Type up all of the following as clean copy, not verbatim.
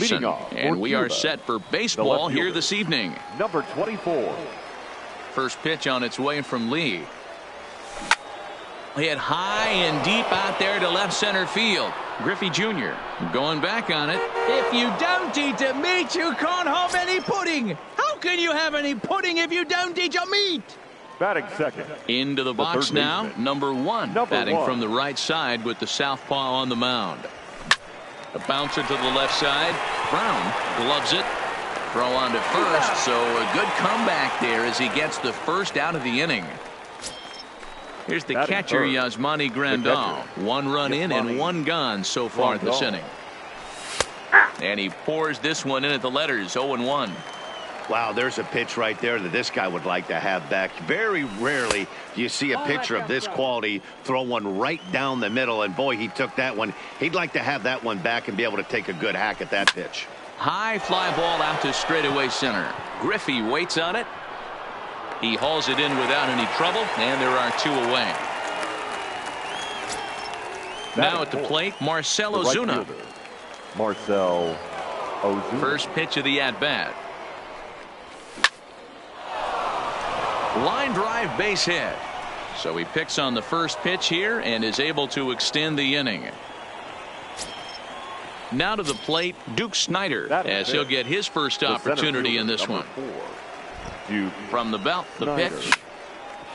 Anderson. And we are set for baseball here this evening. Number 24. First pitch on its way from Lee. Hit high and deep out there to left center field. Griffey Jr. going back on it. If you don't eat the meat, you can't have any pudding. How can you have any pudding if you don't eat your meat? Batting second. Into the box now, number one. Batting from the right side with the southpaw on the mound. A bouncer to the left side. Brown gloves it. Throw on to first, so a good comeback there as he gets the first out of the inning. Here's the catcher, Yasmani Grandal. One run in and one gone so far this inning. And he pours this one in at the letters, 0-1. Wow, there's a pitch right there that this guy would like to have back. Very rarely do you see a pitcher of this quality throw one right down the middle, and boy, he took that one. He'd like to have that one back and be able to take a good hack at that pitch. High fly ball out to straightaway center. Griffey waits on it. He hauls it in without any trouble, and there are two away. Now at the plate, Marcell Ozuna. Marcell Ozuna. First pitch of the at-bat. Line drive, base hit. So he picks on the first pitch here and is able to extend the inning. Now to the plate, Duke Snider, as he'll get his first opportunity in this one. From the belt, the pitch.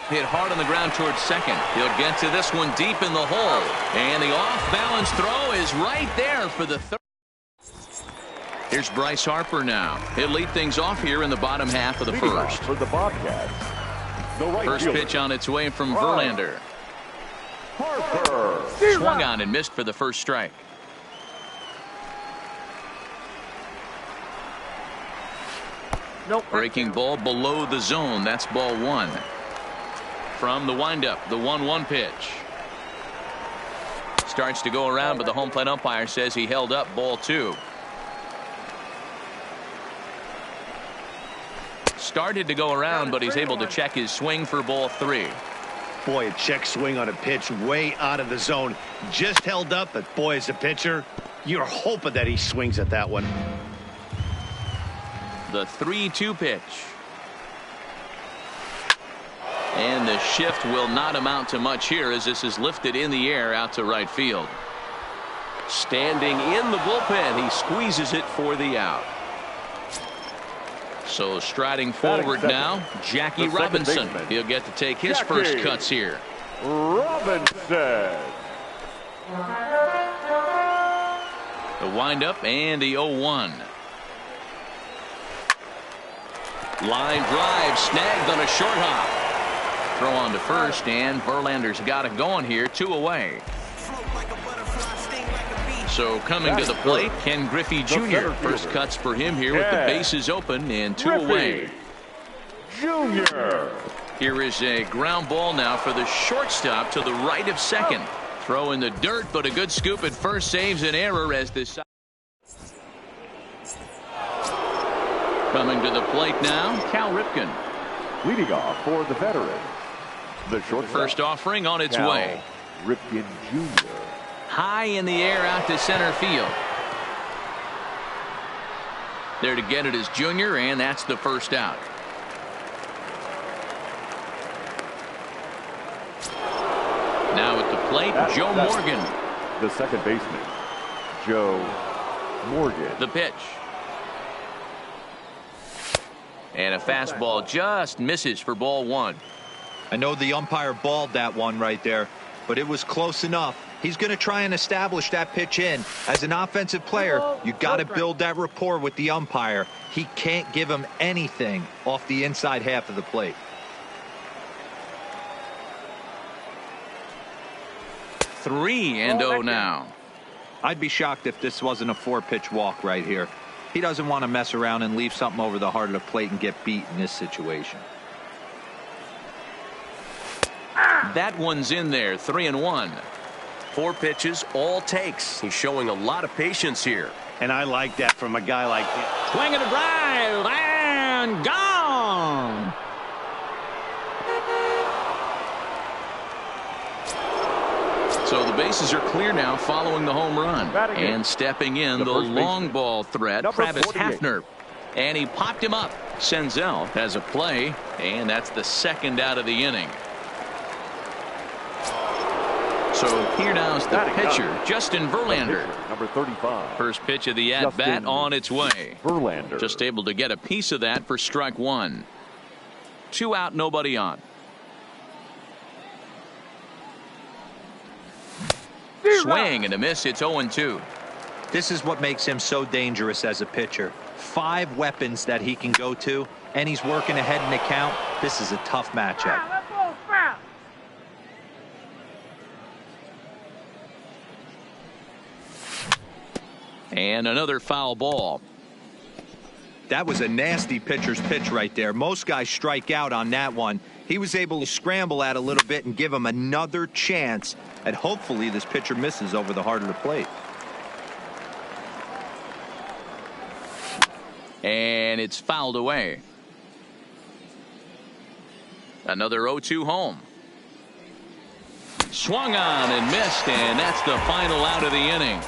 Hit hard on the ground towards second. He'll get to this one deep in the hole. And the off-balance throw is right there for the third. Here's Bryce Harper now. He'll lead things off here in the bottom half of the first. For the Bobcats, first pitch on its way from Verlander. Harper. Swung on and missed for the first strike. Breaking ball below the zone. That's ball one. From the windup, the 1-1 pitch. Starts to go around, but the home plate umpire says he held up ball two. Started to go around, but he's able to check his swing for ball three. Boy, a check swing on a pitch way out of the zone. Just held up, but boy, as a pitcher, you're hoping that he swings at that one. The 3-2 pitch. And the shift will not amount to much here as this is lifted in the air out to right field. Standing in the bullpen, he squeezes it for the out. So striding forward now, Jackie Robinson. He'll get to take his first cuts here. Robinson. The windup and the 0-1. Line drive snagged on a short hop. Throw on to first, and Verlander's got it going here, two away. So coming to the plate, Ken Griffey Jr. First cuts for him here with the bases open and two away. Jr. Here is a ground ball now for the shortstop to the right of second. Throw in the dirt, but a good scoop at first saves an error as this. Coming to the plate now, Cal Ripken. Leading off for the veteran. The short first offering on its way. Ripken Jr. High in the air out to center field. There to get it is Jr., and that's the first out. Now at the plate, Joe Morgan. The second baseman, Joe Morgan. The pitch. And a fastball just misses for ball one. I know the umpire balled that one right there, but it was close enough. He's going to try and establish that pitch in. As an offensive player, you got to build that rapport with the umpire. He can't give him anything off the inside half of the plate. 3-0 now. I'd be shocked if this wasn't a 4-pitch walk right here. He doesn't want to mess around and leave something over the heart of the plate and get beat in this situation. That one's in there, 3-1. 4 pitches, all takes. He's showing a lot of patience here. And I like that from a guy like him. Swing and a drive, and gone. So the bases are clear now following the home run. And stepping in the long ball threat, Travis Hafner. And he popped him up. Senzel has a play, and that's the second out of the inning. So here now is the pitcher, Justin Verlander. Number 35. First pitch of the at-bat on its way. Verlander. Just able to get a piece of that for strike one. 2 out, nobody on. Swing and a miss. It's 0-2. This is what makes him so dangerous as a pitcher. 5 weapons that he can go to, and he's working ahead in the count. This is a tough matchup. And another foul ball. That was a nasty pitcher's pitch right there. Most guys strike out on that one. He was able to scramble at a little bit and give him another chance, and hopefully this pitcher misses over the heart of the plate. And it's fouled away. Another 0-2 home. Swung on and missed, and that's the final out of the inning.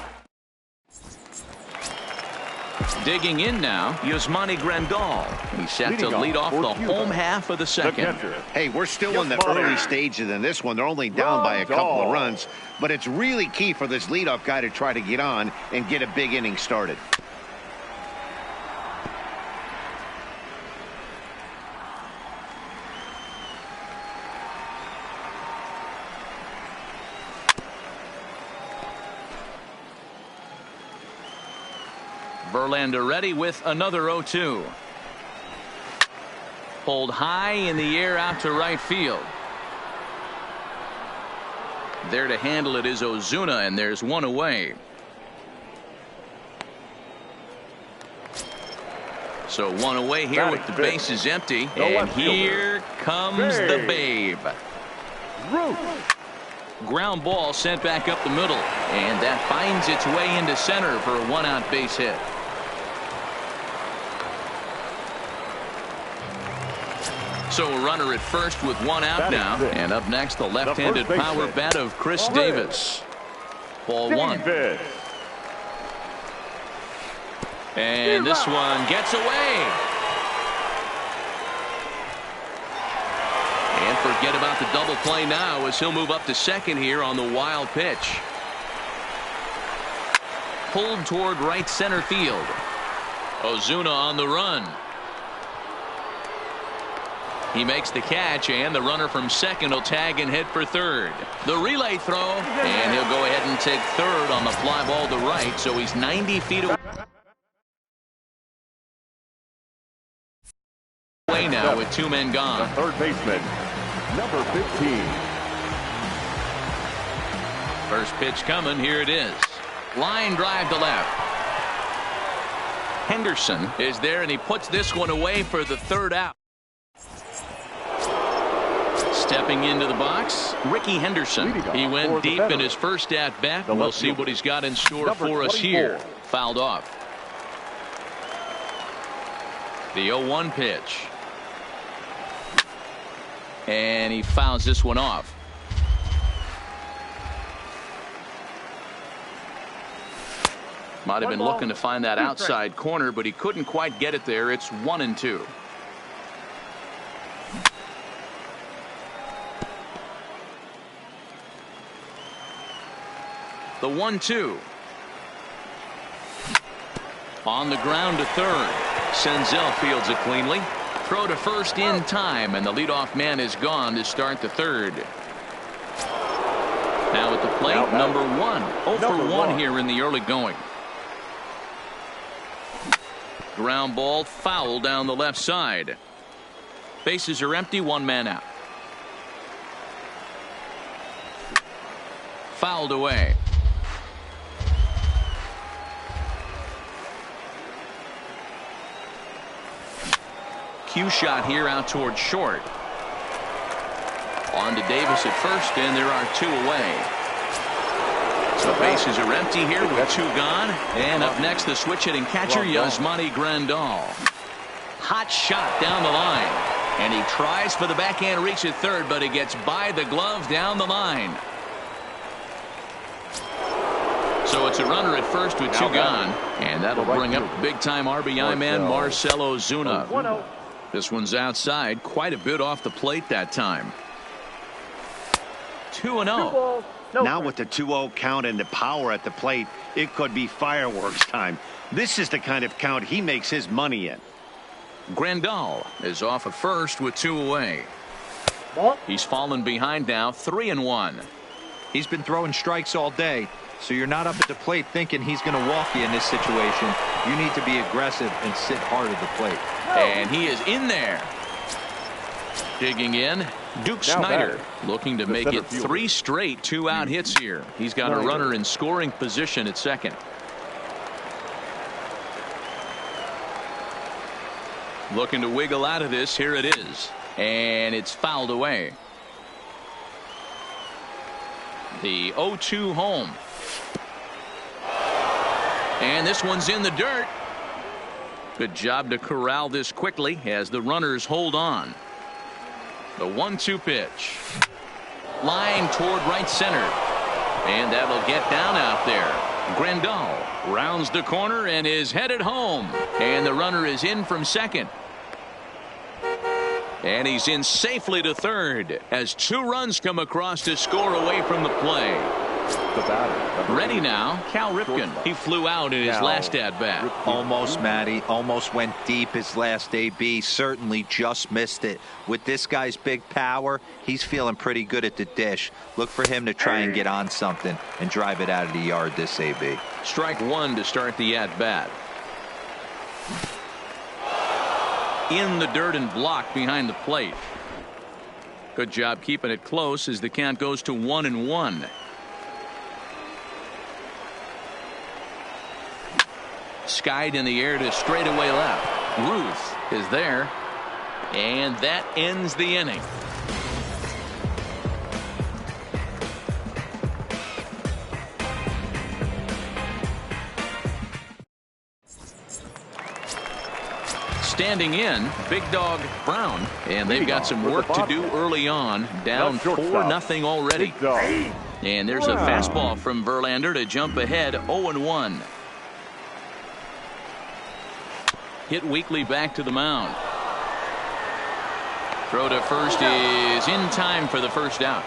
Digging in now, Yasmani Grandal. He's set to lead off the home half of the second. Hey, we're still in the early stages in this one. They're only down by a couple of runs, but it's really key for this leadoff guy to try to get on and get a big inning started. Verlander ready with another 0-2. Pulled high in the air out to right field. There to handle it is Ozuna, and there's one away. So one away here with the bases empty. And here comes the Babe. Ground ball sent back up the middle. And that finds its way into center for a one-out base hit. So a runner at first with one out now. And up next, the left-handed power bat of Chris Davis. Ball one. And this one gets away. And forget about the double play now as he'll move up to second here on the wild pitch. Pulled toward right center field. Ozuna on the run. He makes the catch, and the runner from second will tag and head for third. The relay throw, and he'll go ahead and take third on the fly ball to right, so he's 90 feet away now with 2 men gone. The third baseman, number 15. First pitch coming. Here it is. Line drive to left. Henderson is there, and he puts this one away for the third out. Stepping into the box, Ricky Henderson. He went deep in his first at-bat. We'll see what he's got in store for us here. Fouled off. The 0-1 pitch. And he fouls this one off. Might have been looking to find that outside corner, but he couldn't quite get it there. It's 1-2. The 1-2. On the ground to third. Senzel fields it cleanly. Throw to first in time, and the leadoff man is gone to start the third. Now at the plate, number 1. 0 for 1 here in the early going. Ground ball foul down the left side. Bases are empty, 1 man out. Fouled away. Cue shot here out towards short. On to Davis at first, and there are 2 away. So bases are empty here with 2 gone. And up next, the switch hitting catcher, Yasmani Grandal. Hot shot down the line. And he tries for the backhand reach at third, but he gets by the glove down the line. So it's a runner at first with two gone, and that'll bring up big-time RBI man Marcell Ozuna. This one's outside, quite a bit off the plate that time. 2-0. Now with the 2-0 count and the power at the plate, it could be fireworks time. This is the kind of count he makes his money in. Grandal is off at first with two away. He's fallen behind now, 3-1. He's been throwing strikes all day, so you're not up at the plate thinking he's going to walk you in this situation. You need to be aggressive and sit hard at the plate. And he is in there. Digging in, Duke Snyder looking to make it 3 straight 2-out hits here. He's got a runner in scoring position at second. Looking to wiggle out of this. Here it is. And it's fouled away. The 0-2 home. And this one's in the dirt. Good job to corral this quickly as the runners hold on. The 1-2 pitch. Line toward right center. And that'll get down out there. Grandal rounds the corner and is headed home. And the runner is in from second. And he's in safely to third as 2 runs come across to score away from the play. Ready now, Cal Ripken. He flew out in his last at-bat. Almost, Matty. Almost went deep his last AB. Certainly just missed it. With this guy's big power, he's feeling pretty good at the dish. Look for him to try and get on something and drive it out of the yard this AB. Strike 1 to start the at-bat. In the dirt and blocked behind the plate. Good job keeping it close as the count goes to 1-1. Skied in the air to straightaway left. Ruth is there. And that ends the inning. Standing in, Big Dog Brown, and they've got some work to do early on, down 4-0 already. And there's a fastball from Verlander to jump ahead 0-1. Hit weakly back to the mound. Throw to first is in time for the first out.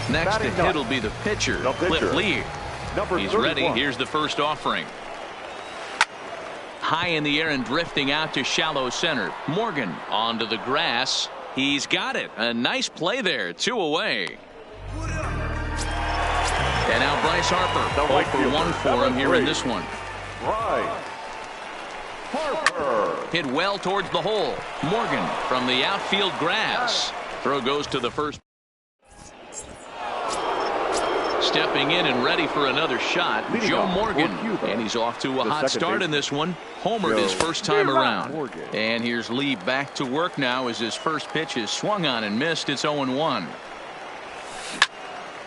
Next to hit will be the pitcher, Cliff Lee. He's ready. Here's the first offering. High in the air and drifting out to shallow center. Morgan onto the grass. He's got it. A nice play there. 2 away. And now Bryce Harper. 0 for 1 for him here in this one. Bryce Harper. Hit well towards the hole. Morgan from the outfield grass. Throw goes to the first. Stepping in and ready for another shot, Joe Morgan. And he's off to a hot start in this one. Homered his first time around. And here's Lee back to work now as his first pitch is swung on and missed. It's 0-1.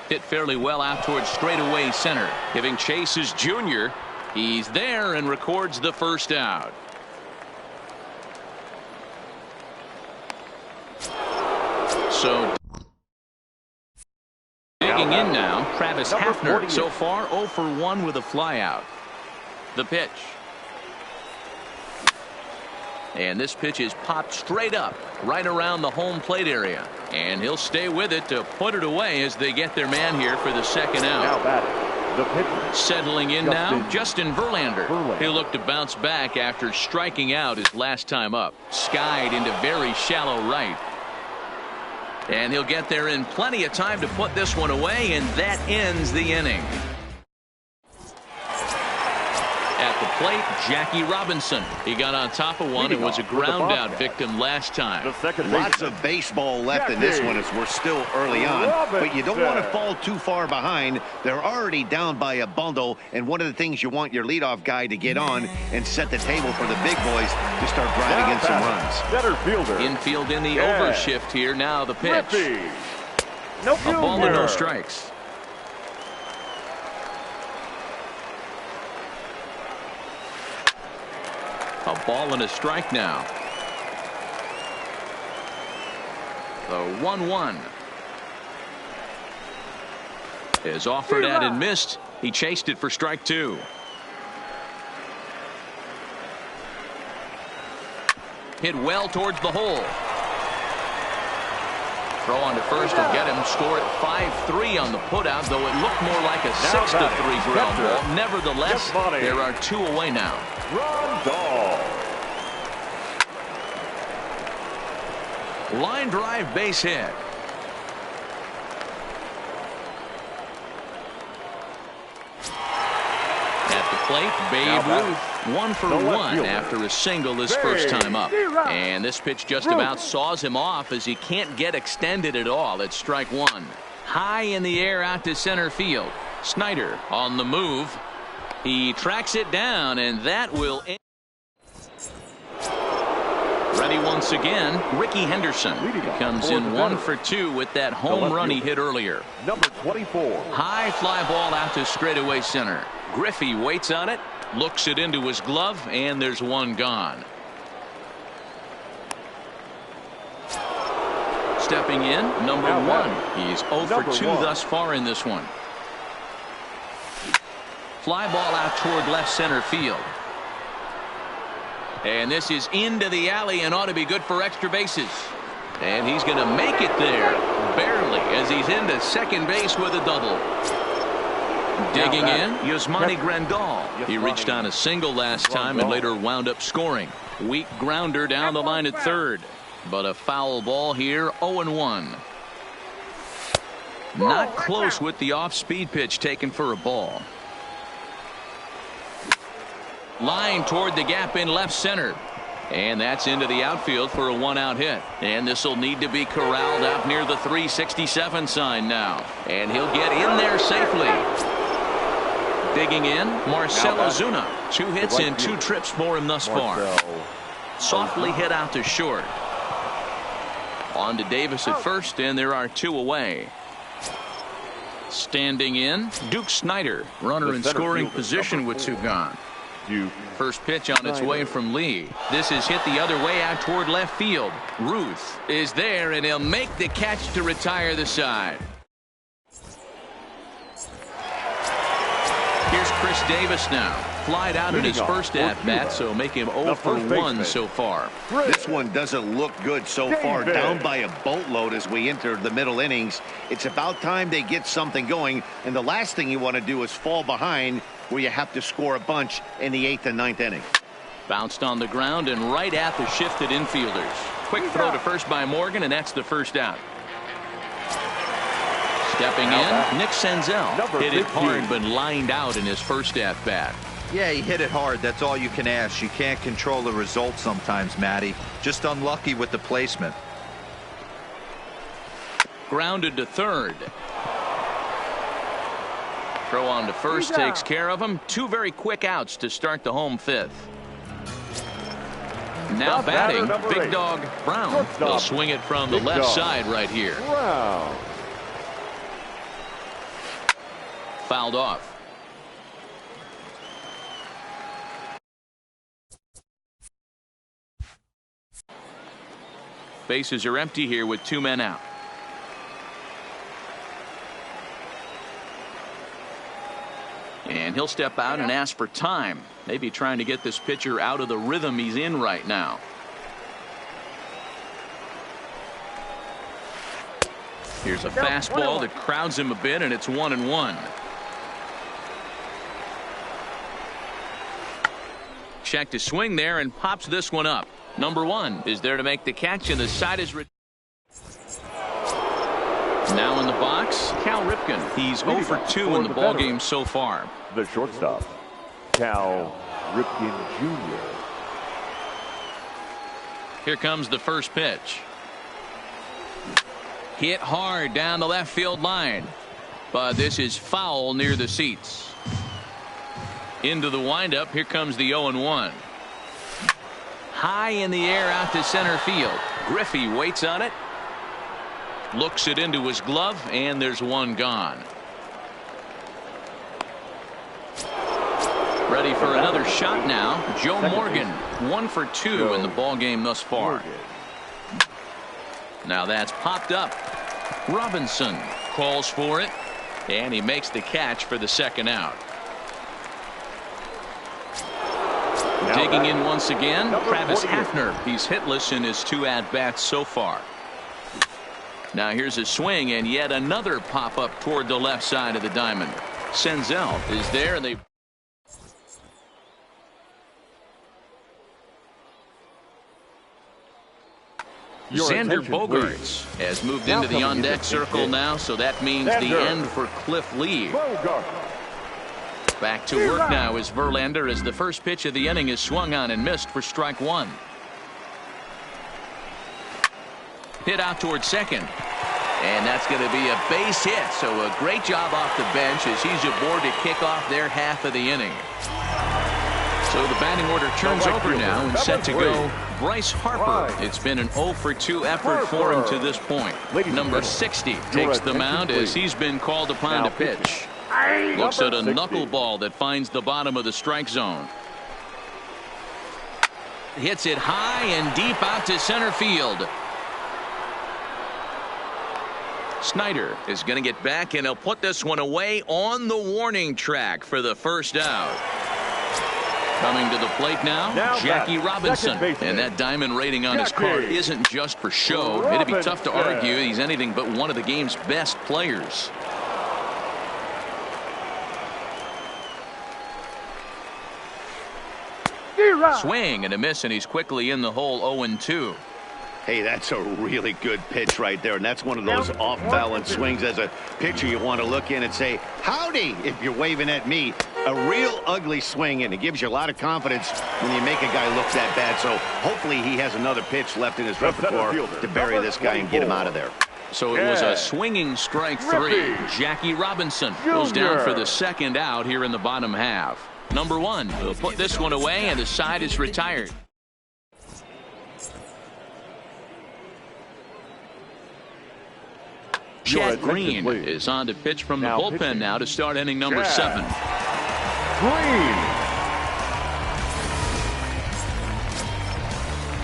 Hit fairly well out towards straightaway center. Giving chase is Junior. He's there and records the first out. So digging in now, Travis Hafner. So far 0 for 1 with a flyout. The pitch. And this pitch is popped straight up right around the home plate area. And he'll stay with it to put it away as they get their man here for the second out. Now batting, the pitcher. Settling in now, Justin Verlander. He'll look to bounce back after striking out his last time up. Skied into very shallow right. And he'll get there in plenty of time to put this one away, and that ends the inning. At the plate, Jackie Robinson. He got on top of one and was a ground out victim last time. Lots of baseball left in this one as we're still early on, but you don't want to fall too far behind. They're already down by a bundle, and one of the things you want your leadoff guy to get on and set the table for the big boys to start driving in some runs. Center fielder. Infield in the overshift here. Now the pitch. No A ball and no strikes. A ball and a strike now. The 1-1. Is offered at and missed. He chased it for strike 2. Hit well towards the hole. Throw on to first will get him. Score at 5-3 on the putout, though it looked more like a 6-3 ground ball. Nevertheless, there are 2 away now. Line drive base hit. At the plate, Babe Ruth, 1 for 1 after a single his first time up. And this pitch just about saws him off as he can't get extended at all. It's strike 1. High in the air out to center field. Snyder on the move. He tracks it down, and that will end. Ready once again, Ricky Henderson comes in 1 for 2 with that home run he hit earlier. Number 24. High fly ball out to straightaway center. Griffey waits on it, looks it into his glove, and there's 1 gone. Stepping in, number 1. He's 0 for 2 thus far in this one. Fly ball out toward left center field. And this is into the alley and ought to be good for extra bases. And he's going to make it there, barely, as he's into second base with a double. Digging in, Yasmani Grandal. He reached on a single last time and later wound up scoring. Weak grounder down the line at third. But a foul ball here, 0-1. Not close with the off-speed pitch taken for a ball. Line toward the gap in left center. And that's into the outfield for a 1-out hit. And this will need to be corralled out near the 367 sign now. And he'll get in there safely. Digging in, Marcell Ozuna. 2 hits and 2 trips for him thus far. Softly hit out to short. On to Davis at first, and there are 2 away. Standing in, Duke Snyder. Runner in scoring position with 2 gone. First pitch on its way from Lee. This is hit the other way out toward left field. Ruth is there, and he'll make the catch to retire the side. Here's Chris Davis now. Flied out in his first at-bat, so make him 0 for 1 so far. This one doesn't look good so far. Down by a boatload as we enter the middle innings. It's about time they get something going, and the last thing you want to do is fall behind where you have to score a bunch in the 8th and 9th inning. Bounced on the ground and right at the shifted infielders. Quick throw to first by Morgan, and that's the first out. Stepping in, Nick Senzel. Hit it hard but lined out in his first at-bat. Yeah, he hit it hard. That's all you can ask. You can't control the result sometimes, Matty. Just unlucky with the placement. Grounded to third. Throw on to first takes care of him. 2 very quick outs to start the home 5th. Now batting, Big Dog Brown. They'll swing it from the left side right here. Fouled off. Bases are empty here with 2 men out. And he'll step out and ask for time. Maybe trying to get this pitcher out of the rhythm he's in right now. Here's a fastball that crowds him a bit, and it's 1-1. Check to swing there and pops this one up. Number 1 is there to make the catch, and the side is now in the box, Cal Ripken. He's 0 for 2 in the ballgame so far. The shortstop, Cal Ripken Jr. Here comes the first pitch. Hit hard down the left field line, but this is foul near the seats. Into the windup. Here comes the 0-1. High in the air out to center field. Griffey waits on it. Looks it into his glove, and there's 1 gone. Ready for another shot now. Joe Morgan, 1 for 2 in the ball game thus far. Now that's popped up. Robinson calls for it. And he makes the catch for the second out. Digging in once again, Travis Hafner. He's hitless in his 2 at-bats so far. Now here's a swing and yet another pop-up toward the left side of the diamond. Senzel is there, and they... Xander Bogaerts has moved into the on-deck circle now, so that means the end for Cliff Lee. Back to work now is Verlander as the first pitch of the inning is swung on and missed for strike 1. Hit out towards second. And that's going to be a base hit. So a great job off the bench as he's aboard to kick off their half of the inning. So the batting order turns over now and set to go Bryce Harper. It's been an 0 for 2 effort for him to this point. Number 60 takes the mound as he's been called upon to pitch. Looks at a knuckleball that finds the bottom of the strike zone. Hits it high and deep out to center field. Snyder is going to get back, and he'll put this one away on the warning track for the first out. Coming to the plate now Jackie Robinson. And that diamond rating on his card isn't just for show. It'd be tough to argue he's anything but one of the game's best players. Swing and a miss, and he's quickly in the hole. 0-2. Hey, that's a really good pitch right there, and that's one of those off-balance swings. As a pitcher, you want to look in and say, howdy, if you're waving at me. A real ugly swing, and it gives you a lot of confidence when you make a guy look that bad. So hopefully he has another pitch left in his repertoire to bury this guy and get him out of there. So it was a swinging strike 3. Jackie Robinson goes down for the second out here in the bottom half. Number 1 will put this one away, and the side is retired. Chad Green is on to pitch from the bullpen now to start inning number 7. Green.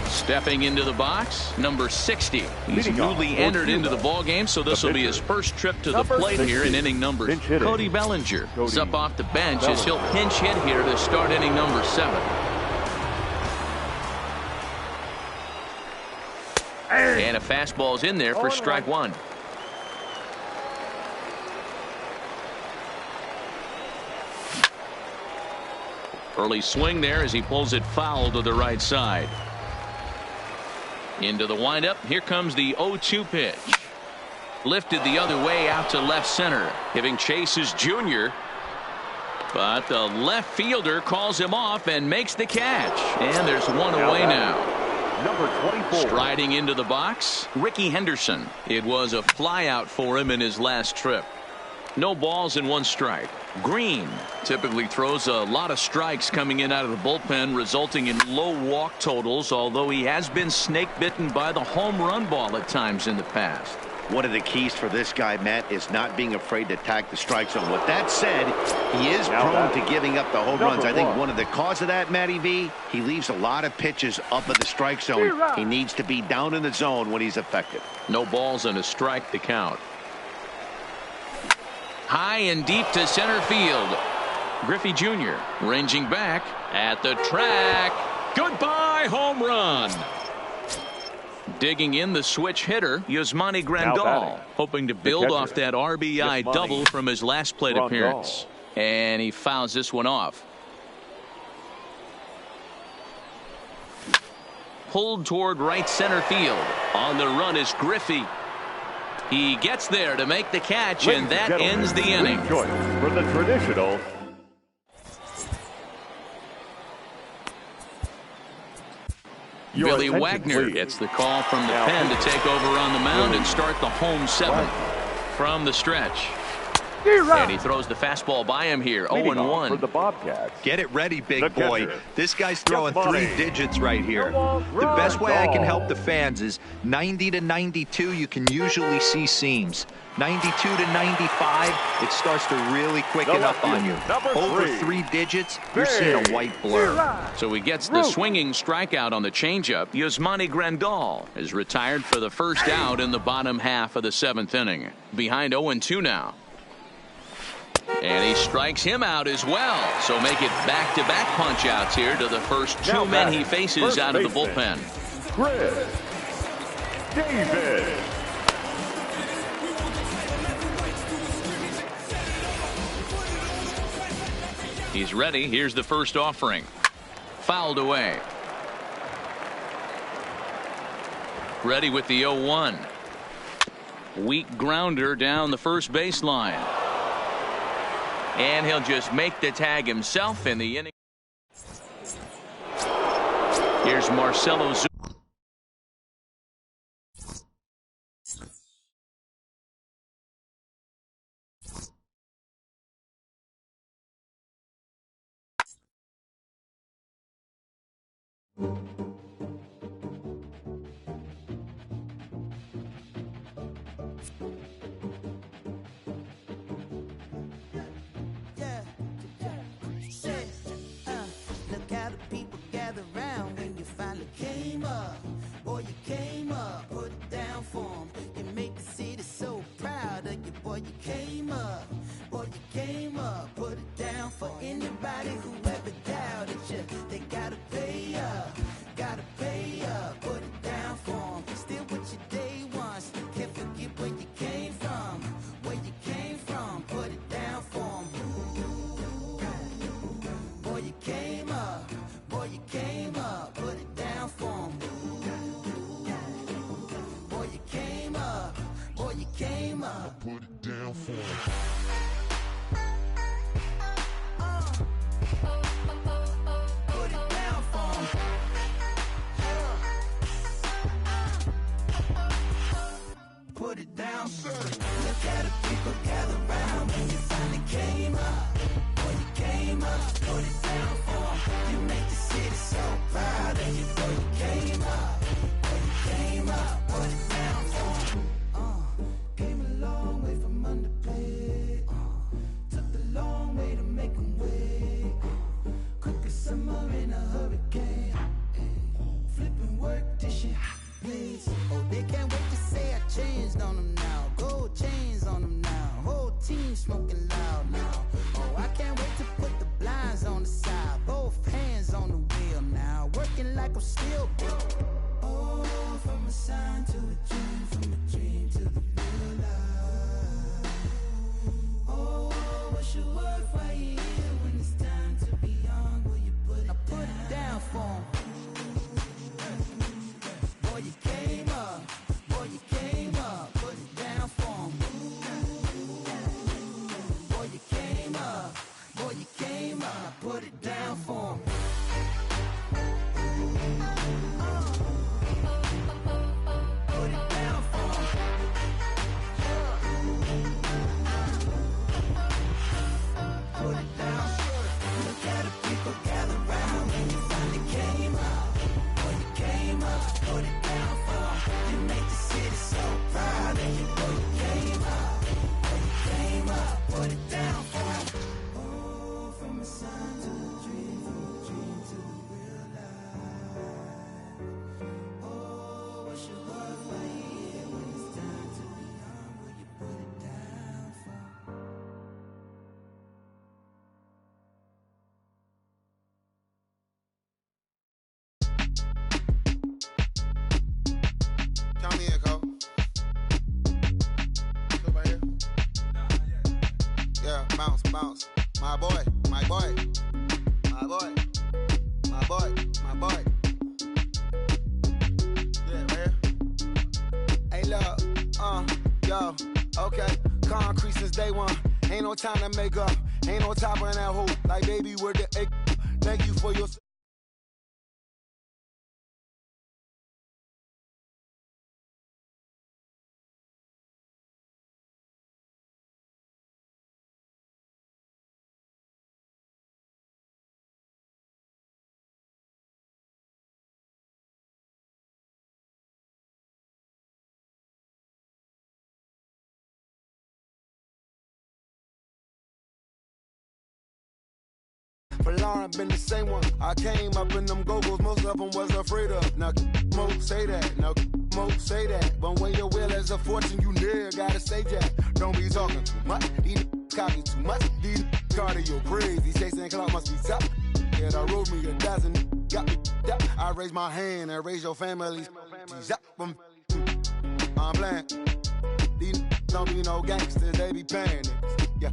Stepping into the box, number 60. He's newly entered into the ball game, so this will be his first trip to the plate here in inning number. Cody Bellinger is up off the bench as he'll pinch hit here to start inning number 7. And a fastball's in there for strike 1. Early swing there as he pulls it foul to the right side. Into the windup. Here comes the 0-2 pitch. Lifted the other way out to left center. Giving chase is Junior. But the left fielder calls him off and makes the catch. And there's one away now. Number 24. Striding into the box, Ricky Henderson. It was a flyout for him in his last trip. No balls and 1 strike. Green typically throws a lot of strikes coming in out of the bullpen, resulting in low walk totals, although he has been snake bitten by the home run ball at times in the past. One of the keys for this guy, Matt, is not being afraid to attack the strike zone. With that said, he is prone to giving up the home runs. I think one of the cause of that, Matty V, he leaves a lot of pitches up at the strike zone. He needs to be down in the zone when he's affected. No balls and a strike to count. High and deep to center field. Griffey Jr. ranging back at the track. Goodbye home run. Digging in the switch hitter, Yasmani Grandal, hoping to build off that RBI double from his last plate appearance. And he fouls this one off. Pulled toward right center field. On the run is Griffey. He gets there to make the catch, and that ends the inning. Choice for the traditional. Billy Wagner gets the call from the pen to take over on the mound and start the home 7th from the stretch. And he throws the fastball by him here. 0-1. For the Bobcats. Get it ready, big boy. This guy's throwing 3 digits right here. The best way I can help the fans is 90 to 92. You can usually see seams. 92 to 95, it starts to really quicken up on you. Over 3 digits, you're seeing a white blur. So he gets the swinging strikeout on the changeup. Yasmani Grandal is retired for the first out in the bottom half of the 7th inning. Behind 0-2 now. And he strikes him out as well. So make it back-to-back punch-outs here to the first two men he faces out of the bullpen. Chris Davis. He's ready. Here's the first offering. Fouled away. Ready with the 0-1. Weak grounder down the first baseline. And he'll just make the tag himself in the inning. Here's Marcelo Zuna. Bounce. My boy. My boy. Yeah, man. Hey, look. Yo. Okay. Concrete since day one. Ain't no time to make up. Ain't no top on that hole. Like, baby, where the egg. Thank you for your... For Lauren, been the same one. I came up in them go-go's, most of them was afraid of. Now, Mo say that. Now, Mo say that. But when your will is a fortune, you never gotta say that. Don't be talking too much. These copy too much. These cardio crazy, chasing clout must be tough. Yeah, I wrote me a dozen, got me up. I raise my hand and raise your families. I'm playing. These don't be no gangsters, they be paying it. Yeah.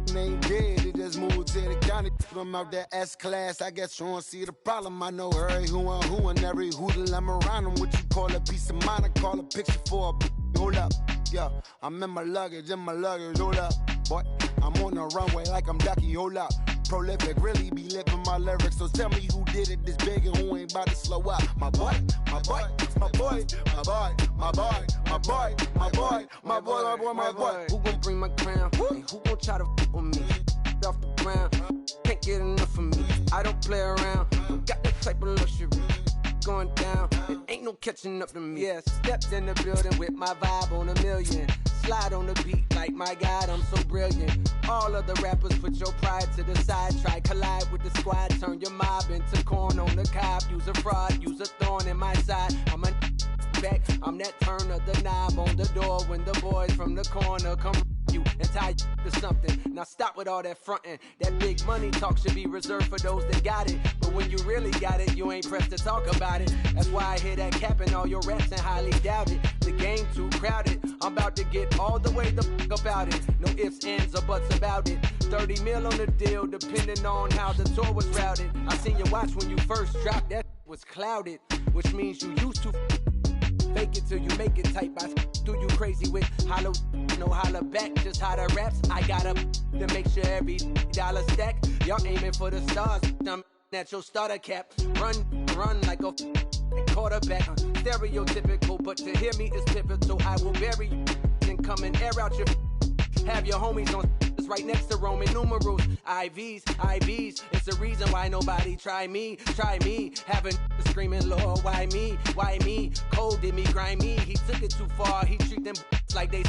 They ain't dead, they just moved to the county. Them out that S-class, I guess you don't see the problem. I know every who and every hoodle I'm around them. What you call a piece of mind, I call a picture for a hold up. Yeah, I'm in my luggage, hold up. Boy, I'm on the runway like I'm Ducky, hold up. Prolific, really be living my lyrics. So tell me who did it this big and who ain't about to slow up. My boy, my boy, my boy, my boy, my boy, my boy, my boy, my boy, my boy, my boy. Who gon' bring my crown? And who gon' try to f with me? Off the ground, can't get enough of me. I don't play around, don't got that type of luxury. Going down, it ain't no catching up to me. Yeah, stepped in the building with my vibe on a million. Slide on the beat like my God, I'm so brilliant. All of the rappers put your pride to the side. Try collide with the squad, turn your mob into corn on the cob. Use a fraud, use a thorn in my side. I'm a back, I'm that turn of the knob on the door when the boys from the corner come you and tie you to something. Now stop with all that fronting. That big money talk should be reserved for those that got it. But when you really got it, you ain't pressed to talk about it. That's why I hear that cap in all your raps and highly doubt it. The game too crowded. I'm about to get all the way the fuck about it. No ifs, ands, or buts about it. 30 mil on the deal, depending on how the tour was routed. I seen you watch when you first dropped, that was clouded, which means you used to fake it till you make it type. I do you crazy with hollow, no holla back, just how the raps. I got up to make sure every dollar stack. Y'all aiming for the stars, I'm at your starter cap. Run like a quarterback. Stereotypical, but to hear me is pivotal. I will bury you and come and air out your. Have your homies on right next to Roman numerals. IVs, it's the reason why nobody try me. Having screaming, Lord, why me? Cold did me, grimy. He took it too far, he treat them like they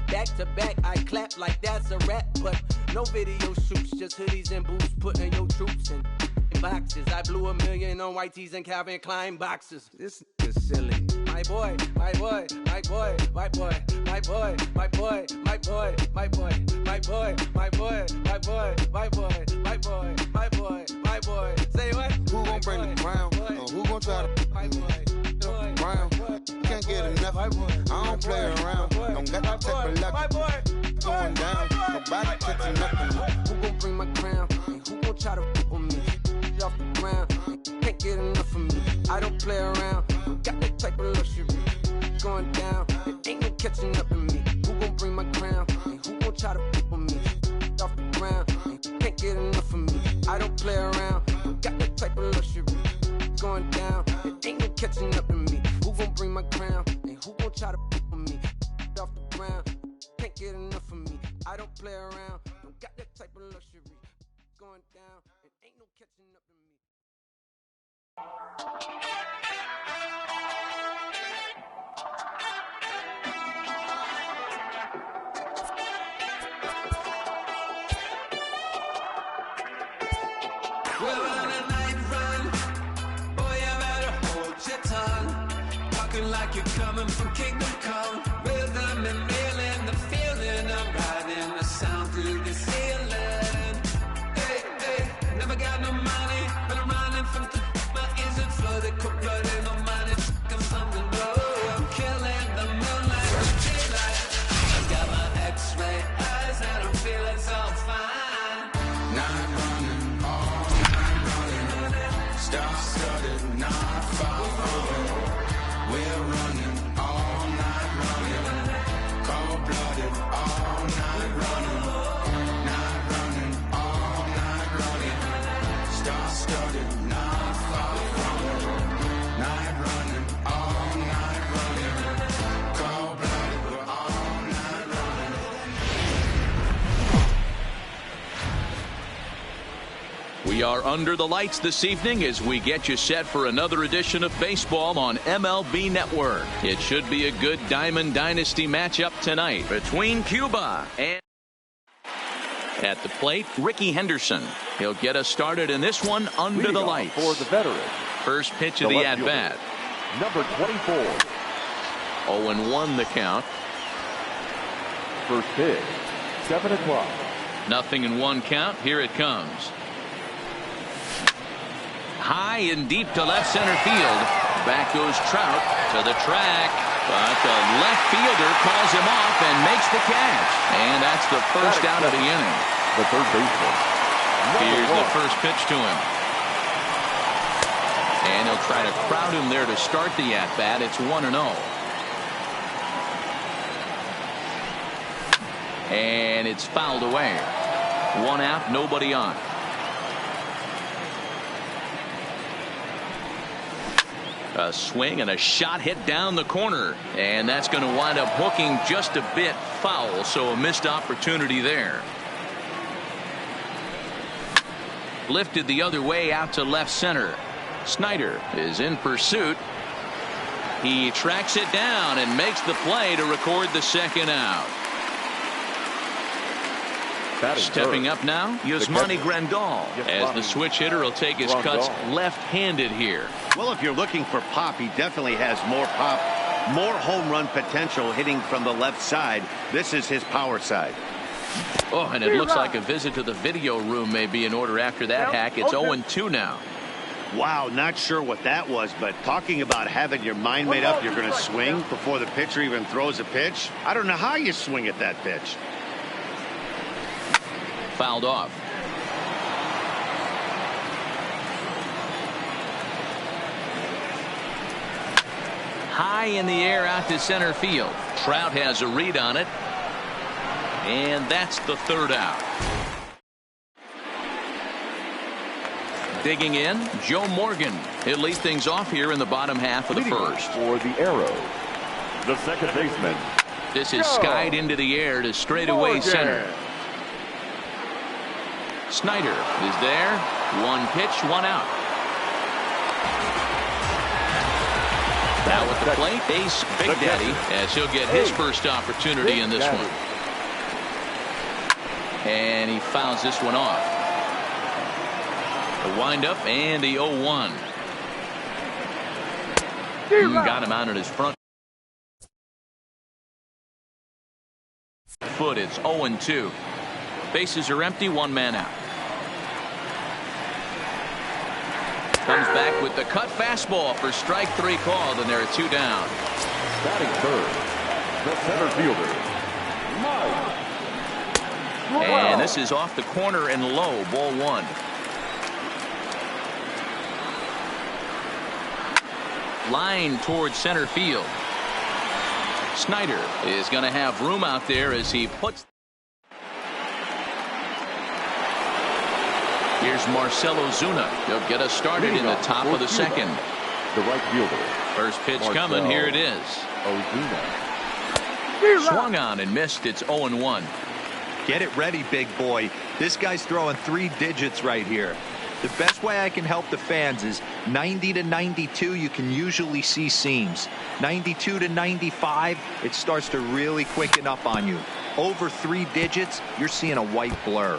back to back. I clap like that's a rap, but no video shoots, just hoodies and boots, putting your troops in boxes. I blew $1 million on white tees and Calvin Klein boxes. This is silly. My boy, my boy, my boy, my boy, my boy, my boy, my boy, my boy, my boy, my boy, my boy, my boy, my boy, my boy, my boy. Say what? Who gon' bring the crown? Who gon' try to crown? Can't get enough. I don't play around. Don't got that type of luck. Going down. Nobody catching up. Who gon' bring my crown? And who gon' try to with me? Off the ground, can't get enough of me. I don't play around, got that type of luxury. Going down, it ain't no catching up in me. Who gon' bring my crown? And who gon' try to with me? Off the ground, can't get enough of me. I don't play around, got that type of luxury. Going down, it ain't no catching up in me. Who gon' bring my crown? And who gon' try to with me? Off the ground, can't get enough of me. I don't play around, got that type of luxury. Going down, it ain't no catching up in me. We're on a night run, boy, you better hold your tongue. Talking like you're coming from Kingdom Come. Rhythm and feeling the feeling of riding the sound through the ceiling. Hey, never got no money, but I'm running from my ears and flooded, cold blooded, no money, I'm something low. I'm killing the moonlight, the daylight. I got my X-ray eyes and I'm feeling so fine. Night running, all night running, star-studded, not far away. We're running all night running, cold-blooded, all night running, all night running, star-studded, not far from night running, all night running, cold-blooded, we're all night running. We are under the lights this evening as we get you set for another edition of baseball on MLB Network. It should be a good Diamond Dynasty matchup tonight between Cuba and at the plate, Ricky Henderson. He'll get us started in this one under the lights. For the veteran. First pitch of the at-bat. Number 24. 0-1 the count. First pitch. 7 o'clock. 0-1 count. Here it comes. High and deep to left center field. Back goes Trout to the track. But the left fielder calls him off and makes the catch. And that's the first out of the inning. The third baseman. Here's the first pitch to him. And he'll try to crowd him there to start the at-bat. It's 1-0. And it's fouled away. 1 out, nobody on. A swing and a shot hit down the corner. And that's going to wind up hooking just a bit foul. So a missed opportunity there. Lifted the other way out to left center. Snyder is in pursuit. He tracks it down and makes the play to record the second out. Stepping up now, Yasmani Grandal, as the switch hitter will take his cuts left-handed here. Well, if you're looking for pop, he definitely has more pop, more home run potential hitting from the left side. This is his power side. Oh, and it looks like a visit to the video room may be in order after that hack. It's 0-2 now. Wow, not sure what that was, but talking about having your mind made up, you're going to swing before the pitcher even throws a pitch. I don't know how you swing at that pitch. Fouled off. High in the air out to center field. Trout has a read on it. And that's the third out. Digging in, Joe Morgan. He'll lead things off here in the bottom half of the first. For the Arrows, the second baseman. This is skied into the air to straightaway center. Snyder is there. 1 pitch, 1 out. Now at the plate, Ace Big Daddy, as he'll get his first opportunity in this one. And he fouls this one off. The windup and the 0-1. Got him out at his front foot. It's 0-2. Bases are empty, 1 man out. Comes back with the cut fastball for strike 3 called, and there are 2 down. Batting third, the center fielder, Mike. And this is off the corner and low, ball 1. Line towards center field. Snyder is going to have room out there as he puts. Here's Marcelo Zuna. He'll get us started in the top of the second. The right fielder. First pitch coming. Here it is. Ozuna. Swung on and missed. It's 0-1. Get it ready, big boy. This guy's throwing 3 digits right here. The best way I can help the fans is 90 to 92. You can usually see seams. 92 to 95. It starts to really quicken up on you. Over 3 digits, you're seeing a white blur.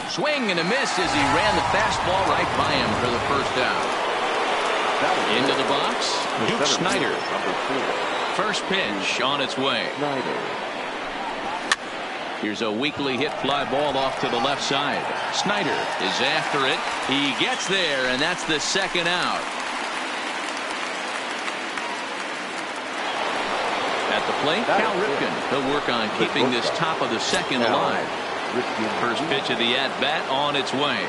Swing and a miss as he ran the fastball right by him for the first out. Into the box, Duke Snyder. First pitch on its way. Here's a weakly hit fly ball off to the left side. Snyder is after it. He gets there, and that's the second out. At the plate, Cal Ripken. He'll work on keeping this top of the second alive. First pitch of the at-bat on its way.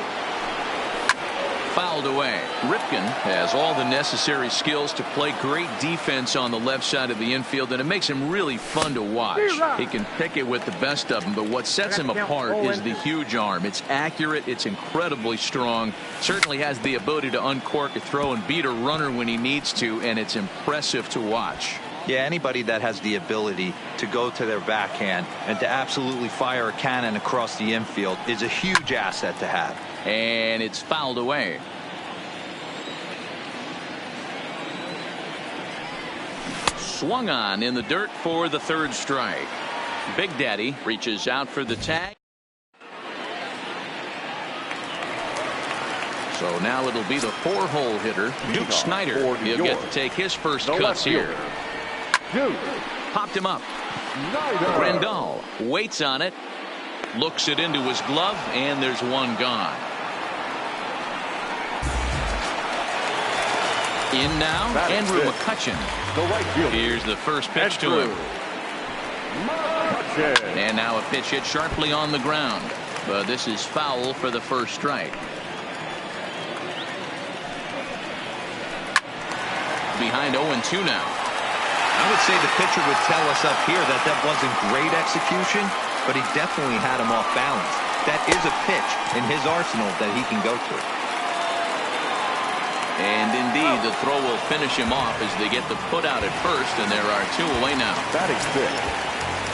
Fouled away. Ripken has all the necessary skills to play great defense on the left side of the infield, and it makes him really fun to watch. He can pick it with the best of them, but what sets him apart is the huge arm. It's accurate. It's incredibly strong. Certainly has the ability to uncork a throw and beat a runner when he needs to, and it's impressive to watch. Yeah, anybody that has the ability to go to their backhand and to absolutely fire a cannon across the infield is a huge asset to have. And it's fouled away. Swung on in the dirt for the third strike. Big Daddy reaches out for the tag. So now it'll be the 4-hole hitter, Duke Snyder. He'll get to take his first cuts here. Popped him up. Grandal waits on it, looks it into his glove, and there's one gone. In now, Andrew McCutcheon. Here's the first pitch to him. And now a pitch hit sharply on the ground. But this is foul for the first strike. Behind 0-2 now. I would say the pitcher would tell us up here that that wasn't great execution, but he definitely had him off balance. That is a pitch in his arsenal that he can go to. And indeed, the throw will finish him off as they get the put out at first, and there are 2 away now. Batting fifth,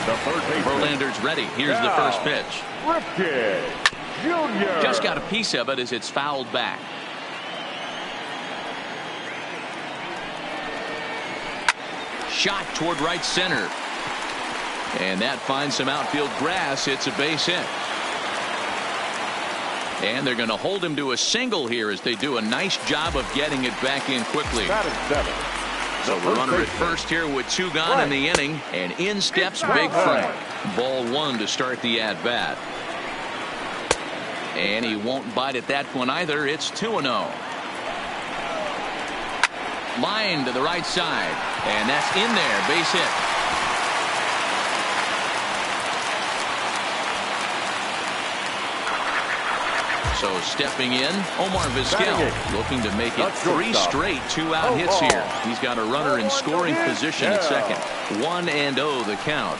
the third baseman. Verlander's ready. Here's the first pitch. Ripken Jr. Just got a piece of it as it's fouled back. Shot toward right center. And that finds some outfield grass. It's a base hit. And they're going to hold him to a single here as they do a nice job of getting it back in quickly. That is 7. So the runner at first here with 2 gone in the inning. And in steps Big Frank. Ball 1 to start the at-bat. And he won't bite at that one either. It's 2-0. Line to the right side. And that's in there. Base hit. So stepping in, Omar Vizquel looking to make it 3 straight 2-out hits here. He's got a runner in scoring position at second. 1-0 the count.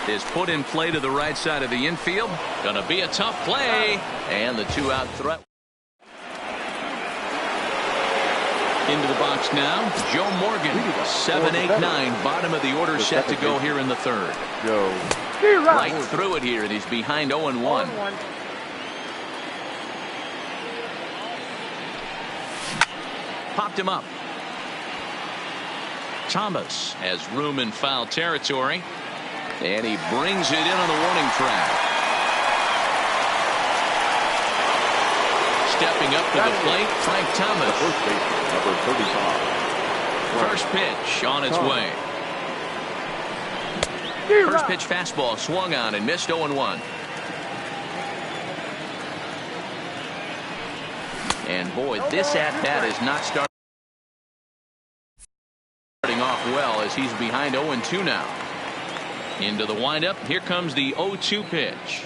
Is put in play to the right side of the infield. Gonna be a tough play. And the 2-out threat. Into the box now, Joe Morgan. 7-8-9, bottom of the order set to go here in the third. Right through it here, and he's behind 0-1. Popped him up. Thomas has room in foul territory. And he brings it in on the warning track. Stepping up to the plate, Frank Thomas. First pitch on its way. First pitch fastball swung on and missed 0-1. And boy, this at-bat is not starting off well as he's behind 0-2 now. Into the windup. Here comes the 0-2 pitch.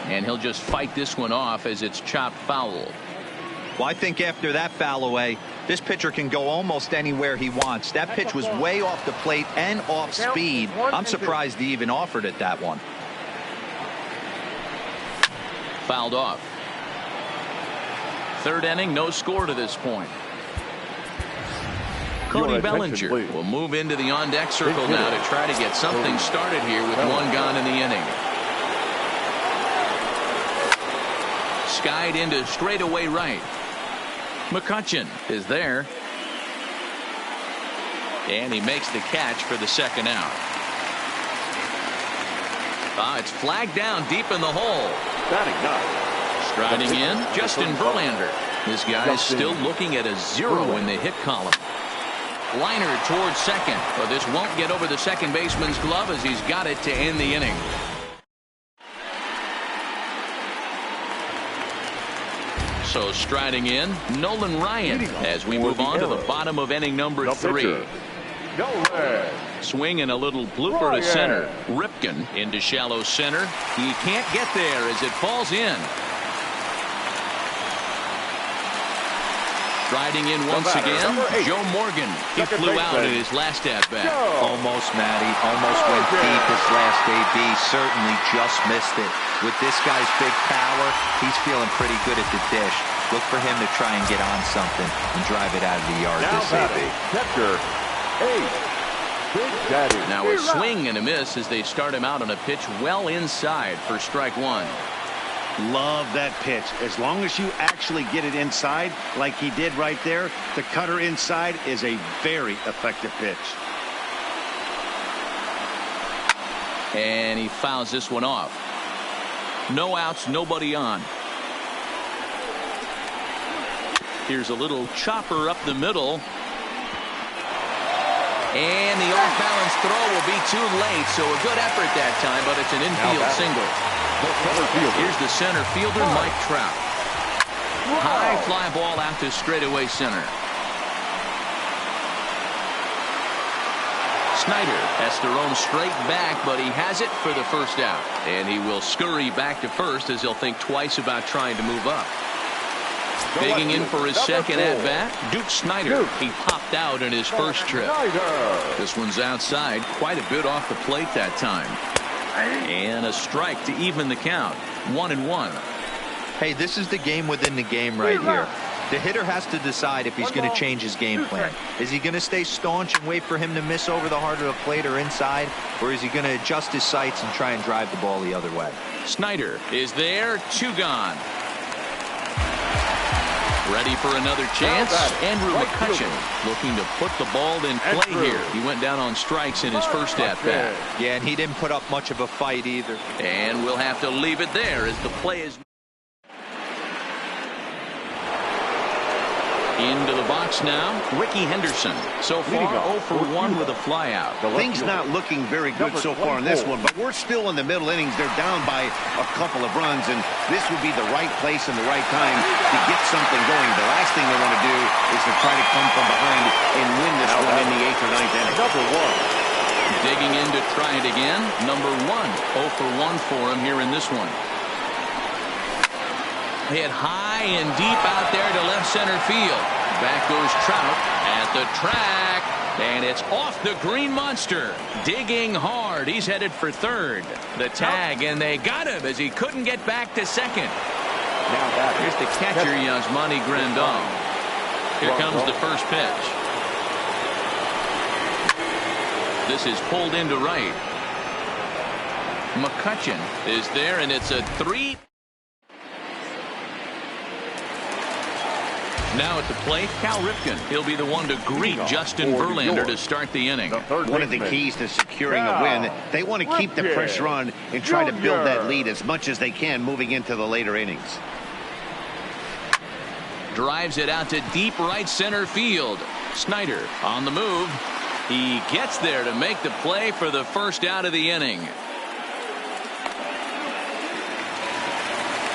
And he'll just fight this one off as it's chopped foul. Well, I think after that foul away, this pitcher can go almost anywhere he wants. That pitch was way off the plate and off speed. I'm surprised he even offered it that one. Fouled off. Third inning, no score to this point. Cody Bellinger will move into the on-deck circle now to try to get something started here with 1 gone in the inning. Skied into straightaway right. McCutcheon is there. And he makes the catch for the second out. It's flagged down deep in the hole. Striding in, Justin Verlander. This guy's still looking at a 0 in the hit column. Liner towards second, but this won't get over the second baseman's glove as he's got it to end the inning. So striding in, Nolan Ryan as we move on to the bottom of inning number 3. Swing and a little blooper to center. Ripken into shallow center. He can't get there as it falls in. Striding in once again, Joe Morgan. He flew out in his last at-bat. Almost, Matty. Almost went deep his last AB. Certainly just missed it. With this guy's big power, he's feeling pretty good at the dish. Look for him to try and get on something and drive it out of the yard this AB. Now a swing and a miss as they start him out on a pitch well inside for strike 1. Love that pitch. As long as you actually get it inside like he did right there, the cutter inside is a very effective pitch. And he fouls this one off. No outs, nobody on. Here's a little chopper up the middle. And the off-balance throw will be too late, so a good effort that time, but it's an infield single. Here's the center fielder, Mike Trout. High fly ball out to straightaway center. Snyder has to roam straight back, but he has it for the first out. And he will scurry back to first as he'll think twice about trying to move up. Digging in for his second at-bat, Duke Snyder. He popped out in his first trip. This one's outside, quite a bit off the plate that time. And a strike to even the count. 1-1. Hey, this is the game within the game right here. The hitter has to decide if he's going to change his game plan. Is he going to stay staunch and wait for him to miss over the heart of the plate or inside? Or is he going to adjust his sights and try and drive the ball the other way? Snyder is there, 2 gone. Ready for another chance. Andrew McCutchen looking to put the ball in play here. He went down on strikes in his first at-bat. Yeah, and he didn't put up much of a fight either. And we'll have to leave it there as the play is. Into the box now, Ricky Henderson. So far, 0 for 1 with a flyout. Things not looking very good so far in this one, but we're still in the middle innings. They're down by a couple of runs, and this would be the right place and the right time to get something going. The last thing they want to do is to try to come from behind and win this one in the 8th or 9th inning. Digging in to try it again. Number 1, 0 for 1 for him here in this one. Hit high and deep out there to left center field. Back goes Trout at the track, and it's off the green monster. Digging hard. He's headed for third. The tag, and they got him as he couldn't get back to second. Here's the catcher, Yasmani Grandal. Here comes the first pitch. This is pulled into right. McCutchen is there, and it's a 3. Now at the plate, Cal Ripken. He'll be the one to greet Justin Verlander to start the inning. One of the keys to securing a win, they want to keep the pressure on and try to build that lead as much as they can moving into the later innings. Drives it out to deep right center field. Snyder on the move. He gets there to make the play for the first out of the inning.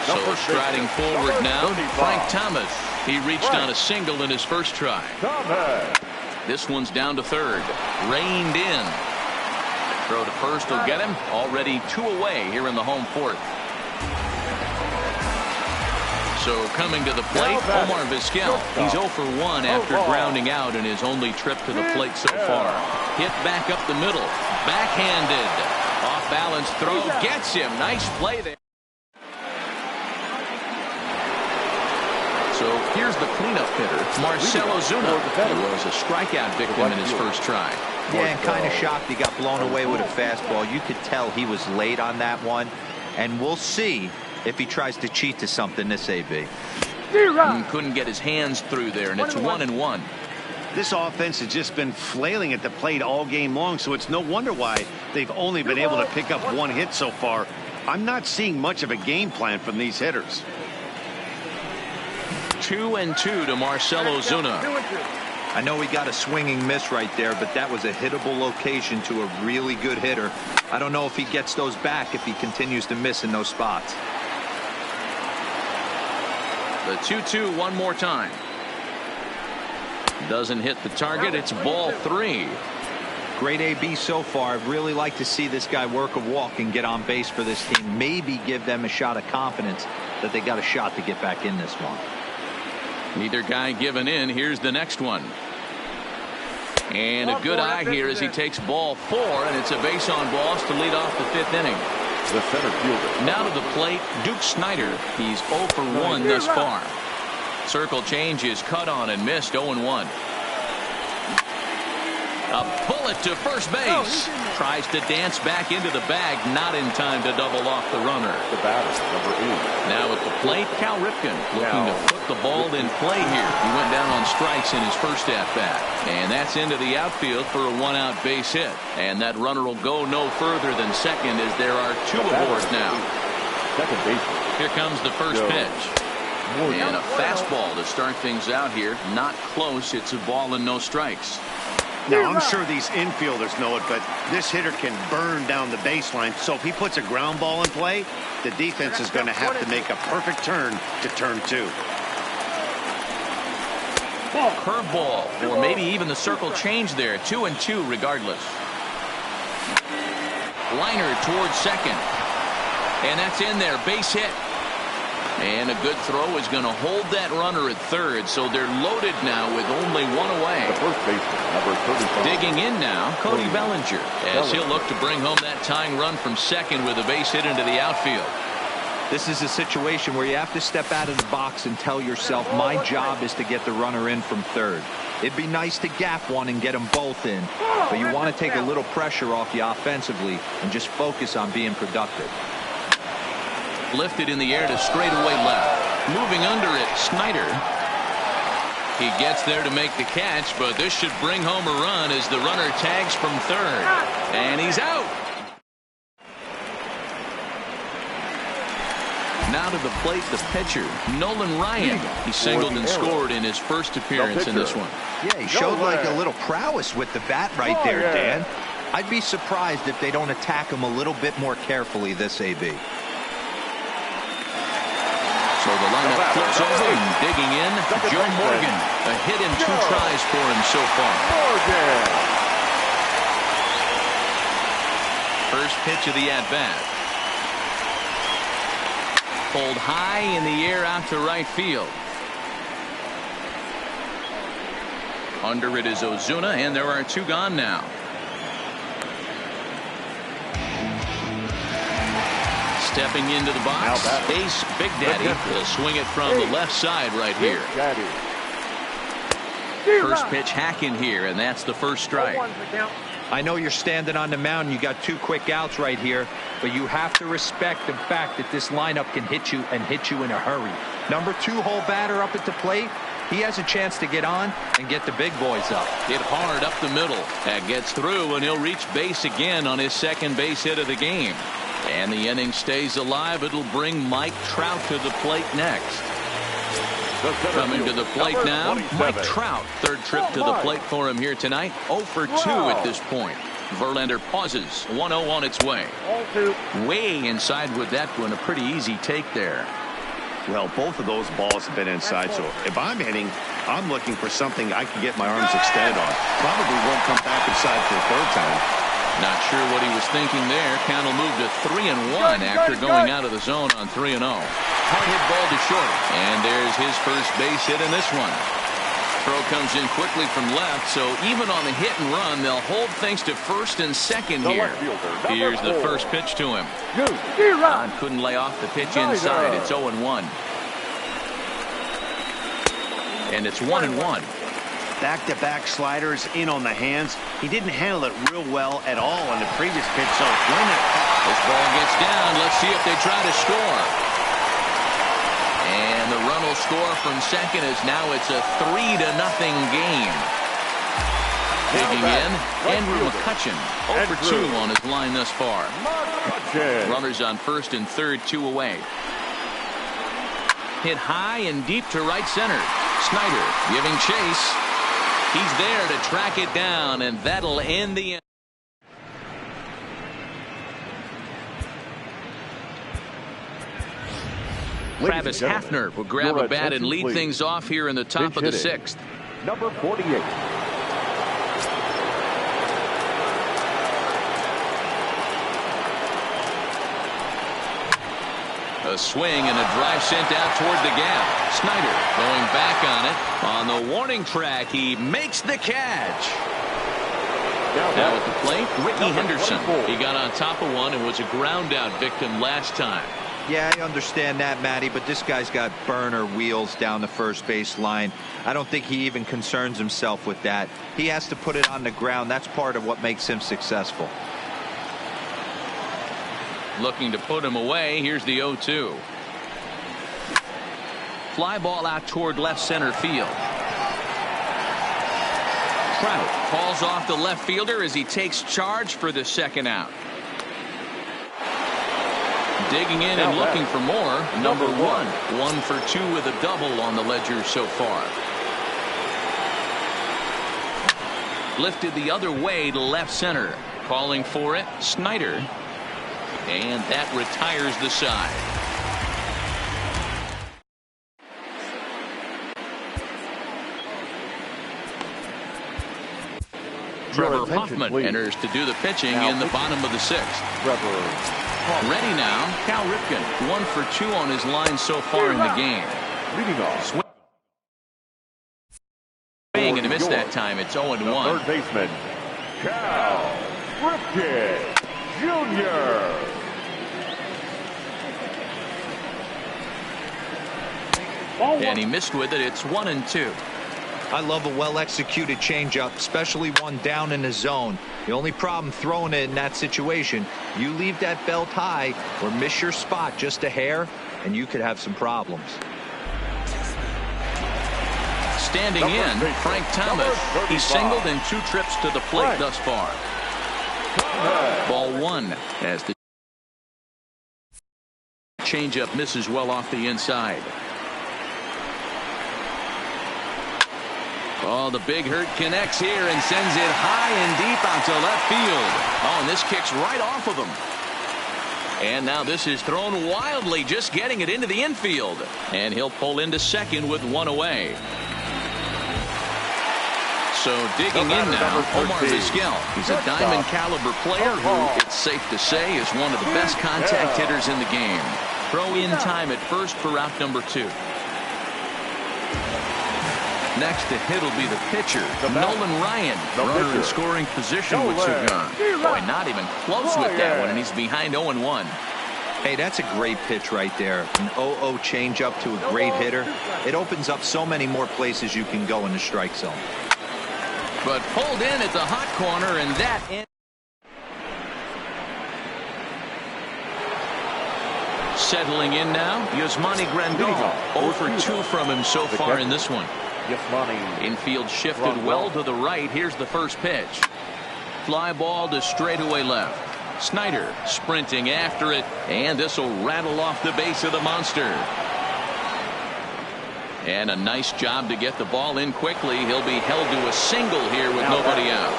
So striding forward now, Frank Thomas. He reached on a single in his first try. This one's down to third. Reined in. Throw to first will get him. Already 2 away here in the home 4th. So coming to the plate, Omar Vizquel. He's 0 for 1 after grounding out in his only trip to the plate so far. Hit back up the middle. Backhanded. Off balance throw. Gets him. Nice play there. So here's the cleanup hitter, Marcell Ozuna. He was a strikeout victim in his first try. Yeah, and kind of shocked he got blown away with a fastball. You could tell he was late on that one. And we'll see if he tries to cheat to something this AB. Couldn't get his hands through there, and it's 1-1. This offense has just been flailing at the plate all game long, so it's no wonder why they've only been able to pick up 1 hit so far. I'm not seeing much of a game plan from these hitters. 2-2 to Marcell Ozuna. I know he got a swinging miss right there, but that was a hittable location to a really good hitter. I don't know if he gets those back if he continues to miss in those spots. The 2-2 one more time. Doesn't hit the target. It's ball 3. Great AB so far. I'd really like to see this guy work a walk and get on base for this team. Maybe give them a shot of confidence that they got a shot to get back in this one. Neither guy giving in. Here's the next one. And a good eye here as he takes ball 4, and it's a base on balls to lead off the 5th inning. The center fielder. Now to the plate, Duke Snyder. He's 0 for 1 thus far. Circle change is cut on and missed. 0-1. A bullet to first base. Tries to dance back into the bag. Not in time to double off the runner. The batter, number 8. Now at the plate, Cal Ripken looking to put the ball in play here. He went down on strikes in his first at-bat. And that's into the outfield for a 1-out base hit. And that runner will go no further than second as there are 2 aboard now. Second baseman. Here comes the first pitch. And a fastball to start things out here. Not close. It's a ball and no strikes. Now, I'm sure these infielders know it, but this hitter can burn down the baseline. So if he puts a ground ball in play, the defense is going to have to make a perfect turn to turn 2. Curveball, or maybe even the circle change there. 2-2 regardless. Liner towards second. And that's in there. Base hit. And a good throw is going to hold that runner at third, so they're loaded now with only one away. The first baseman, number 35. Digging in now, Cody Bellinger, as he'll look to bring home that tying run from second with a base hit into the outfield. This is a situation where you have to step out of the box and tell yourself, my job is to get the runner in from third. It'd be nice to gap one and get them both in, but you want to take a little pressure off you offensively and just focus on being productive. Lifted in the air to straightaway left. Moving under it, Snyder. He gets there to make the catch, but this should bring home a run as the runner tags from third. And he's out. Now to the plate, the pitcher, Nolan Ryan. He singled and scored in his first appearance in this one. Yeah, he showed like a little prowess with the bat right there, Dan. I'd be surprised if they don't attack him a little bit more carefully this AB. So the lineup flips over and digging in, Joe Morgan. A hit in 2 tries for him so far. First pitch of the at-bat. Pulled high in the air out to right field. Under it is Ozuna, and there are 2 gone now. Stepping into the box, Ace Big Daddy will swing it from the left side right here. First pitch hacking here, and that's the first strike. I know you're standing on the mound and you got 2 quick outs right here, but you have to respect the fact that this lineup can hit you and hit you in a hurry. Number 2 hole batter up at the plate, he has a chance to get on and get the big boys up. Hit hard up the middle. That gets through, and he'll reach base again on his second base hit of the game. And the inning stays alive. It'll bring Mike Trout to the plate next. Coming to the plate now, Mike Trout. Third trip to the plate for him here tonight. 0 for 2 at this point. Verlander pauses. 1-0 on its way. Way inside with that one. A pretty easy take there. Well, both of those balls have been inside, so if I'm hitting, I'm looking for something I can get my arms extended on. Probably won't come back inside for a third time. Not sure what he was thinking there. Count will move to 3-1 after going out of the zone on 3-0. Hard hit ball to short. And there's his first base hit in this one. Throw comes in quickly from left, so even on the hit and run, they'll hold things to first and second here. Here's the first pitch to him. Ron couldn't lay off the pitch inside. It's 0-1. And it's 1-1. Back-to-back sliders in on the hands. He didn't handle it real well at all on the previous pitch, so when this ball gets down, let's see if they try to score. And the run will score from second as now it's a 3-0 game. Digging in, Andrew McCutchen, 0 for 2 on his line thus far. Runners on first and third, 2 away. Hit high and deep to right center. Snyder giving chase. He's there to track it down, and that'll end the end. Travis Hafner will grab a bat and lead things off here in the top of the 6th. Number 48. A swing and a drive sent out toward the gap. Snyder going back on it. On the warning track, he makes the catch. Now at the plate, Ricky Henderson. He got on top of one and was a ground out victim last time. Yeah, I understand that, Matty, but this guy's got burner wheels down the first base line. I don't think he even concerns himself with that. He has to put it on the ground. That's part of what makes him successful. Looking to put him away. Here's the 0-2. Fly ball out toward left center field. Trout calls off the left fielder as he takes charge for the second out. Digging in and looking for more. Number 1. 1 for 2 with a double on the ledger so far. Lifted the other way to left center. Calling for it, Snyder. And that retires the side. Trevor Hoffman enters to do the pitching in the bottom of the 6th. Ready now, Cal Ripken. 1 for 2 on his line so far in the game. Leading off. Swing and a miss that time. It's 0-1. Third baseman, Cal Ripken Jr. And he missed with it. It's 1-2. I love a well-executed changeup, especially one down in the zone. The only problem throwing it in that situation, you leave that belt high or miss your spot just a hair, and you could have some problems. Standing in, Frank Thomas. He's singled in 2 trips to the plate thus far. Ball 1 as the changeup misses well off the inside. Oh, the big hurt connects here and sends it high and deep out to left field. Oh, and this kicks right off of him. And now this is thrown wildly, just getting it into the infield. And he'll pull into second with 1 away. So digging in now, Omar Vizquel. He's a diamond caliber player who, it's safe to say, is one of the best contact hitters in the game. Throw in time at first for out number 2. Next to hit will be the pitcher, Nolan Ryan. Runner in scoring position with 2 gone. Boy, not even close with that one, and he's behind 0-1. Hey, that's a great pitch right there. An 0-0 changeup to a great hitter. It opens up so many more places you can go in the strike zone. But pulled in at the hot corner, and that ends. Settling in now, Yasmani Grandal. 0 for 2 from him so far in this one. Infield shifted well to the right. Here's the first pitch. Fly ball to straightaway left. Snyder sprinting after it, and this will rattle off the base of the monster. And a nice job to get the ball in quickly. He'll be held to a single here with nobody out.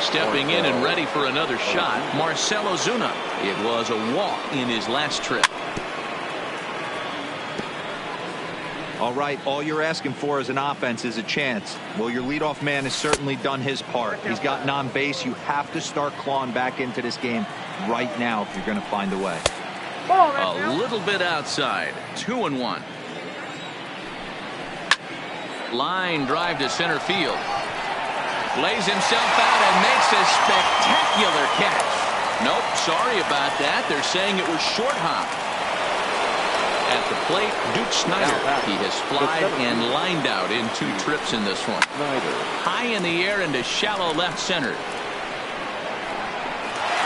Stepping in and ready for another shot, Marcell Ozuna. It was a walk in his last trip. All right, all you're asking for as an offense is a chance. Well, your leadoff man has certainly done his part. He's gotten on base. You have to start clawing back into this game right now if you're going to find a way. A little bit outside. 2-1. Line drive to center field. Lays himself out and makes a spectacular catch. Nope, sorry about that. They're saying it was short hop. At the plate, Duke Snyder. He has flied and lined out in 2 trips in this one. High in the air into shallow left center.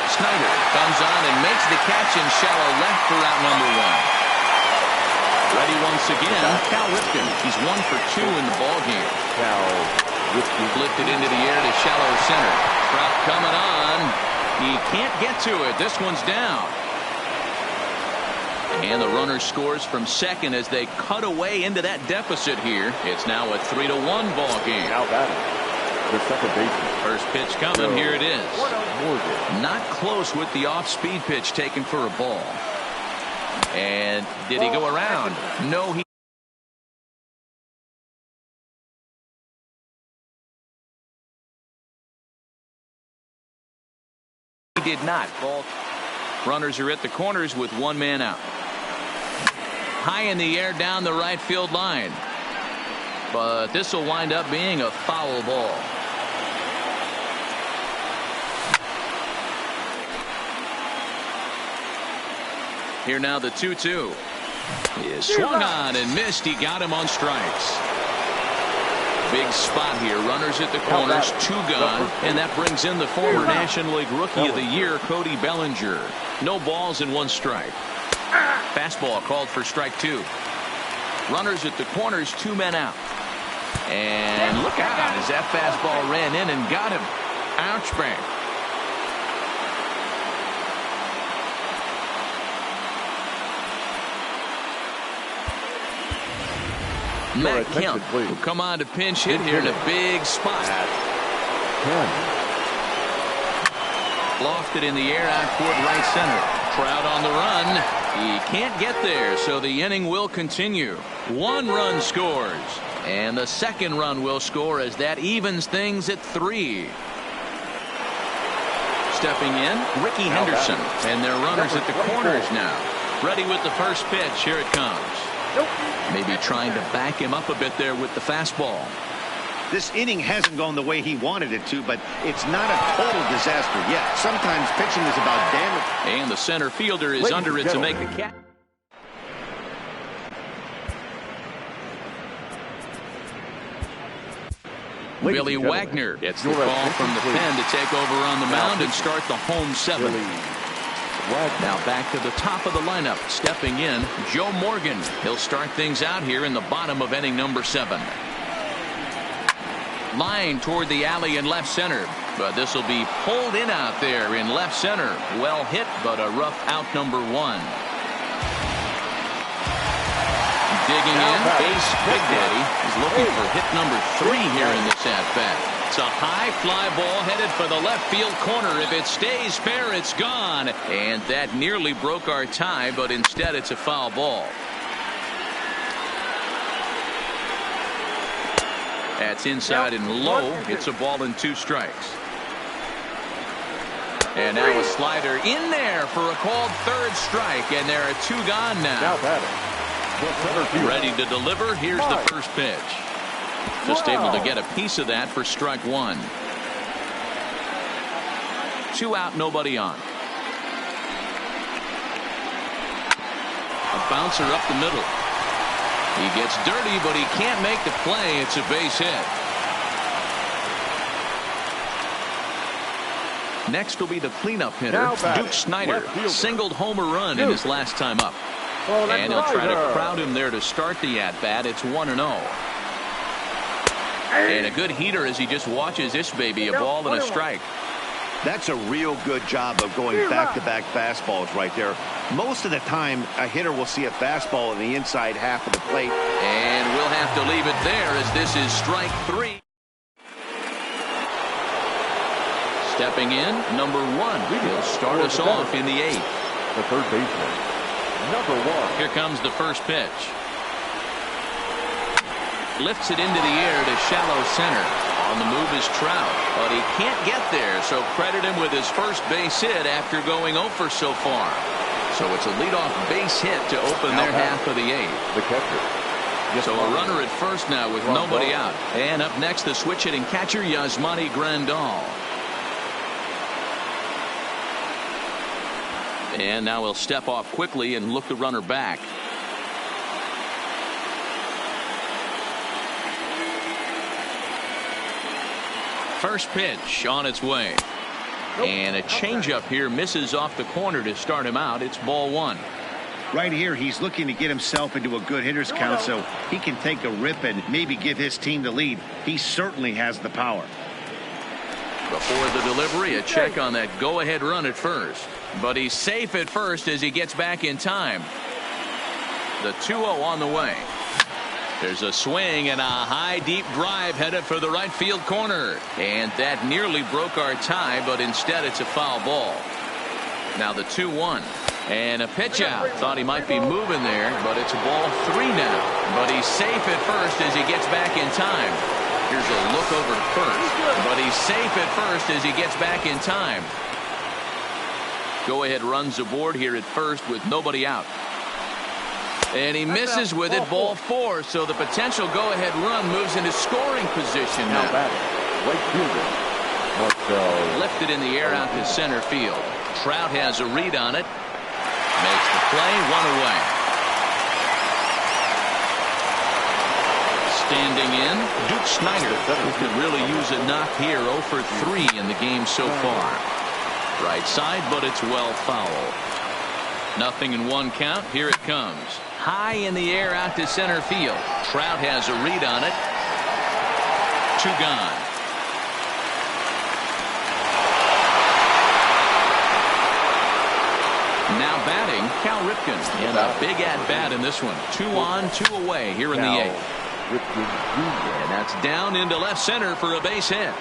Snyder comes on and makes the catch in shallow left for out number 1. Ready once again, Cal Ripken. He's 1 for 2 in the ball game. Lifted into the air to shallow center. Trout coming on. He can't get to it. This one's down. And the runner scores from second as they cut away into that deficit here. It's now a 3-1 ball game. Now batting, the second baseman. First pitch coming. Here it is. Not close with the off-speed pitch taken for a ball. And did he go around? No, he did not. Ball. Runners are at the corners with 1 man out. High in the air down the right field line. But this will wind up being a foul ball. Here now the 2-2. Is swung on and missed. He got him on strikes. Big spot here. Runners at the corners, 2 gone, and that brings in the former National League Rookie of the Year, Cody Bellinger. No balls and 1 strike. Fastball called for strike 2. Runners at the corners, 2 men out. And look out as that fastball ran in and got him. Ouch, bang. Matt Kemp will come on to pinch hit here in a big spot. 10. Lofted in the air out toward right center. Trout on the run. He can't get there, so the inning will continue. 1 run scores. And the second run will score as that evens things at 3. Stepping in, Ricky Henderson. And their runners at the corners now. Ready with the first pitch. Here it comes. Maybe trying to back him up a bit there with the fastball. This inning hasn't gone the way he wanted it to, but it's not a total disaster yet. Sometimes pitching is about damage. And the center fielder is under it to make the catch. Billy Wagner gets the call from the pen to take over on the mound and start the home 7. Now back to the top of the lineup. Stepping in, Joe Morgan. He'll start things out here in the bottom of inning number 7. Line toward the alley in left center. But this will be pulled in out there in left center. Well hit, but a rough out number 1. Digging in, Ace Big Daddy is looking for hit number 3 here in this at-bat. It's a high fly ball headed for the left field corner. If it stays fair, it's gone. And that nearly broke our tie, but instead it's a foul ball. That's inside and low. It's a ball and 2 strikes. And now a slider in there for a called 3rd strike. And there are 2 gone now. Ready to deliver. Here's the first pitch. Just able to get a piece of that for strike 1. 2 out, nobody on. A bouncer up the middle. He gets dirty, but he can't make the play. It's a base hit. Next will be the cleanup hitter, Duke Snyder. Singled home a run in his last time up. And he'll try to crowd him there to start the at-bat. It's 1-0. And a good heater as he just watches this baby, a ball and a strike. That's a real good job of going back-to-back fastballs right there. Most of the time, a hitter will see a fastball in the inside half of the plate. And we'll have to leave it there as this is strike 3. Stepping in, number 1. He'll start us off in the 8th. The third baseman, number 1. Here comes the first pitch. Lifts it into the air to shallow center. On the move is Trout, but he can't get there, so credit him with his first base hit after going 0 for so far. So it's a leadoff base hit to open their half of the 8th. The catcher. So a runner at first now with nobody out. And up next, the switch hitting catcher, Yasmani Grandal. And now he'll step off quickly and look the runner back. First pitch on its way. And a changeup here misses off the corner to start him out. It's ball 1. Right here, he's looking to get himself into a good hitter's count so he can take a rip and maybe give his team the lead. He certainly has the power. Before the delivery, a check on that go-ahead run at first. But he's safe at first as he gets back in time. The 2-0 on the way. There's a swing and a high deep drive headed for the right field corner. And that nearly broke our tie, but instead it's a foul ball. Now the 2-1. And a pitch out. Thought he might be moving there, but it's ball 3 now. But he's safe at first as he gets back in time. Here's a look over to first. But he's safe at first as he gets back in time. Go-ahead runs aboard here at first with nobody out. And he misses with it, ball 4. So the potential go-ahead run moves into scoring position now. Right fielder. Lifted in the air out to center field. Trout has a read on it. Makes the play, 1 away. Standing in, Duke Snyder, who could really use a knock here. 0 for 3 in the game so far. Right side, but it's well foul. Nothing in 1 count. Here it comes. High in the air out to center field. Trout has a read on it. 2 gone. Now batting, Cal Ripken. And a big at-bat in this one. 2 on, 2 away here in the 8th. Ripken Jr. And that's down into left center for a base hit.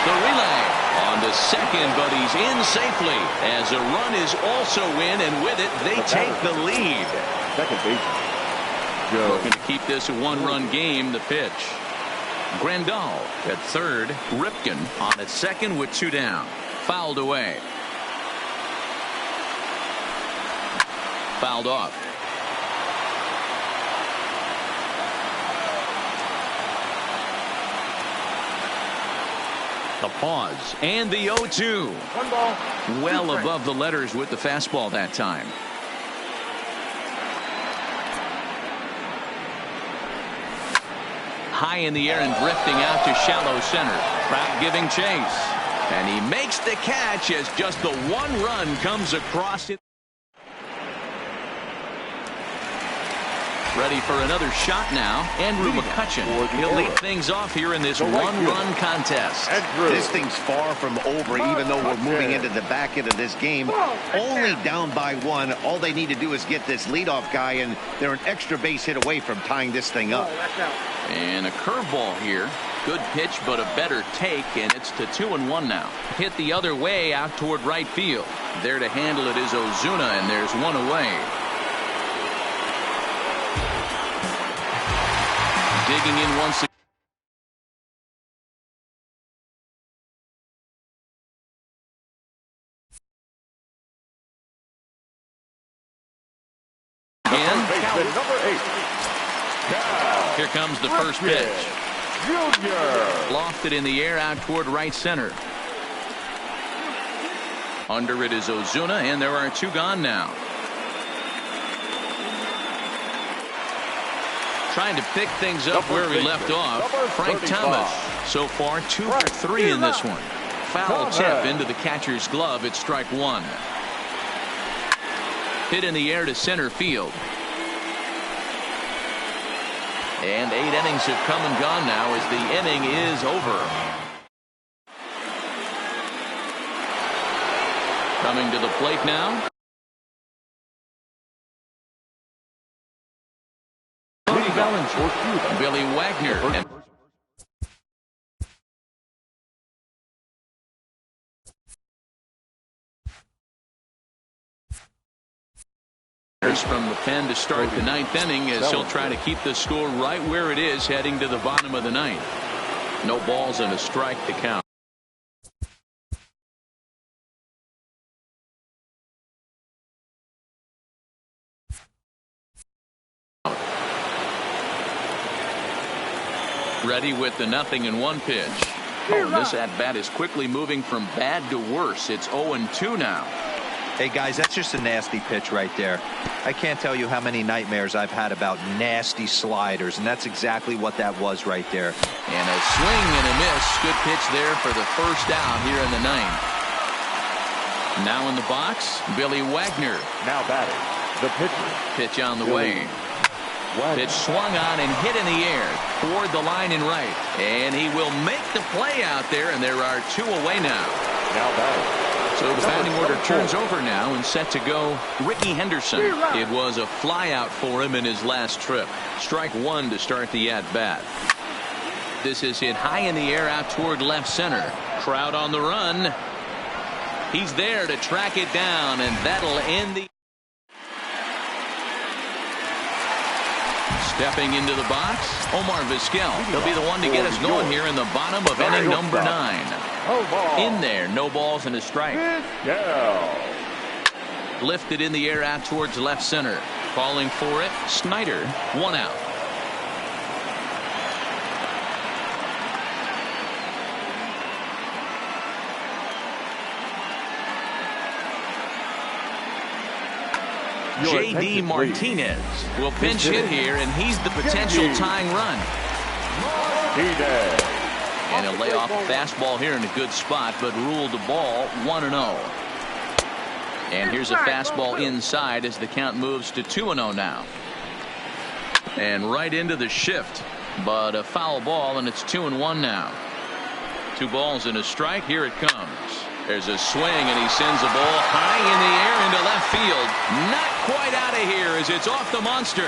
The relay on to second, but he's in safely as a run is also in, and with it, they take the lead. Second baseman, Joe. Looking to keep this a one-run game. The pitch. Grandal at third. Ripken on at second with two down. Fouled away. Fouled off. The pause and the 0-2. One ball. Well above the letters with the fastball that time. High in the air and drifting out to shallow center. Trout giving chase. And he makes the catch as just the one run comes across it. Ready for another shot now. Andrew McCutchen. He'll lead things off here in this one-run contest. This thing's far from over, even though we're moving into the back end of this game. Only down by one. All they need to do is get this leadoff guy, and they're an extra base hit away from tying this thing up. And a curveball here. Good pitch, but a better take, and it's to 2-1 now. Hit the other way out toward right field. There to handle it is Ozuna, and there's one away. Digging in once again. Number 8. Here comes the first pitch. Junior. Lofted in the air out toward right center. Under it is Ozuna, and there are two gone now. Trying to pick things up where we left off. Frank Thomas so far 2 for 3 in this one. Foul tip into the catcher's glove. It's strike one. Hit in the air to center field. And 8 innings have come and gone now as the inning is over. Coming to the plate now. Billy Wagner. From the pen to start the 9th inning as he'll try to keep the score right where it is heading to the bottom of the 9th. No balls and a strike to count. Ready with the 0-1 pitch. This at-bat is quickly moving from bad to worse. It's 0-2 now. Hey, guys, that's just a nasty pitch right there. I can't tell you how many nightmares I've had about nasty sliders, and that's exactly what that was right there. And a swing and a miss. Good pitch there for the first out here in the 9th. Now in the box, Billy Wagner. Now batting, the pitcher. Pitch on the way. Pitch swung on and hit in the air toward the line and right. And he will make the play out there, and there are two away now. Now batting. So the batting order turns over now and set to go Ricky Henderson. It was a fly out for him in his last trip. Strike one to start the at-bat. This is hit high in the air out toward left center. Crowd on the run. He's there to track it down, and that'll end the... Stepping into the box, Omar Vizquel. He'll be the one to get us going here in the bottom of inning number 9. In there, no balls and a strike. Lifted in the air out towards left center. Calling for it, Snyder, 1 out. J.D. Martinez will pinch hit here, and he's the potential tying run. And he'll lay off a fastball here in a good spot, but ruled the ball 1-0. And here's a fastball inside as the count moves to 2-0 now. And right into the shift, but a foul ball, and it's 2-1 now. 2 balls and a strike. Here it comes. There's a swing, and he sends a ball high in the air into left field. Not quite out of here as it's off the monster.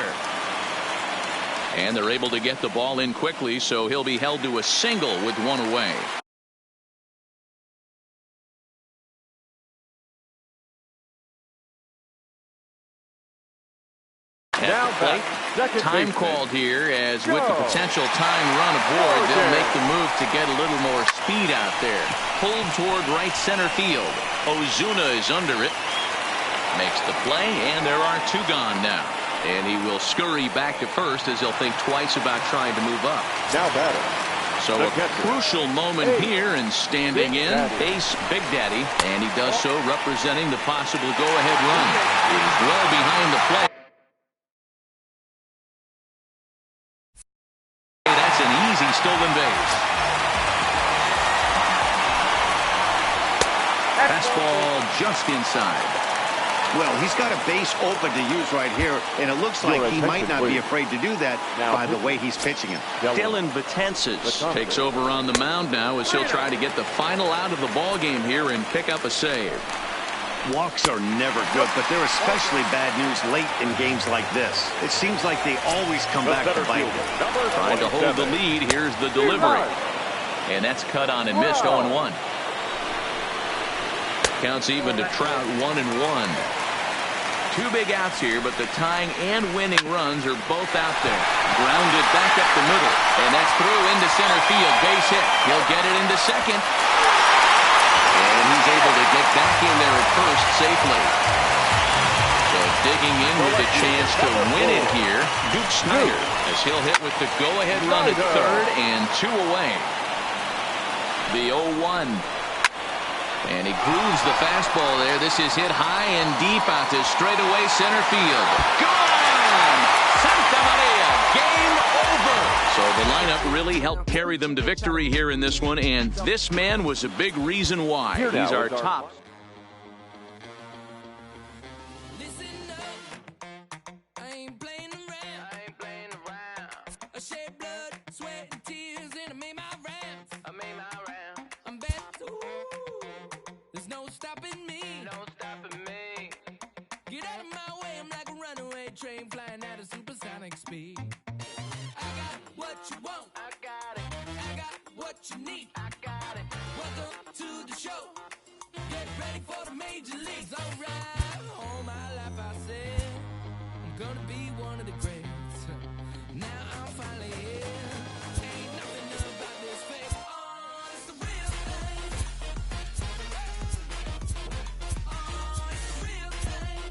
And they're able to get the ball in quickly, so he'll be held to a single with one away. Now back. Time called here, as with the potential tying run aboard, they'll make the move to get a little more speed out there. Pulled toward right center field. Ozuna is under it. Makes the play, and there are two gone now. And he will scurry back to first, as he'll think twice about trying to move up. Now batter. So a crucial moment here, and standing in, Ace Big Daddy, and he does so representing the possible go-ahead run. He's well behind the play. That's an easy stolen base. Fastball just inside. Well, he's got a base open to use right here, and it looks like he might not be afraid to do that by the way he's pitching him. Dylan Betances takes over on the mound now, as he'll try to get the final out of the ball game here and pick up a save. Walks are never good, but they're especially bad news late in games like this. It seems like they always come back to bite them. Trying to hold the lead. Here's the delivery. And that's cut on and missed. 0-1. Counts even to Trout, 1-1. Two big outs here, but the tying and winning runs are both out there. Grounded back up the middle, and that's through into center field. Base hit. He'll get it into second. And he's able to get back in there at first safely. So digging in with a chance to win it here, Duke Snyder, as he'll hit with the go-ahead run at third and two away. The 0-1. And he grooves the fastball there. This is hit high and deep out to straightaway center field. Gone! Santa Maria, game over. So the lineup really helped carry them to victory here in this one, and this man was a big reason why. He's our top. Train flying at a supersonic speed. I got what you want. I got it. I got what you need. I got it. Welcome to the show. Get ready for the major leagues. Alright. All my life I said I'm gonna be one of the greats. Now I'm finally here. Ain't nothing about this fake. Oh, it's the real thing. Oh, it's the real thing.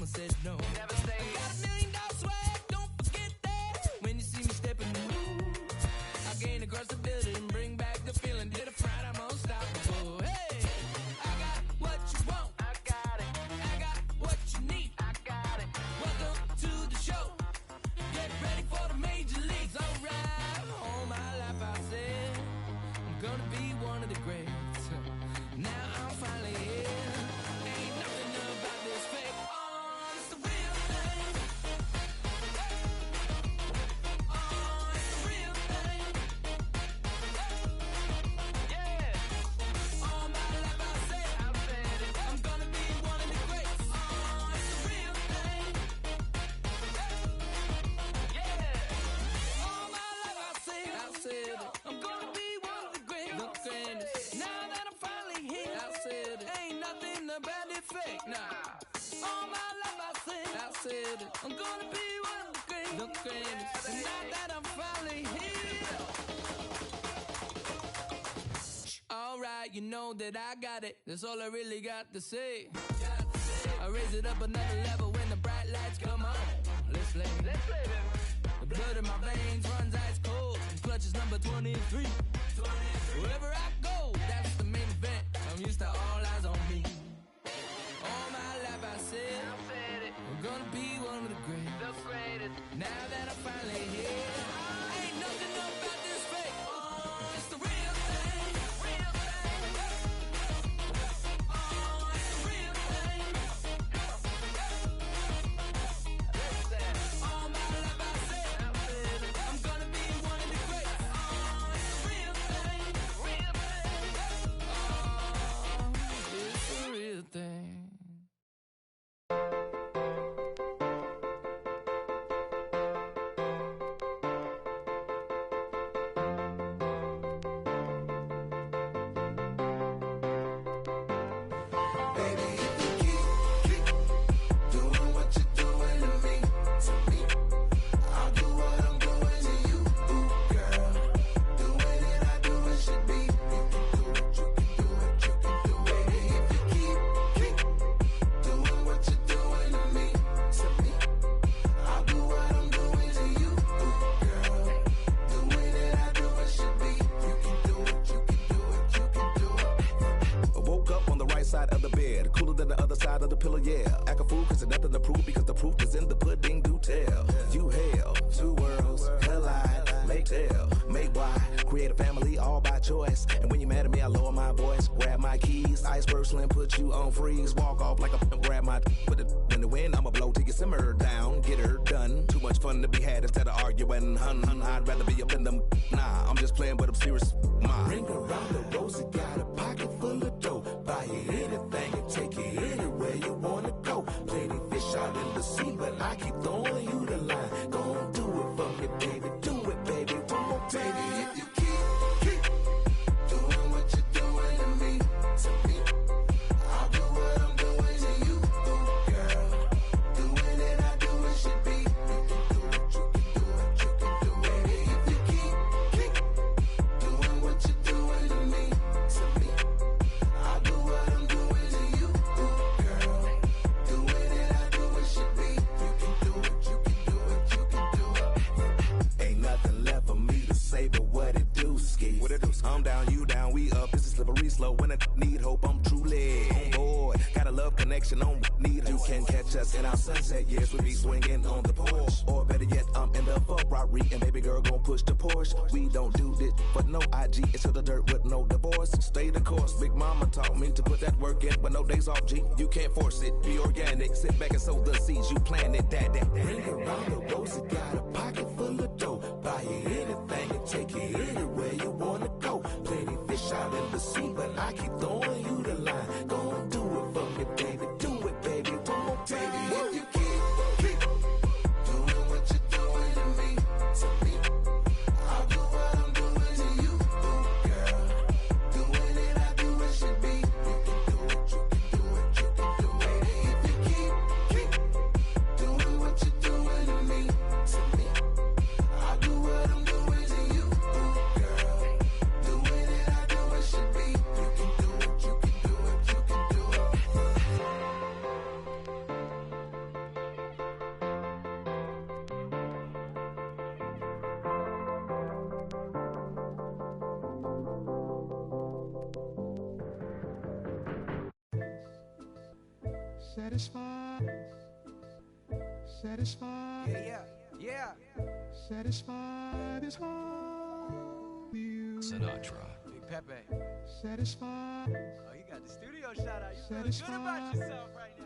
Said no. Never say I got $1 million swag, don't forget that. When you see me step in the room, I gain across the building, bring back the feeling. Did a fright, I'm unstoppable. Hey, I got what you want. I got it. I got what you need. I got it. Welcome to the show. Get ready for the major leagues. Alright. All my life I said I'm gonna be one of the greats. Now I'm finally here. Ain't nothing about this fake. I'm gonna be one of the greatest. And now that I'm finally here. Alright, you know that I got it. That's all I really got to say. I raise it up another level when the bright lights come on. Let's play. The blood in my veins runs ice cold. Clutch is number 23. Wherever I go, that's the main event. I'm used to all eyes on me. All my life I said I'm gonna be one of the greatest. Now that I'm finally here, ain't nothing about this fake. Oh, it's the real thing. Oh, it's the real thing. pillow, yeah. Act a fool, cause there's nothing to prove, because the proof is in the pudding, do tell. You hell, two worlds collide, make tell, make why. Create a family all by choice. And when you're mad at me, I lower my voice. Grab my keys, iceberg slim, put you on freeze. Walk off like a grab my put it in the wind. I'ma blow till you simmer down, get her done. Too much fun to be had instead of arguing. I'd rather be up in them. Nah, I'm just playing, but I'm serious. Ring around the rosy, got a pocket full of dough. Buy you anything and take you anywhere you wanna go. Plenty fish out in the sea, but I keep throwing you the line. Gon' do it for me, baby. Do it, baby. One more time. Baby, if you keep doing what you're doing to me, I'll do what I'm doing to you, girl. Doing it, I do it should be. You can do it, you can do it, you can do it. Baby, if you keep doing what you're doing to me, I'll do what I'm doing to you, girl. Doing it, I do it should be. You can do it, you can do it, you can do it. Ain't nothing left for me to say but what it do, ski. What it do? I'm down, you down, we up. It's a slippery slope. When I need hope, I'm truly on board. Got a love connection on need. You can catch us in our sunset years. We be swinging on the porch, or better yet, I'm in the Ferrari, and baby girl gon' push the Porsche. We don't do this for no IG. It's to the dirt with no divorce. Stay the course. Big mama taught me to put that work in, but no days off. G, you can't force it. Be organic. Sit back and sow the seeds you planted. That. Ring around the rosy, got a pocket full of dough. Buy you anything and take you anywhere you wanna go. Plenty fish out in the sea, but I keep throwing you the line. Gon' do it for me, baby. Do it, baby. One more time. Baby, if you keep doing what you're doing to me, I'll do what I'm doing to you, girl. Doing it, I do it should be. You can do it, you can do it, you can do it. Baby, if you keep doing what you're doing to me, I'll do what I'm doing to you, girl. Doing it, I do it should be. You can do it, you can do it, you can do it. Satisfied. Yeah. Satisfied is all you. Sinatra. Big Pepe. Satisfied. Oh, you got the studio shout out. You feeling good about yourself right now,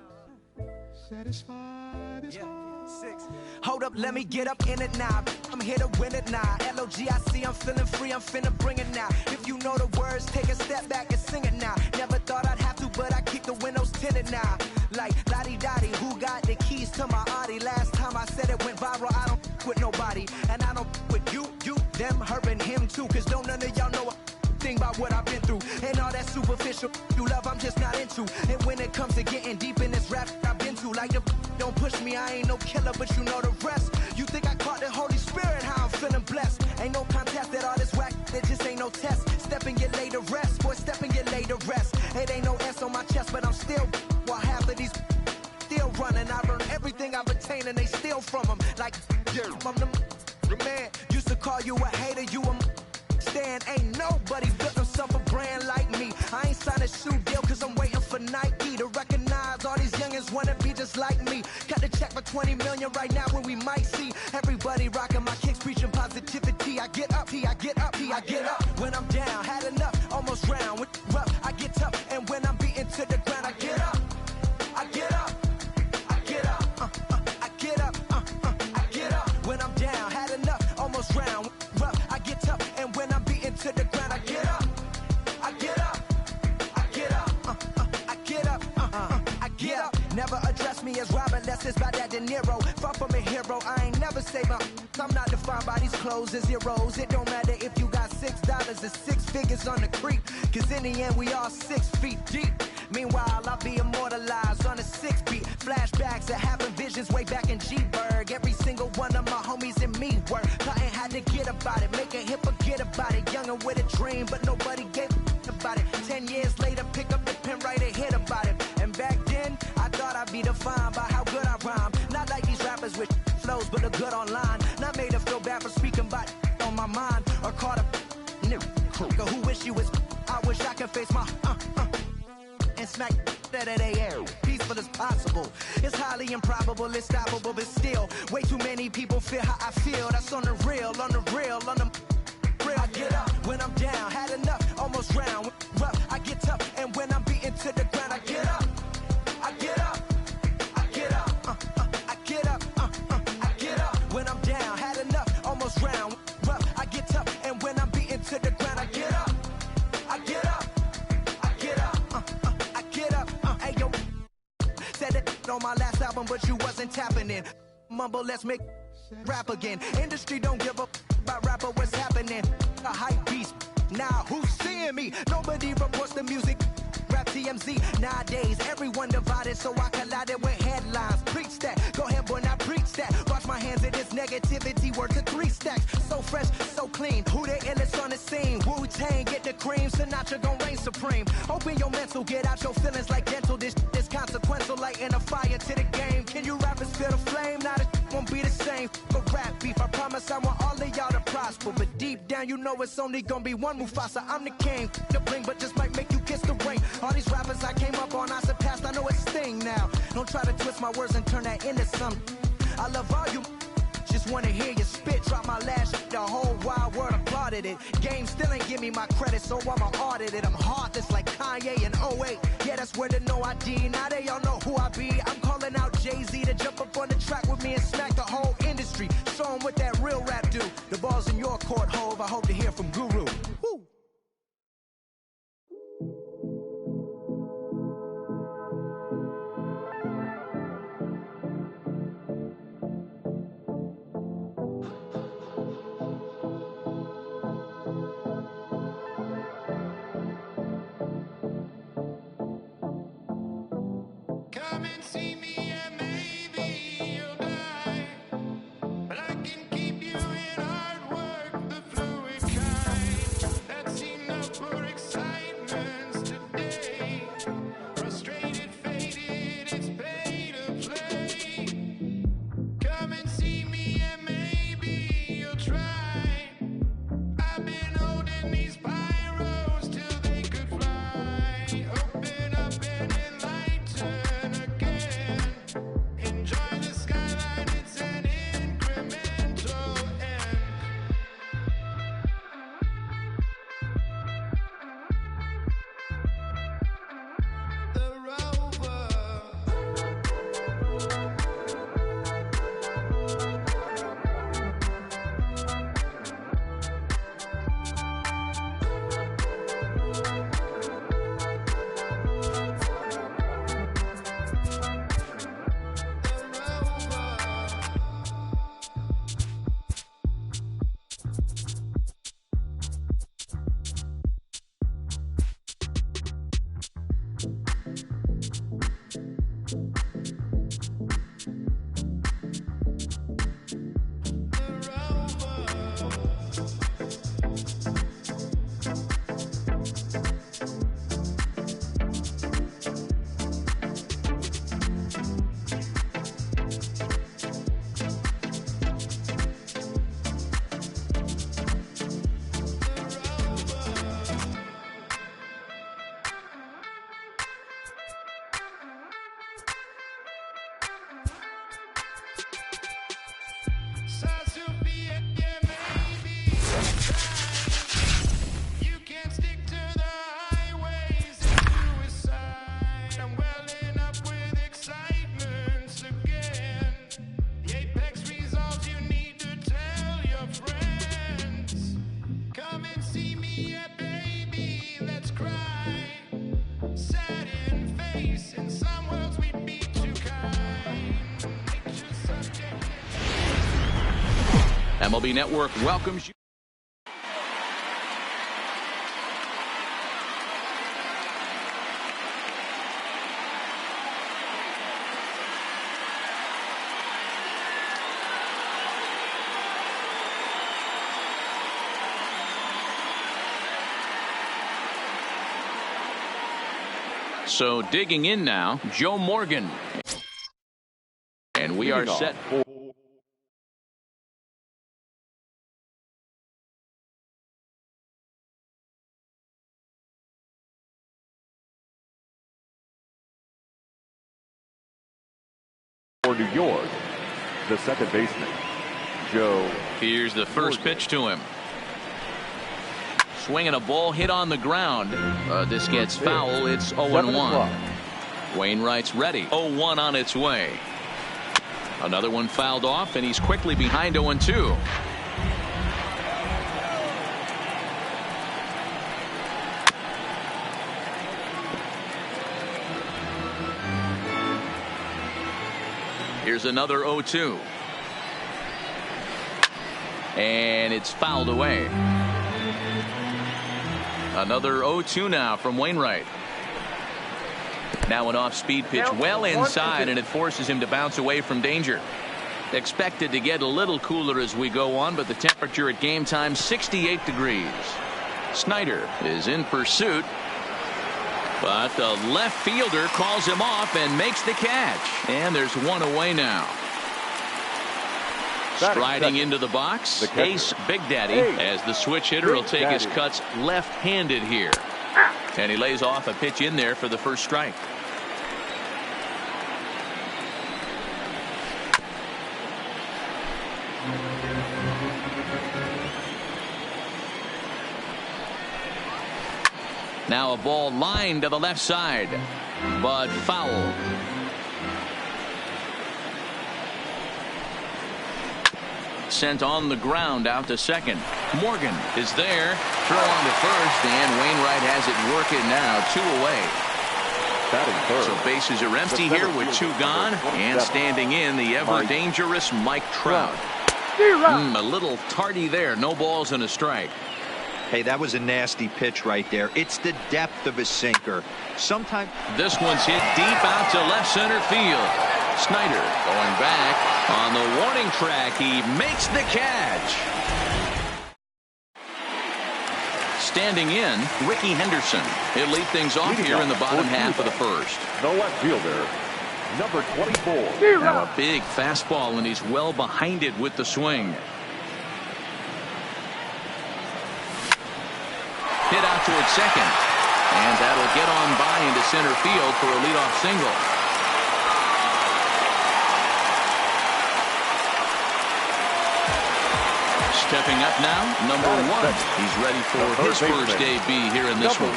huh? Satisfied is all. 6. Hold up, let me get up in it now. I'm here to win it now. LOGIC, I'm feeling free, I'm finna bring it now. If you know the words, take a step back and sing it now. Never thought I'd have to, but I keep the windows tinted now. Like Lottie Dottie, who got the keys to my Audi? Last time I said it went viral, I don't with nobody. And I don't with you, them, her and him too. Cause don't none of y'all know a thing about what I've been through. And all that superficial you love, I'm just not into. And when it comes to getting deep in this rap I've been to, like the don't push me, I ain't no killer, but you know the rest. You think I caught the Holy Spirit, how I'm feeling blessed. Ain't no contest at all this whack, there just ain't no test. Step and get laid to rest, boy, step and get laid to rest. It ain't no S on my chest, but I'm still, while half of these still running. I learned everything I've attained and they steal from them. Like, yeah, I'm the man, used to call you a hater, you a stand. Ain't nobody built himself a brand like me. I ain't signed a shoe deal cause I'm waiting for Nike to recognize all these youngins wanna be just like me. Got the check for 20 million right now when we might see everybody rocking my kicks, preaching positivity. I get up, I get up, I get up. When I'm down, had enough, almost drowned. With rough, I get tough, and when I'm beaten to the ground, I get up, I get up, I get up, I get up, I get up. When I'm down, had enough, almost drowned. Rough, I get tough, and when I'm beaten to the ground, I get up, I get up, I get up, I get up, I get up. Never address me as Robin, unless it's by that De Niro. Far from a hero, I ain't never say my. I'm not defined by these clothes as zeros. It don't matter if you got $6 or 6 figures on the creep. Cause in the end, we all 6 feet deep. Meanwhile, I'll be immortalized on a 6 beat. Flashbacks of having visions way back in G-Berg. Every single one of my homies and me were plotting how to get about it. Make a hit, forget about it. Younger with a dream, but nobody gave about it. 10 years later, pick up the pen, write a hit about it. And back then, I thought I'd be defined by how good I rhyme. Not like these rappers with flows, but a good online. Not made to feel bad for speaking about on my mind. Or caught a nigga who wish you was. I wish I could face my and smack that at AR. Peace level as possible. It's highly improbable, it's stoppable, but still, way too many people feel how I feel. That's on the real, on the real, on the real. I get up when I'm down, had enough, almost drowned. Rough, I get tough, and when I'm beaten to the ground, I get up. I get up. I get up. I get up. I get up. When I'm down, had enough, almost drowned. Rough, I get tough, and when I'm beaten to the ground, I get up. I get up. I get up. I get up. Hey yo, said it on my last album, but you wasn't tapping in. Mumble, let's make rap again. Industry don't give up about rapper, what's happening? A hype beast. Now who's seeing me? Nobody reports the music. Rap TMZ. Nowadays, everyone divided, so I collided with headlines. Preach that. Go ahead, boy, now preach that. Wash my hands of this negativity. Word to 3 stacks. So fresh, so clean. Who the illest on the scene? Wu-Tang, get the cream. Sinatra gon' reign supreme. Open your mental, get out your feelings like dental. This is consequential, lighting a fire to the game. Can you rappers feel the flame? Now this won't be the same. For rap beef, I promise I want all of y'all to prosper. But deep down, you know it's only gonna be one Mufasa. I'm the king. The bling, but just might make you kiss the ring. All these rappers I came up on, I surpassed, I know it's Sting now. Don't try to twist my words and turn that into something. I love all you, just wanna hear you spit. Drop my last shit, the whole wild world applauded it. Game still ain't give me my credit, so I'ma audit it. I'm heartless like Kanye in '08. Yeah, that's where the no ID. Now they all know who I be. I'm calling out Jay-Z to jump up on the track with me and smack the whole industry. Show 'em what that real rap do. The ball's in your court, Hove. I hope to hear from Guru. Woo! Come and see me and maybe you'll die. But I can keep you in hard work, the fluid kind. That's enough for excitements today. Frustrated, faded, it's pay to play. Come and see me and maybe you'll try. I've been holding these pyros till they could fly. Open up and enlighten again. Enjoy the skyline, it's an incremental end. The rover. You can't stick to the highways, it's suicide. I'm welling up with excitement again. The apex resolves, you need to tell your friends. Come and see me, yeah, baby, let's cry. Sad in face, in some worlds we'd be too kind. Nature's subject. MLB Network welcomes you. So digging in now, Joe Morgan. And we are set for For New York, the second baseman, Joe. Here's the first pitch to him. Swinging a ball hit on the ground. This gets foul. It's 0-1. Wainwright's ready. 0-1 on its way. Another one fouled off, and he's quickly behind 0-2. Here's another 0-2. And it's fouled away. Another 0-2 now from Wainwright. Now an off-speed pitch well inside, and it forces him to bounce away from danger. Expected to get a little cooler as we go on, but the temperature at game time 68 degrees. Snyder is in pursuit, but the left fielder calls him off and makes the catch. And there's one away now. Striding into the box, Ace Big Daddy, as the switch hitter will take his cuts left-handed here. And he lays off a pitch in there for the first strike. Now a ball lined to the left side, but foul. Sent on the ground out to second. Morgan is there. Throw on to first, and Wainwright has it working now. 2 away. So bases are empty here with 2 gone, and standing in the ever dangerous Mike Trout. A little tardy there. No balls and a strike. Hey, that was a nasty pitch right there. It's the depth of his sinker. Sometimes this one's hit deep out to left center field. Snyder going back on the warning track. He makes the catch. Standing in, Ricky Henderson. He'll lead things off here in the bottom half of the first. The left fielder, number 24. Now a big fastball, and he's well behind it with the swing. Hit out towards second, and that'll get on by into center field for a leadoff single. Stepping up now, number 1. He's ready for his first debut here in this one.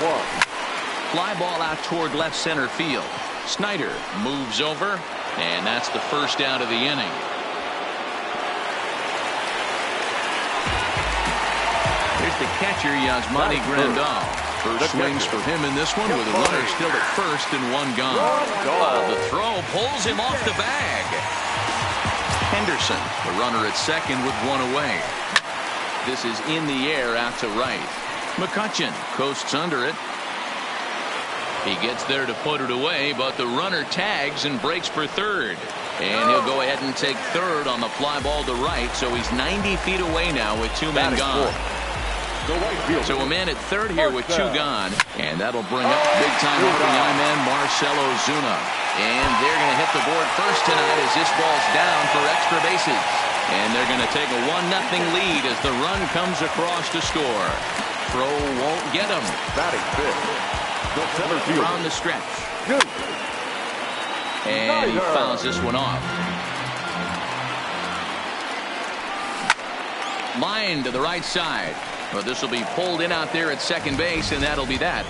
Fly ball out toward left center field. Snyder moves over, and that's the first out of the inning. Here's the catcher, Yasmani Grandal. First swings for him in this one with a runner still at first and 1 gone. The throw pulls him off the bag. Henderson, the runner at second with 1 away. This is in the air out to right. McCutchen coasts under it. He gets there to put it away, but the runner tags and breaks for third. And he'll go ahead and take third on the fly ball to right, so he's 90 feet away now with 2 men gone. So a man at third here with 2 gone, and that'll bring up big-time RBI man Marcell Ozuna. And they're going to hit the board first tonight as this ball's down for extra bases. And they're going to take a 1-0 lead as the run comes across to score. Throw won't get him. Batting fifth. On the stretch. And he fouls this one off. Line to the right side. But this will be pulled in out there at second base, and that'll be that.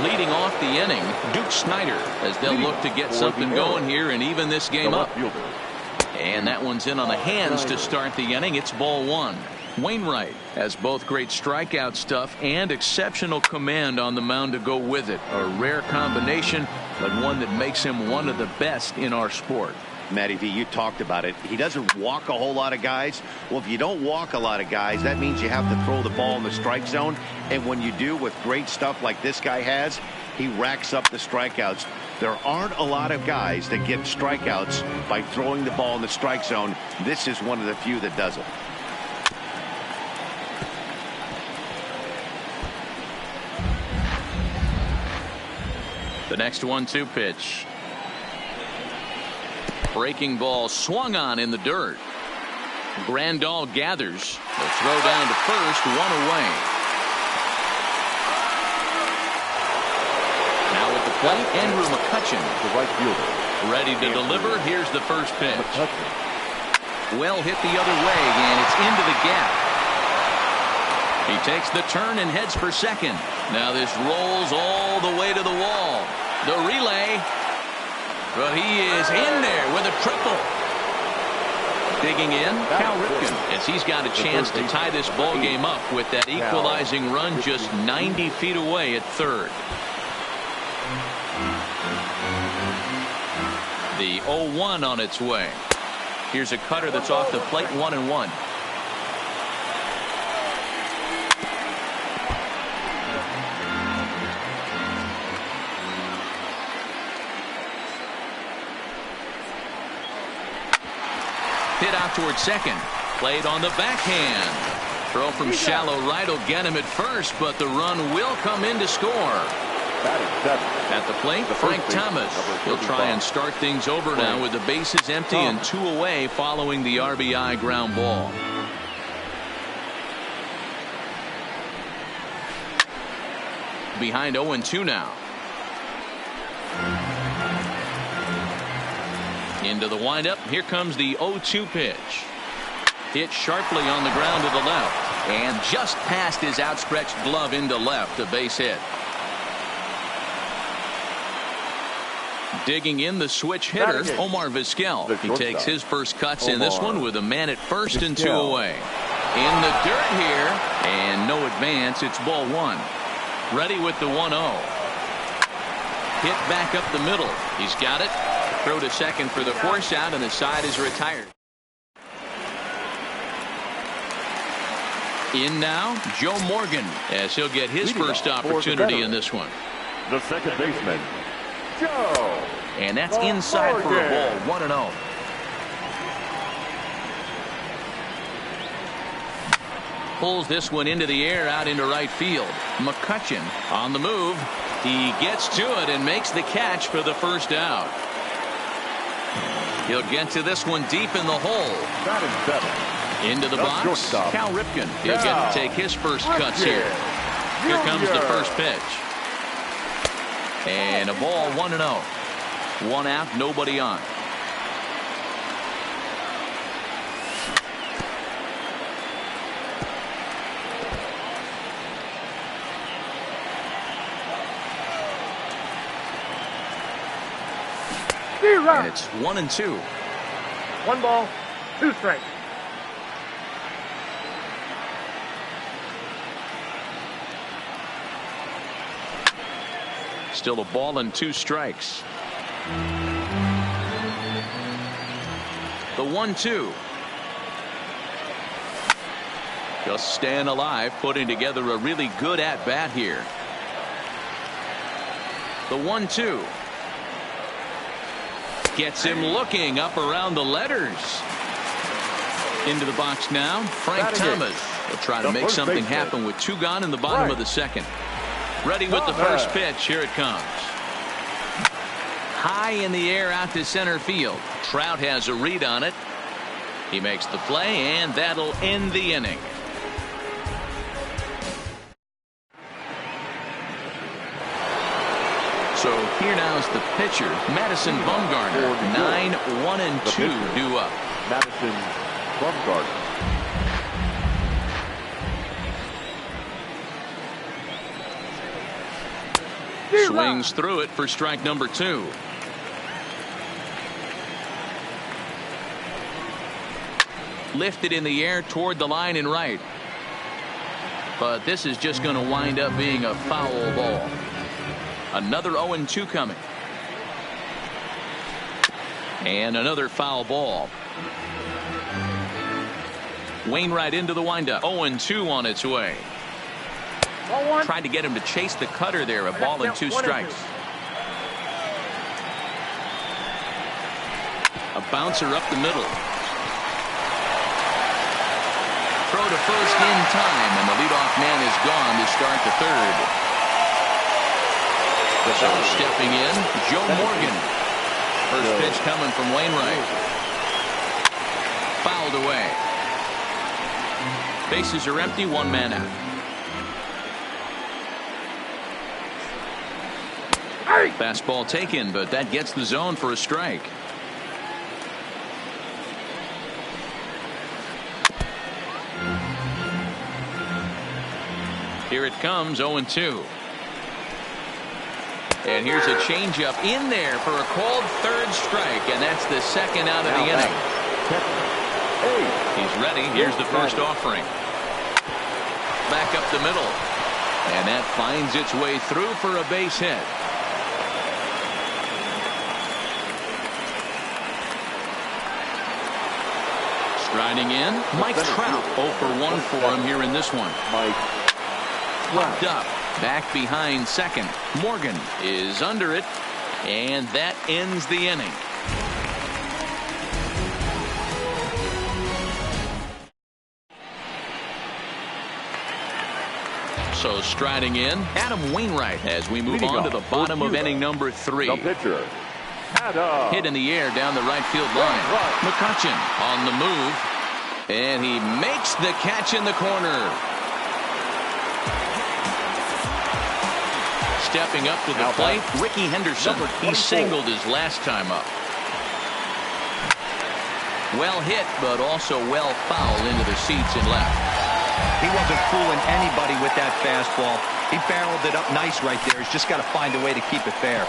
Leading off the inning, Duke Snyder, as they'll look to get something going here and even this game up. And that one's in on the hands to start the inning. It's ball 1. Wainwright has both great strikeout stuff and exceptional command on the mound to go with it. A rare combination, but one that makes him one of the best in our sport. Matty V, you talked about it. He doesn't walk a whole lot of guys. Well, if you don't walk a lot of guys, that means you have to throw the ball in the strike zone. And when you do with great stuff like this guy has, he racks up the strikeouts. There aren't a lot of guys that get strikeouts by throwing the ball in the strike zone. This is one of the few that does it. The next 1-2 pitch. Breaking ball swung on in the dirt. Grandal gathers. The throw down to first, 1 away. Now plate, Andrew McCutcheon. The right fielder. Ready to deliver. Here's the first pitch. McCutcheon. Well hit the other way, and it's into the gap. He takes the turn and heads for second. Now this rolls all the way to the wall. The relay. But he is in there with a triple. Digging in, Cal Ripken, as he's got a chance to tie this ball game up with that equalizing run just 90 feet away at third. The 0-1 on its way. Here's a cutter that's off the plate, 1-1. Hit out towards second. Played on the backhand. Throw from shallow right will get him at first, but the run will come in to score. At the plate, Frank Thomas. He'll try and start things over now with the bases empty and 2 away following the RBI ground ball. Behind 0-2 now. Into the windup. Here comes the 0-2 pitch. Hit sharply on the ground to the left. And just past his outstretched glove into left. A base hit. Digging in the switch hitter, Omar Vizquel. He takes his first cuts in this one with a man at first and 2 away. In the dirt here. And no advance. It's ball 1. Ready with the 1-0. Hit back up the middle. He's got it. Throw to second for the force out, and the side is retired. In now, Joe Morgan, as he'll get his first opportunity in this one. The second baseman, Joe. And that's inside for a ball, 1-0. Pulls this one into the air out into right field. McCutcheon on the move. He gets to it and makes the catch for the first out. He'll get to this one deep in the hole. Into the box, Cal Ripken. He'll get to take his first cuts here. Here comes the first pitch. And a ball, 1-0. 1 out, nobody on. And it's 1-2. 1 ball, 2 strikes. Still a ball and 2 strikes. The 1-2. Just staying alive, putting together a really good at-bat here. The 1-2. Gets him looking up around the letters. Into the box now, Frank Thomas. He'll try to make something happen with 2 gone in the bottom of the second. Ready with the first pitch. Here it comes. High in the air out to center field. Trout has a read on it. He makes the play, and that'll end the inning. So here now is the pitcher, Madison Bumgarner. 9-1-2 due up. Madison Bumgarner. Swings through it for strike number 2. Lifted in the air toward the line and right. But this is just going to wind up being a foul ball. Another 0-2 coming. And another foul ball. Wainwright into the windup. 0-2 on its way. Tried to get him to chase the cutter there. A ball and 2 strikes. A bouncer up the middle. Throw to first in time, and the leadoff man is gone to start the third. So stepping in, Joe Morgan. First pitch coming from Wainwright. Fouled away. Bases are empty, 1 man out. Fastball taken, but that gets the zone for a strike. Here it comes, 0-2. And here's a changeup in there for a called third strike, and that's the second out of the inning. He's ready. Here's the first offering. Back up the middle. And that finds its way through for a base hit. Striding in, Mike Trout. 0 for 1 for him here in this one. Popped up. Back behind second. Morgan is under it. And that ends the inning. So striding in, Adam Wainwright as we move on to the bottom of inning number 3. The pitcher, Adam. Hit in the air down the right field line. McCutchen on the move. And he makes the catch in the corner. Stepping up to the plate, Ricky Henderson. He singled his last time up. Well hit, but also well fouled into the seats and left. He wasn't fooling anybody with that fastball. He barreled it up nice right there. He's just got to find a way to keep it fair.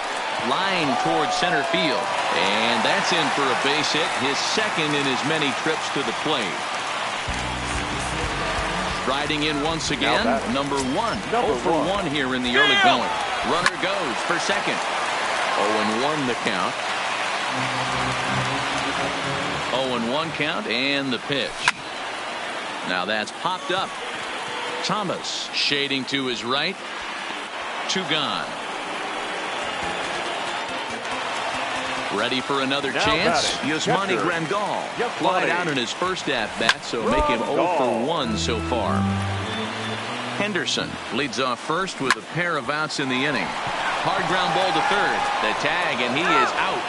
Line towards center field. And that's in for a base hit, his second in as many trips to the plate. Striding in once again, number 1. 0 for 1 here in the early going. Runner goes for second. 0-1 the count. 0-1 count and the pitch. Now that's popped up. Thomas shading to his right. 2 gone. Ready for another chance. Yasmani Grandal flied out in his first at-bat, so make him 0 for 1 so far. Henderson leads off first with a pair of outs in the inning. Hard ground ball to third. The tag, and he is out.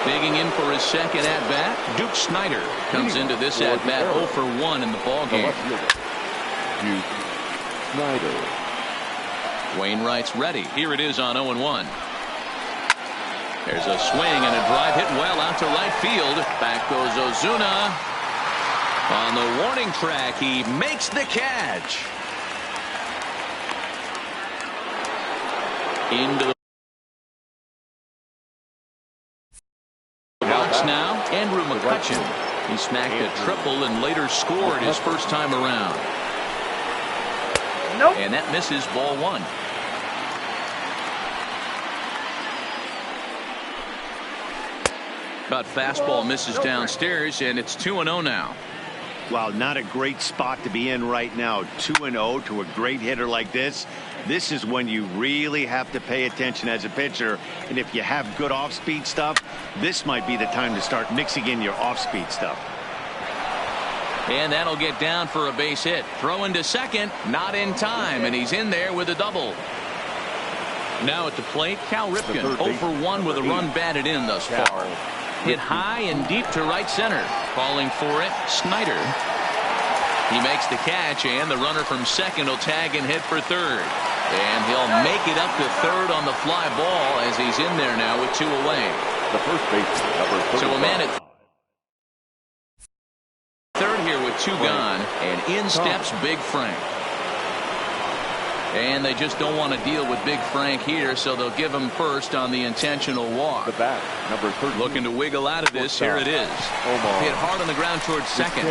Digging in for his second at-bat, Duke Snider comes into this at-bat 0 for 1 in the ballgame. Duke Snider. Wainwright's ready. Here it is on 0-1. There's a swing and a drive hit well out to right field. Back goes Ozuna. On the warning track, he makes the catch. Into the box now, Andrew McCutchen. He smacked a triple and later scored his first time around. And that misses, ball 1. But fastball misses downstairs, and it's 2-0 now. Wow, not a great spot to be in right now. 2-0 to a great hitter like this. This is when you really have to pay attention as a pitcher. And if you have good off-speed stuff, this might be the time to start mixing in your off-speed stuff. And that'll get down for a base hit. Throw into second, not in time, and he's in there with a double. Now at the plate, Cal Ripken, 0 for 1 with a run batted in thus far. Hit high and deep to right center. Calling for it, Snider. He makes the catch, and the runner from second will tag and hit for third. And he'll make it up to third on the fly ball as he's in there now with 2 away. The first baseman, number 35. So a man at third here with 2 gone, and in steps Big Frank. And they just don't want to deal with Big Frank here, so they'll give him first on the intentional walk. The bat, number 13. Looking to wiggle out of this. Here it is. Hit hard on the ground towards second.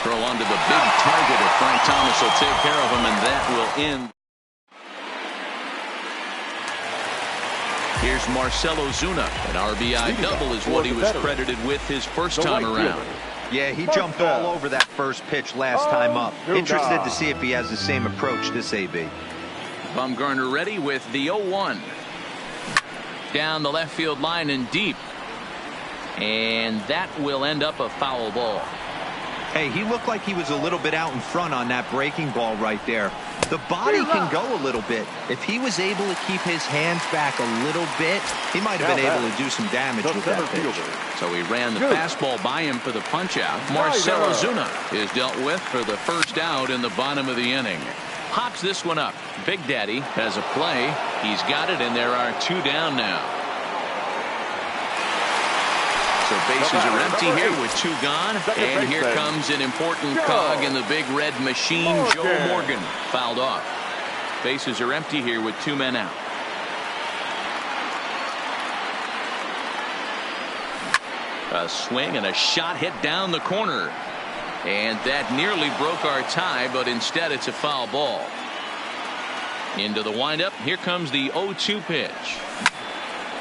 Throw onto the big target, if Frank Thomas will take care of him, and that will end. Here's Marcell Ozuna. An RBI double is what he was credited with his first time around. Yeah, he jumped all over that first pitch last time up. Interested to see if he has the same approach this AB. Bumgarner ready with the 0-1. Down the left field line and deep. And that will end up a foul ball. Hey, he looked like he was a little bit out in front on that breaking ball right there. The body can go a little bit. If he was able to keep his hands back a little bit, he might have been able to do some damage with that pitch. So he ran the fastball by him for the punch-out. Marcell Ozuna is dealt with for the first out in the bottom of the inning. Hops this one up. Big Daddy has a play. He's got it, and there are 2 down now. So bases are empty here with 2 gone. And here comes an important cog in the big red machine. Joe Morgan fouled off. Bases are empty here with 2 men out. A swing and a shot hit down the corner. And that nearly broke our tie, but instead it's a foul ball. Into the windup. Here comes the 0-2 pitch.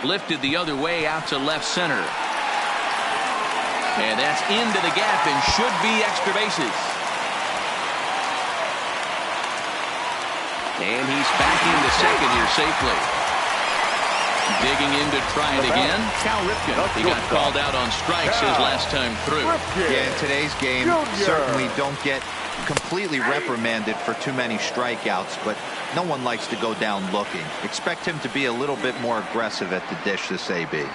Lifted the other way out to left center. And that's into the gap and should be extra bases. And he's back into second here safely. Digging in to try it again. Cal Ripken. He got called out on strikes his last time through. Yeah, in today's game, certainly don't get completely reprimanded for too many strikeouts, but no one likes to go down looking. Expect him to be a little bit more aggressive at the dish this AB.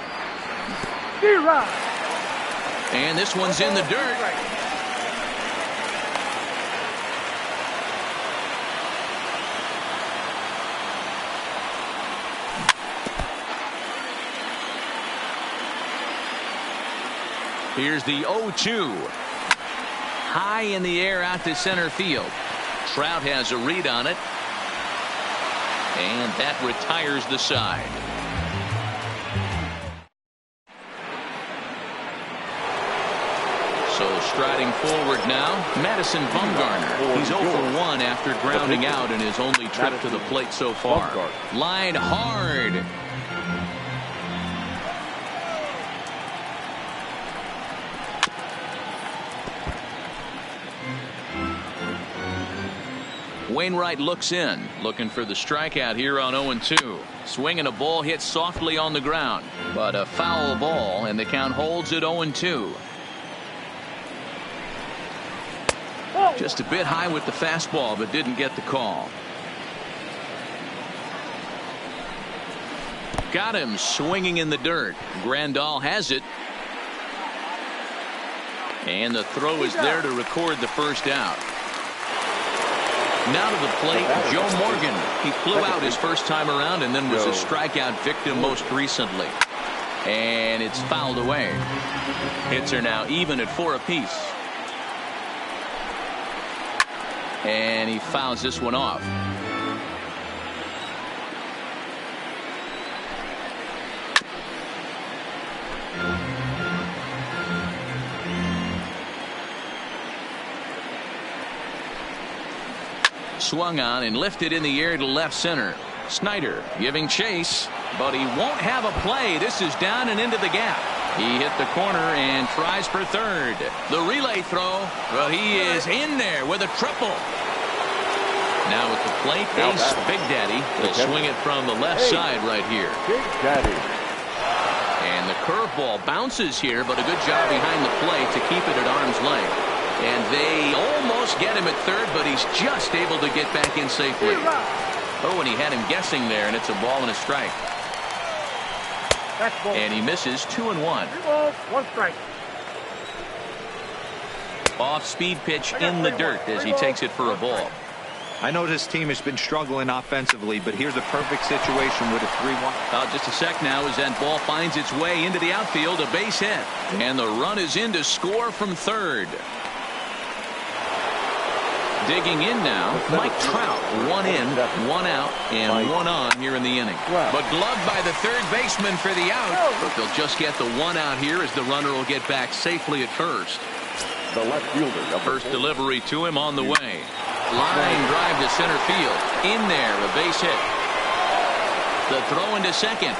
And this one's in the dirt. Here's the 0-2. High in the air out to center field. Trout has a read on it. And that retires the side. So striding forward now, Madison Bumgarner. He's 0 for 1 after grounding out in his only trip to the plate so far. Line hard. Wainwright looks in, looking for the strikeout here on 0-2. Swinging a ball hit softly on the ground, but a foul ball, and the count holds at 0-2. Just a bit high with the fastball, but didn't get the call. Got him swinging in the dirt. Grandal has it. And the throw is there to record the first out. Now to the plate, Joe Morgan. He flew out his first time around and then was a strikeout victim most recently. And it's fouled away. Hits are now even at 4 apiece. And he fouls this one off. Swung on and lifted in the air to left center. Snyder giving chase, but he won't have a play. This is down and into the gap. He hit the corner and tries for third. The relay throw, well, he is in there with a triple. Now at the plate, Ace Big Daddy will swing it from the left side right here. Big Daddy. And the curveball bounces here, but a good job behind the plate to keep it at arm's length. And they almost get him at third, but he's just able to get back in safely. Oh, and he had him guessing there, and it's a ball and a strike. And he misses 2-1. 3 balls, 1 strike. Off speed pitch in the dirt as he takes it for a ball. I know this team has been struggling offensively, but here's a perfect situation with a 3-1. Just a sec now as that ball finds its way into the outfield, a base hit. And the run is in to score from third. Digging in now, Mike Trout. 1 in, 1 out, and 1 on here in the inning. But gloved by the third baseman for the out. But they'll just get the 1 out here as the runner will get back safely at first. The left fielder. First delivery to him on the way. Line drive to center field. In there, a base hit. The throw into second.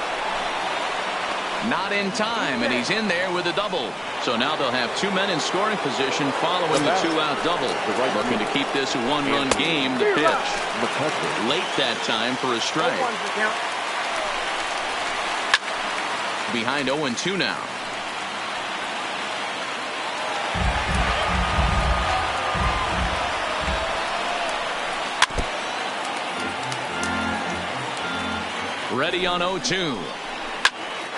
Not in time, and he's in there with a double. So now they'll have 2 men in scoring position following the 2-out double. Looking to keep this a 1-run game. The pitch. Late that time for a strike. Behind 0-2 now. Ready on 0-2.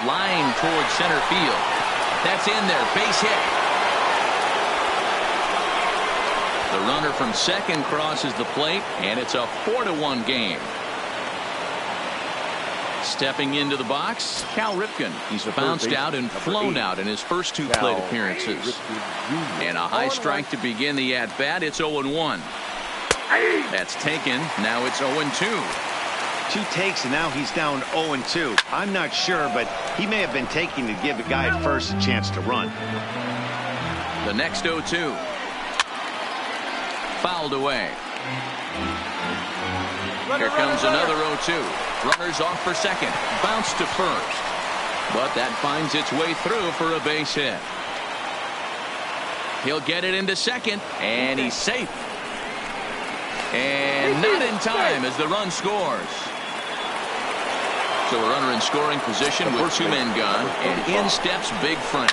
Line towards center field. That's in there. Base hit. The runner from second crosses the plate, and it's a 4-1 game. Stepping into the box, Cal Ripken. He's bounced out and flown out in his first 2 plate appearances. And a high strike to begin the at-bat. It's 0-1. That's taken. Now it's 0-2. 2 takes, and now he's down 0-2. I'm not sure, but he may have been taking to give the guy at first a chance to run. The next 0-2. Fouled away. Here comes another 0-2. Runners off for second. Bounce to first. But that finds its way through for a base hit. He'll get it into second, and he's safe. And not in time as the run scores. So a runner in scoring position with 2 men gone, and in steps Big Frank.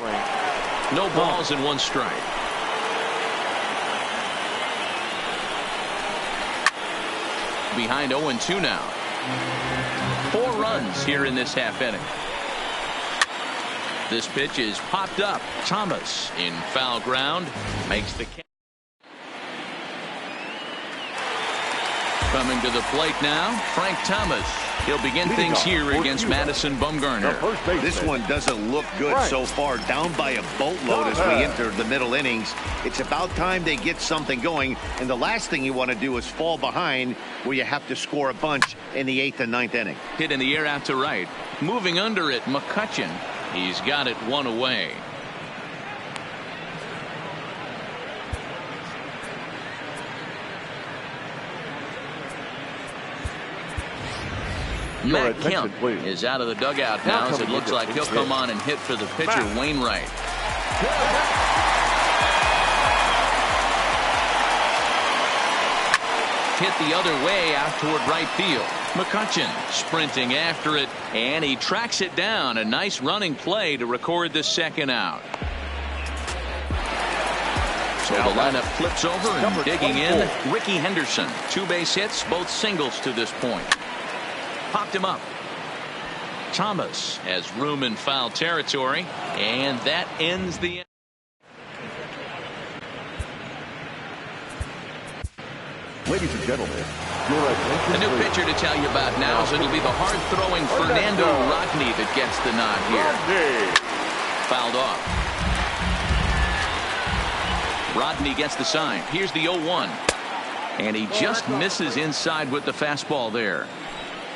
No balls and 1 strike. Behind 0-2 now. 4 runs here in this half inning. This pitch is popped up. Thomas in foul ground makes the catch. Coming to the plate now, Frank Thomas. He'll begin things here against Madison Bumgarner. This one doesn't look good so far. Down by a boatload as we enter the middle innings. It's about time they get something going. And the last thing you want to do is fall behind where you have to score a bunch in the 8th and 9th inning. Hit in the air out to right. Moving under it, McCutcheon. He's got it 1 away. Matt Kemp is out of the dugout now as it looks like he'll come on and hit for the pitcher, Wainwright. Hit the other way out toward right field. McCutcheon sprinting after it, and he tracks it down. A nice running play to record the second out. So the lineup flips over and digging in, Ricky Henderson. 2 base hits, both singles to this point. Popped him up. Thomas has room in foul territory, and that ends the inning. Ladies and gentlemen, the new pitcher to tell you about now is it'll be the hard-throwing Fernando Rodney that gets the nod here. Fouled off. Rodney gets the sign. Here's the 0-1. And he just misses inside with the fastball there.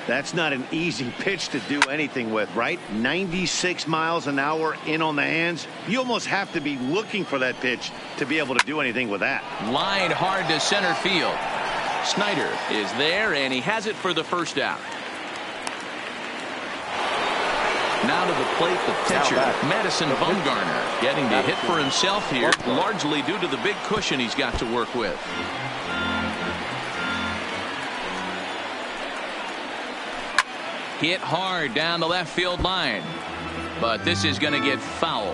That's not an easy pitch to do anything with, right? 96 miles an hour in on the hands. You almost have to be looking for that pitch to be able to do anything with that. Line hard to center field. Snyder is there, and he has it for the first out. Now to the plate, the pitcher, Madison Bumgarner, getting to hit for himself here, largely due to the big cushion he's got to work with. Hit hard down the left field line, but this is going to get foul.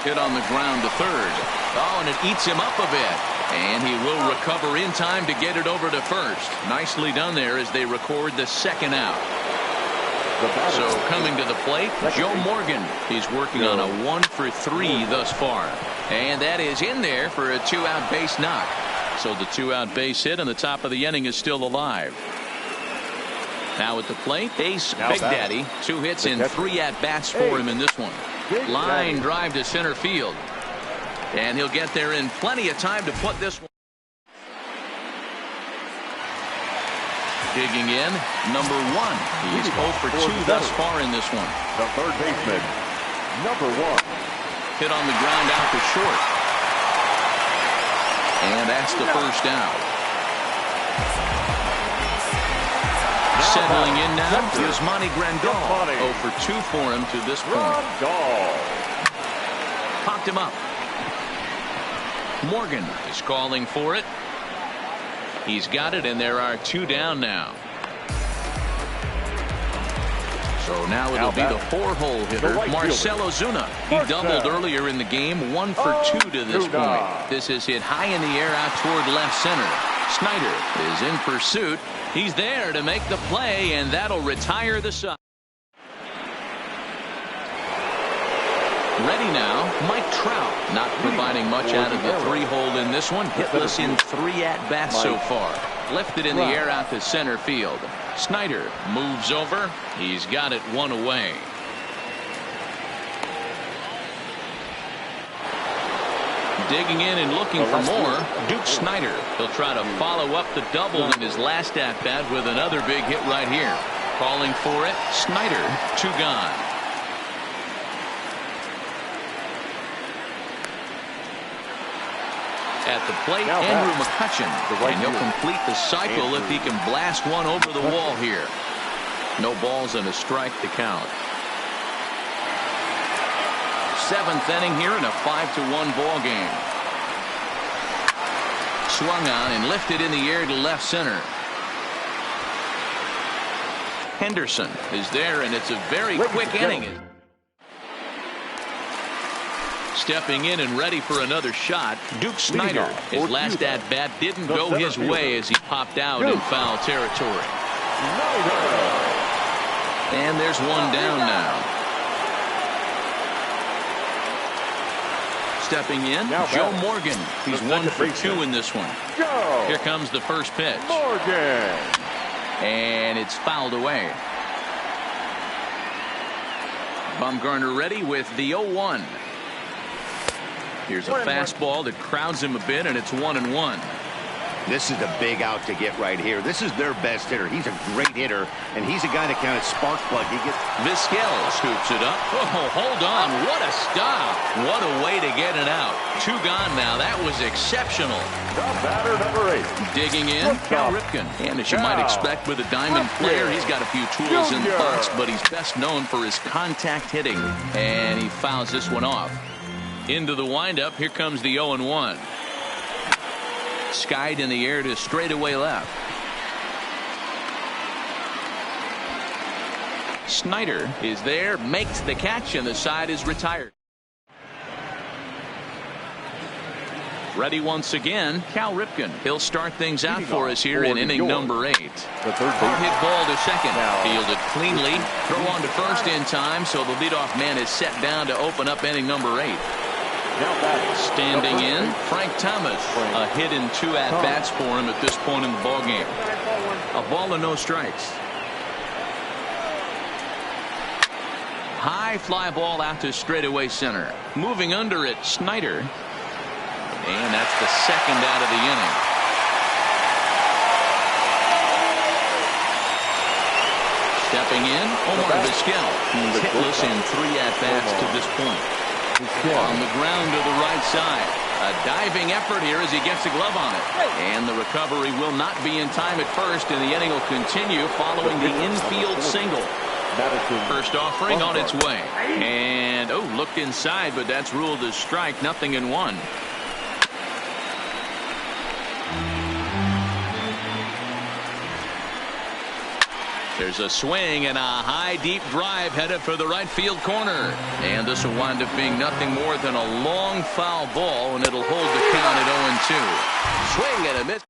Hit on the ground to third. Oh, and it eats him up a bit. And he will recover in time to get it over to first. Nicely done there as they record the second out. So coming to the plate, Joe Morgan. He's working on a 1-for-3 thus far. And that is in there for a 2-out base knock. So the 2-out base hit and the top of the inning is still alive. Now at the plate, Ace Big Daddy. 2 hits and 3 at-bats for him in this one. Line drive to center field. And he'll get there in plenty of time to put this one. Digging in, number 1. He's 0 for 2 thus far in this one. The third baseman, number 1. Hit on the ground out to short. And that's the first out. Settling in now is Monty Grandal. 0 for 2 for him to this point. Popped him up. Morgan is calling for it. He's got it, and there are 2 down now. So now it'll be the 4-hole hitter, Marcell Ozuna. He doubled earlier in the game, 1 for 2 to this point. This is hit high in the air out toward left center. Snyder is in pursuit, He's there to make the play, and that'll retire the side. Ready now, Mike Trout, not providing much out of the 3-hole in this one. Hitless in 3 at-bats so far. Lifted in the air out to center field. Snyder moves over. He's got it 1 away. Digging in and looking for more, Duke Snyder. He'll try to follow up the double in his last at-bat with another big hit right here. Calling for it, Snyder, 2 gone. At the plate, Andrew McCutchen, and he'll complete the cycle if he can blast one over the wall here. No balls and a strike to count. 7th inning here in a 5-1 ball game. Swung on and lifted in the air to left center. Henderson is there, and it's a very quick inning. Stepping in and ready for another shot, Duke Snyder. His last at-bat didn't go his way as he popped out in foul territory. And there's one down now. Stepping in, Joe Morgan. He's 1 for 2 in this one. Here comes the first pitch. Morgan. And it's fouled away. Bumgarner ready with the 0-1. Here's a fastball that crowds him a bit, and it's 1-1. This is a big out to get right here. This is their best hitter. He's a great hitter, and he's a guy that kind of spark plug. He gets Vizquel scoops it up. Oh, hold on. What a stop. What a way to get it out. 2 gone now. That was exceptional. The batter, number 8. Digging in, Cal Ripken. And as you might expect with a diamond player, he's got a few tools in the box, but he's best known for his contact hitting. And he fouls this one off. Into the windup, here comes the 0-1. Skied in the air to straightaway left. Snyder is there, makes the catch, and the side is retired. Ready once again, Cal Ripken. He'll start things out for us here in inning number 8. Hard hit ball to second. Fielded cleanly. Throw on to first in time, so the leadoff man is set down to open up inning number 8. Standing in, Frank Thomas. A hit in 2 at-bats for him at this point in the ballgame. A ball and no strikes. High fly ball out to straightaway center. Moving under it, Snyder. And that's the 2nd out of the inning. Stepping in, Omar Vizquel. He's hitless in 3 at-bats to this point. On the ground to the right side. A diving effort here as he gets the glove on it. And the recovery will not be in time at first, and the inning will continue following the infield single. First offering on its way. And, oh, looked inside, but that's ruled as strike. 0-1. There's a swing and a high deep drive headed for the right field corner. And this will wind up being nothing more than a long foul ball, and it'll hold the count at 0-2. Swing and a miss.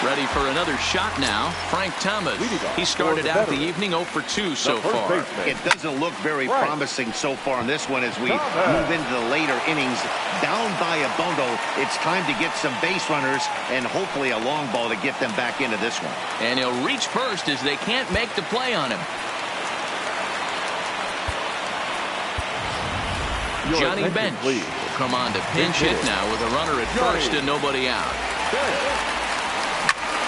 Ready for another shot now, Frank Thomas. He started out the evening 0 for 2 so far. It doesn't look very promising so far in this one as we move into the later innings. Down by a bundle, it's time to get some base runners and hopefully a long ball to get them back into this one. And he'll reach first as they can't make the play on him. Johnny Bench will come on to pinch hit now with a runner at first and nobody out.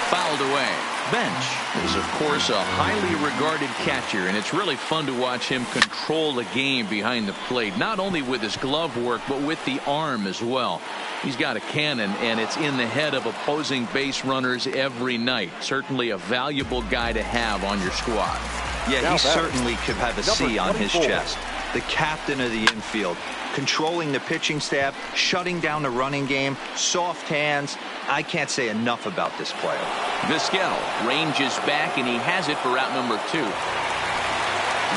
Fouled away. Bench is, of course, a highly regarded catcher, and it's really fun to watch him control the game behind the plate, not only with his glove work, but with the arm as well. He's got a cannon, and it's in the head of opposing base runners every night. Certainly a valuable guy to have on your squad. Yeah, he certainly could have a C on his chest. The captain of the infield, controlling the pitching staff, shutting down the running game, soft hands. I can't say enough about this player. Vizquel ranges back, and he has it for route number 2.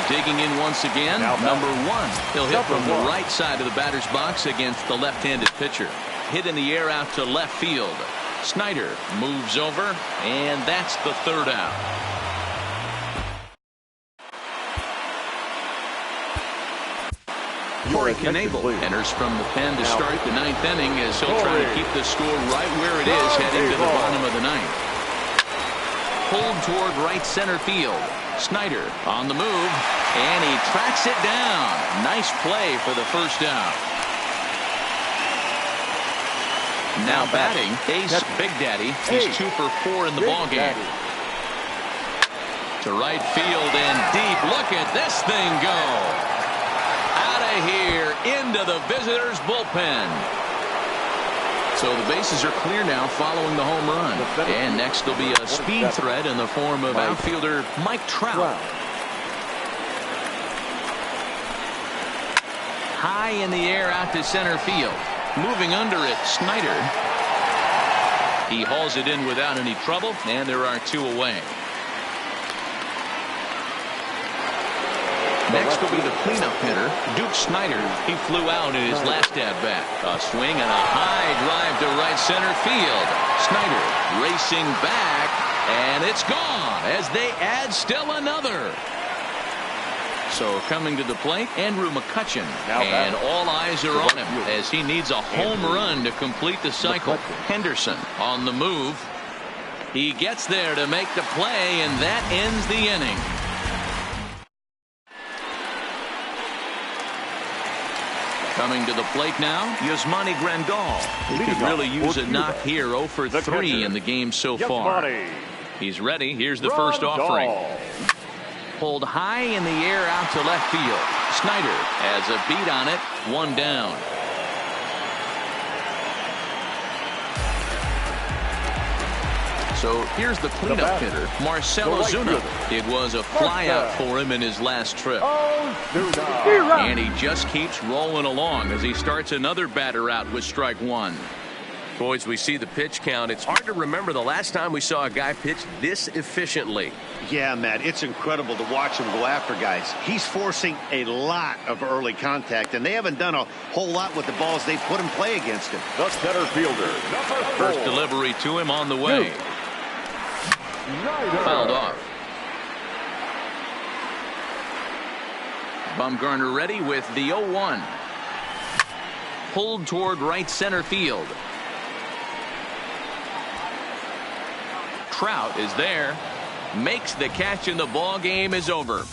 Digging in once again, number 1. He'll hit from the right side of the batter's box against the left-handed pitcher. Hit in the air out to left field. Snyder moves over, and that's the third out. Corey Knable enters from the pen to start the ninth inning as he'll try to keep the score right where it is heading to the bottom of the ninth. Pulled toward right center field. Snyder on the move, and he tracks it down. Nice play for the first out. Now batting, Ace Big Daddy. He's 2 for 4 in the ballgame. To right field and deep. Look at this thing go. Out of here into the visitors' bullpen. So the bases are clear now following the home run. And next will be a speed threat in the form of outfielder Mike Trout. High in the air out to center field. Moving under it, Snyder. He hauls it in without any trouble, and there are 2 away. Next will be the cleanup hitter, Duke Snyder. He flew out in his last at-bat. A swing and a high drive to right center field. Snyder racing back, and it's gone as they add still another. So coming to the plate, Andrew McCutchen, and all eyes are on him as he needs a home run to complete the cycle. Henderson on the move. He gets there to make the play, and that ends the inning. Coming to the plate now, Yasmani Grandal. He could really use a knock here. 0 for 3 in the game so far. He's ready. Here's the first offering. Pulled high in the air out to left field. Snyder has a beat on it. 1 down. So here's the cleanup hitter, Marcell Ozuna. It was a flyout for him in his last trip. And he just keeps rolling along as he starts another batter out with strike 1. Boys, we see the pitch count. It's hard to remember the last time we saw a guy pitch this efficiently. Yeah, Matt, it's incredible to watch him go after guys. He's forcing a lot of early contact, and they haven't done a whole lot with the balls they put in play against him. The center fielder, number 4. First delivery to him on the way. Fouled off. Bumgarner ready with the 0-1. Pulled toward right center field. Trout is there, makes the catch, and the ball game is over.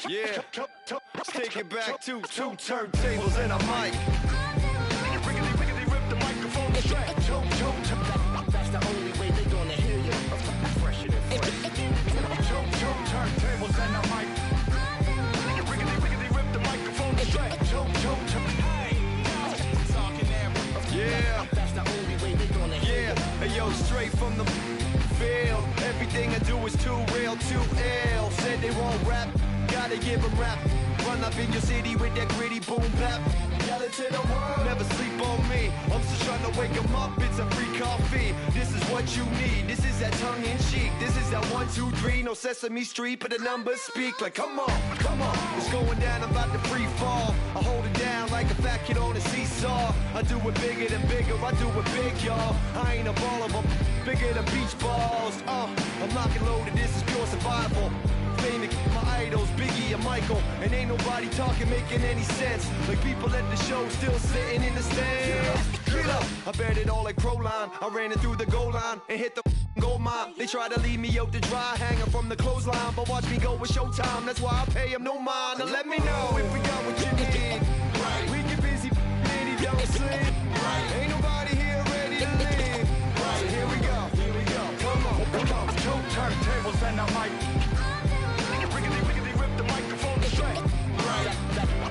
Yeah, let's take it back to two turntables and a mic. Riggedy rip the microphone straight. That's the only way they gonna hear you. Fresher than fresh. Two turntables and a mic. Riggedy rip the microphone straight. Yeah, that's the only way they gonna hear you. Hey yo, straight from the field. Everything I do is too real, too ill. Said they won't rap. Gotta give them rap. Run up in your city with that gritty boom bap. Yell it to the world. Never sleep on me. I'm just trying to wake them up. It's a free coffee. This is what you need. This is that tongue in cheek. This is that 1, 2, 3. No Sesame Street, but the numbers speak. Like, come on. It's going down. I'm about to free fall. I hold it down like a fat kid on a seesaw. I do it bigger than bigger. I do it big, y'all. I ain't a baller, but bigger than beach balls. I'm lock and loaded. This is pure survival. Famous, my idols, Biggie and Michael. And ain't nobody talking, making any sense. Like people at the show still sitting in the stands. Get up. I bet it all like Proline. I ran it through the goal line and hit the gold mine. They try to leave me out to dry, hanging from the clothesline. But watch me go with showtime. That's why I pay them no mind. Now let me know if we got what you need. Right. We get busy, and he don't sleep. Right. Ain't nobody here ready to leave. Right. So here we go. Come on. Two turntables and a mic.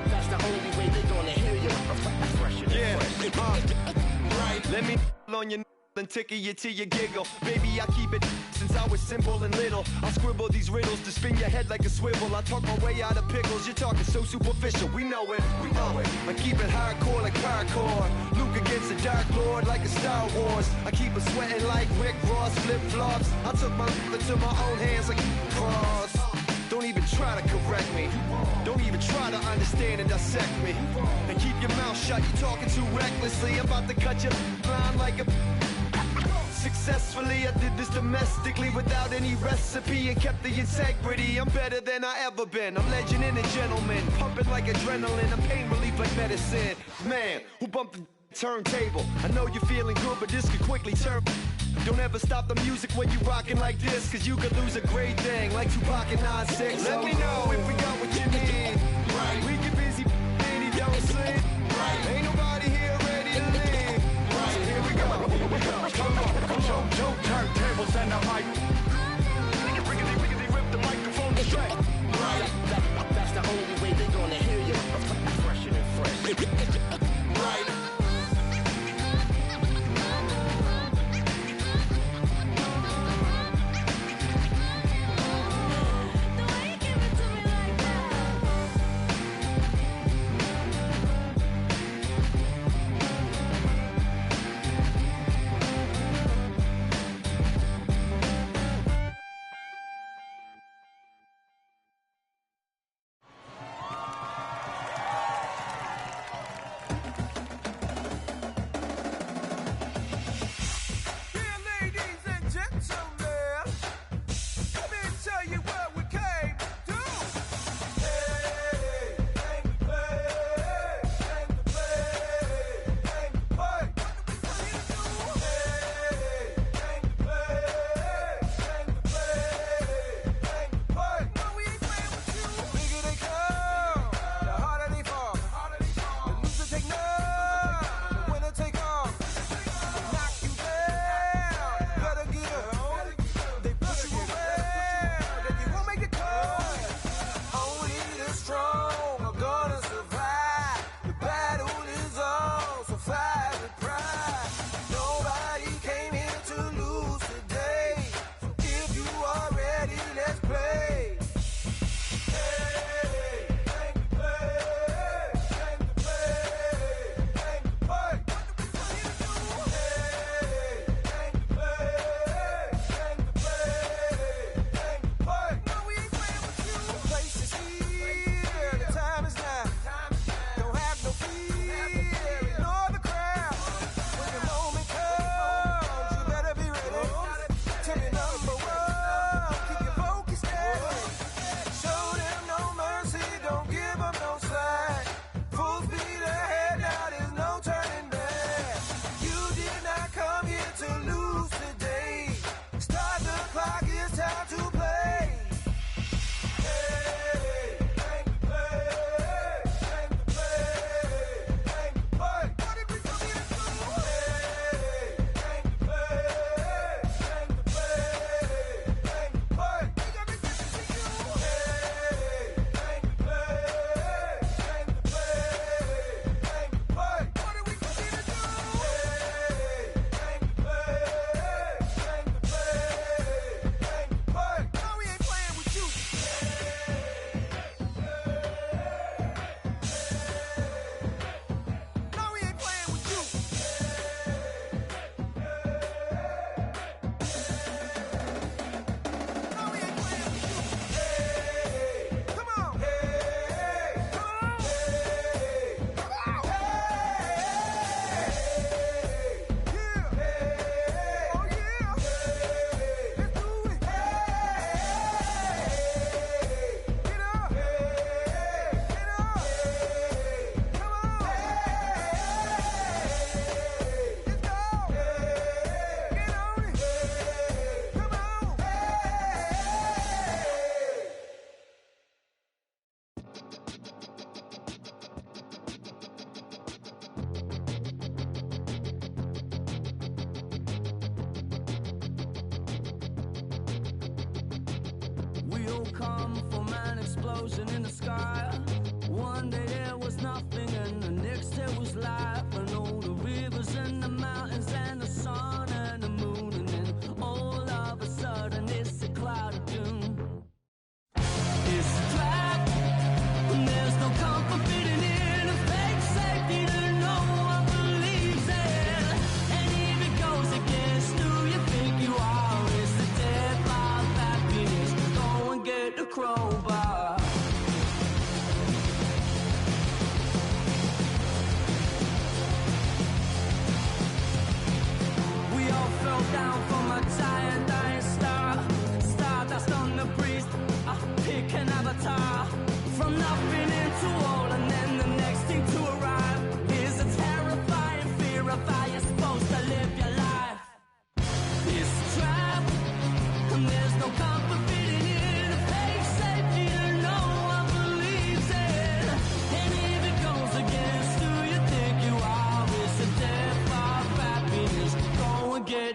That's the only way they gonna hear you. Right. Let me on your and tickle you till you giggle. Baby, I keep it since I was simple and little. I scribble these riddles to spin your head like a swivel. I talk my way out of pickles. You're talking so superficial. We know it. I keep it hardcore like paracord. Luke against the Dark Lord like a Star Wars. I keep it sweating like Rick Ross flip-flops. I took my into my own hands like cross. Don't even try to correct me. Don't even try to understand and dissect me. And keep your mouth shut, you talking too recklessly. I'm about to cut your line like a... Successfully, I did this domestically without any recipe and kept the integrity. I'm better than I ever been. I'm legend and a gentleman, pumping like adrenaline. I'm pain relief like medicine. Man, who bumped the turntable? I know you're feeling good, but this could quickly turn... Don't ever stop the music when you rockin' like this, cause you could lose a great thing like Tupac and 9-6. Let me know if we got what you need. Right. We get busy and he don't sleep. Right. Ain't nobody here ready to leave. Right. So here we go. Come on. Two turntables and a mic. Riggedy rip the microphone straight. Right. That's the only way they gonna hear you. Fresher than fresh. Right.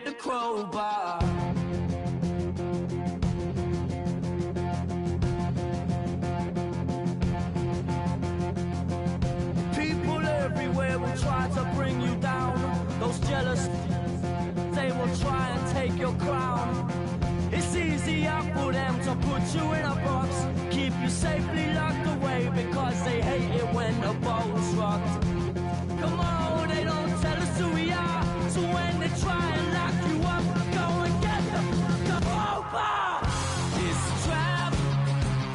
get the crowbar. People everywhere will try to bring you down. Those jealous, they will try and take your crown. It's easier for them to put you in a box, keep you safely locked away, because they hate it when the boat's rocked. Come on, they don't tell us who we are, so when they try and lock you up, go and get the crowbar. It's a trap,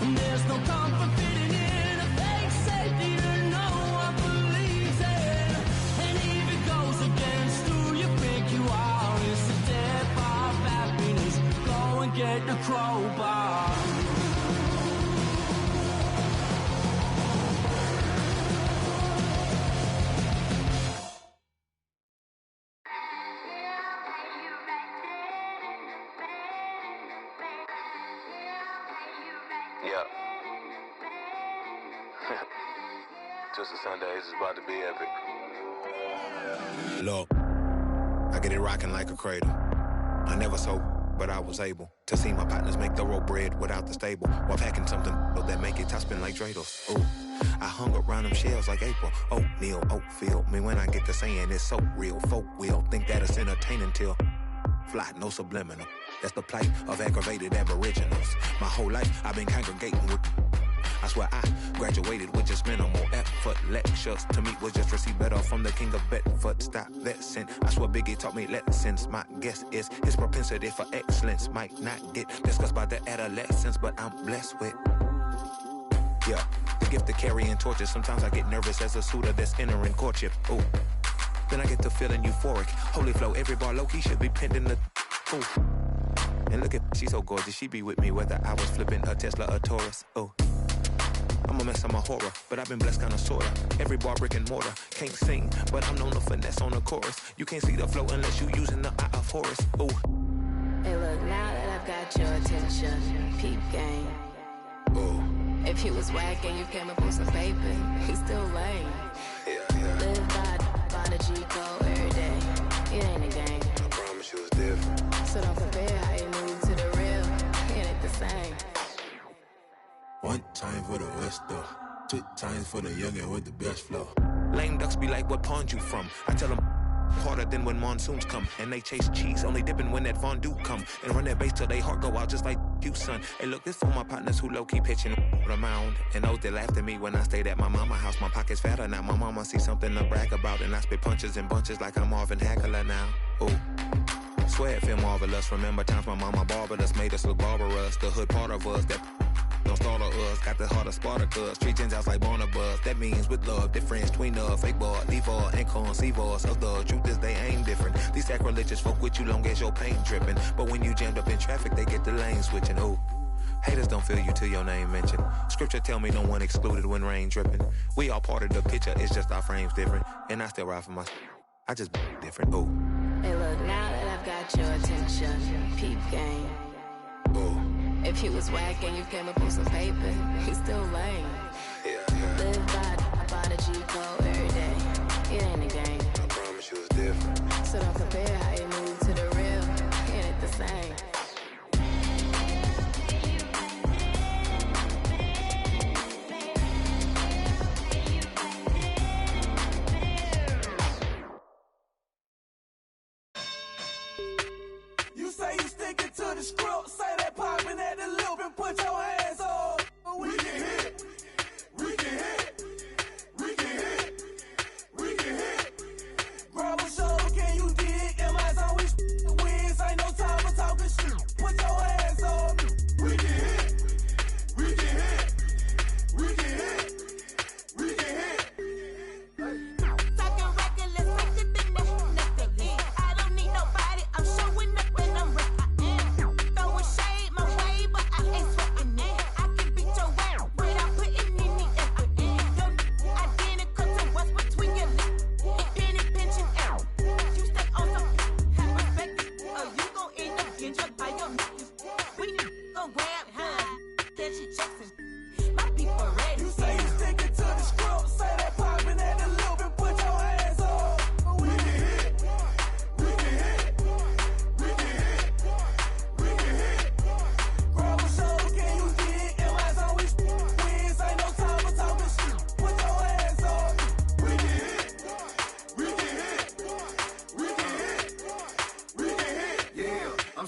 and there's no comfort fitting in a fake safety that no one believes in. And if it goes against who you think you are, it's a death of happiness. Go and get the crowbar. Yeah. Just a Sunday, it's about to be epic. Look, I get it rocking like a cradle. I never sold, but I was able to see my partners make thorough bread without the stable, while packing something that make it top spin like dreidels. Ooh, I hung around them shells like April. Oatmeal, Oatfield. Me when I get to saying it's so real, folk will think that it's entertaining till fly, no subliminal. That's the plight of aggravated aboriginals. My whole life I've been congregating with. I swear I graduated with just minimal effort. Lectures to me was just received better from the king of Bedford. Stop that sin. I swear Biggie taught me lessons. My guess is his propensity for excellence might not get discussed by the adolescents, but I'm blessed with, yeah, the gift of carrying torches. Sometimes I get nervous as a suitor that's entering courtship. Ooh, then I get to feeling euphoric. Holy flow, every bar low-key should be pinned in the ooh. And look at, she's so gorgeous, she be with me whether I was flipping a Tesla or Taurus. Oh, I'm a mess, I'm a horror, but I've been blessed kinda sorta. Every bar brick and mortar, can't sing, but I'm known to finesse on the chorus. You can't see the flow unless you using the eye of Horus. Oh, hey look, now that I've got your attention, peep game. Oh, if he was whack and you came up with some paper, he's still lame. Yeah. Live by the G code every day. It ain't a game. I promise you it's different. So don't compare how you move to the real. It ain't the same. One time for the West though, 2 times for the youngin' with the best flow. Lame ducks be like, what pond you from? I tell them harder than when monsoons come, and they chase cheese, only dipping when that fondue come, and run that bass till they heart go out just like you, son. Hey look, this for my partners who low-key pitching the mound, and those that laughed at me when I stayed at my mama house. My pocket's fatter now, my mama see something to brag about, and I spit punches and bunches like I'm Marvin Hagler now. Ooh, swear it feel marvelous. Remember times my mama barbered us, made us look barbarous. The hood part of us that don't startle us, got the heart of Spartacus. Street Gentiles like Barnabas. That means with love, difference between us. Fake boy, leave all, and conceive us of the truth is they ain't different. These sacrilegious folk with you long as your paint dripping, but when you jammed up in traffic, they get the lane switching. Ooh, haters don't feel you till your name mentioned. Scripture tell me no one excluded when rain dripping. We all part of the picture, it's just our frames different, and I still ride for my. I just different. Ooh. Hey look, now that I've got your attention, peep game. Ooh. If he was whack and you came up with some paper, he's still lame. Yeah. Live by the G code every day. It ain't a game. I promise you it's different. So don't compare how you move to the real. It ain't the same. You say you sticking to the script, say that popping at the loop and put your hands on. We can hit, we can hit, we can hit, we can hit. Grab a shoulder, can you dig? Am I on we wins? Ain't no time for talking shit. Put your hands on me. We can hit, we can hit, we can hit, we can hit. Talking reckless, quicker than nothing. I don't need nobody. I'm showing up and I'm rich. I am throwing shots.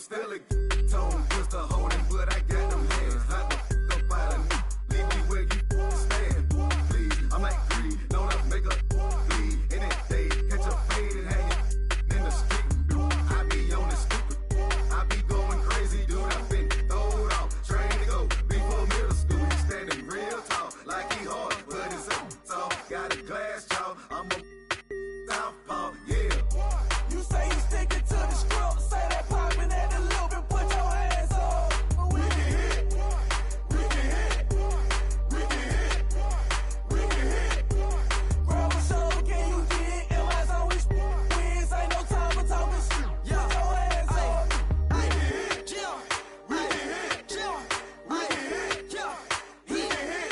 still a tone, just a holding, but I got them hands. Hot the up out of me. Leave me where you stand. Please, I'm like greed, know to make a bleed. In it, they catch a fade and hang it in the street. I be on the stupid. I be going crazy, dude. I've been throwed off, trained to go before middle school. He's standing real tall, like he hard, but it's up tall. Got a glass jaw, I'm a southpaw, yeah. You say you sticking to the script, say that poppin' at the loop and put your hands up. We can hit, we can hit, we can hit, we can hit. Grab a shoulder, can you get it? MI's always wins, ain't no time for talking shit. Put your hands up. We can hit, we can hit, we can hit, we can hit.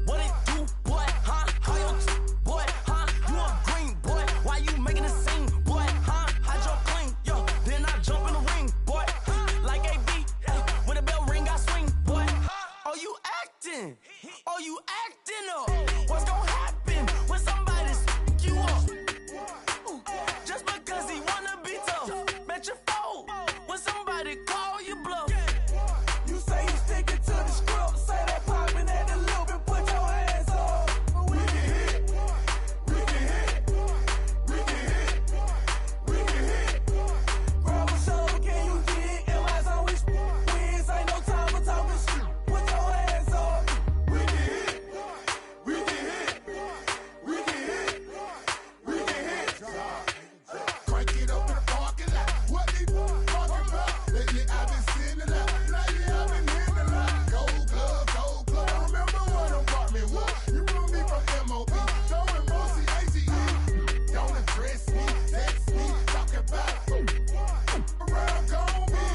What it do, boy, huh? How your boy, huh? You a green boy, why you making a scene, boy, huh? I jump clean, yo, then I jump in the ring, boy, like AB, when the bell ring, I swing, boy. Oh, you acting, oh, you acting up. What's gonna happen when somebody you up? Just because he wanna be tough, bet you fold when somebody call you bluff. You say you sticking to the script, say that poppin' at the loop and put your hands up. We can hit, we can hit, we can hit, we can hit. Grab a shoulder, can you get it? MI's always wins, ain't no time for talking shit. Put your hands up. We can hit, we can hit, we can hit, we can hit. Crank it up in the parking lot. What they talking about? Lately I've been seeing a lot. Lately I've been hearing a lot. Gold glove, gold glove. I remember when them brought me what? You remember me from MOB. Throwing Mossy AGE. Don't address me, text me, talk about around gone me.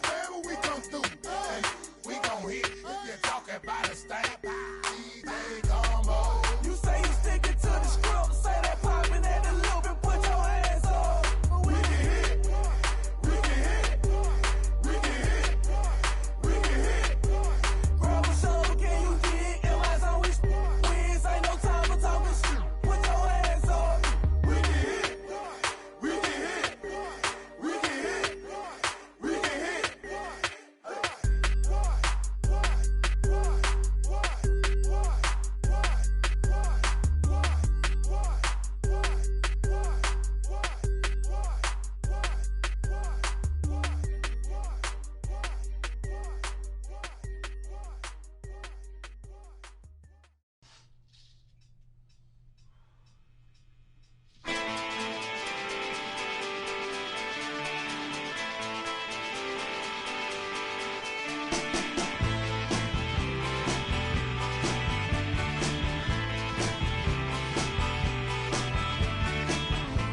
Whenever we come through, hey, we gon' hit. If you talking about a stamp, DJ Combo. You say you sticking to the script, say that poppin' at the loop and put your hands up. We can hit, we can hit, we can hit, we can hit. Grab a shoulder, can you get it? MI's always wins, ain't no time for talking shit. Put your hands up. We can hit, we can hit, we can hit, we can hit.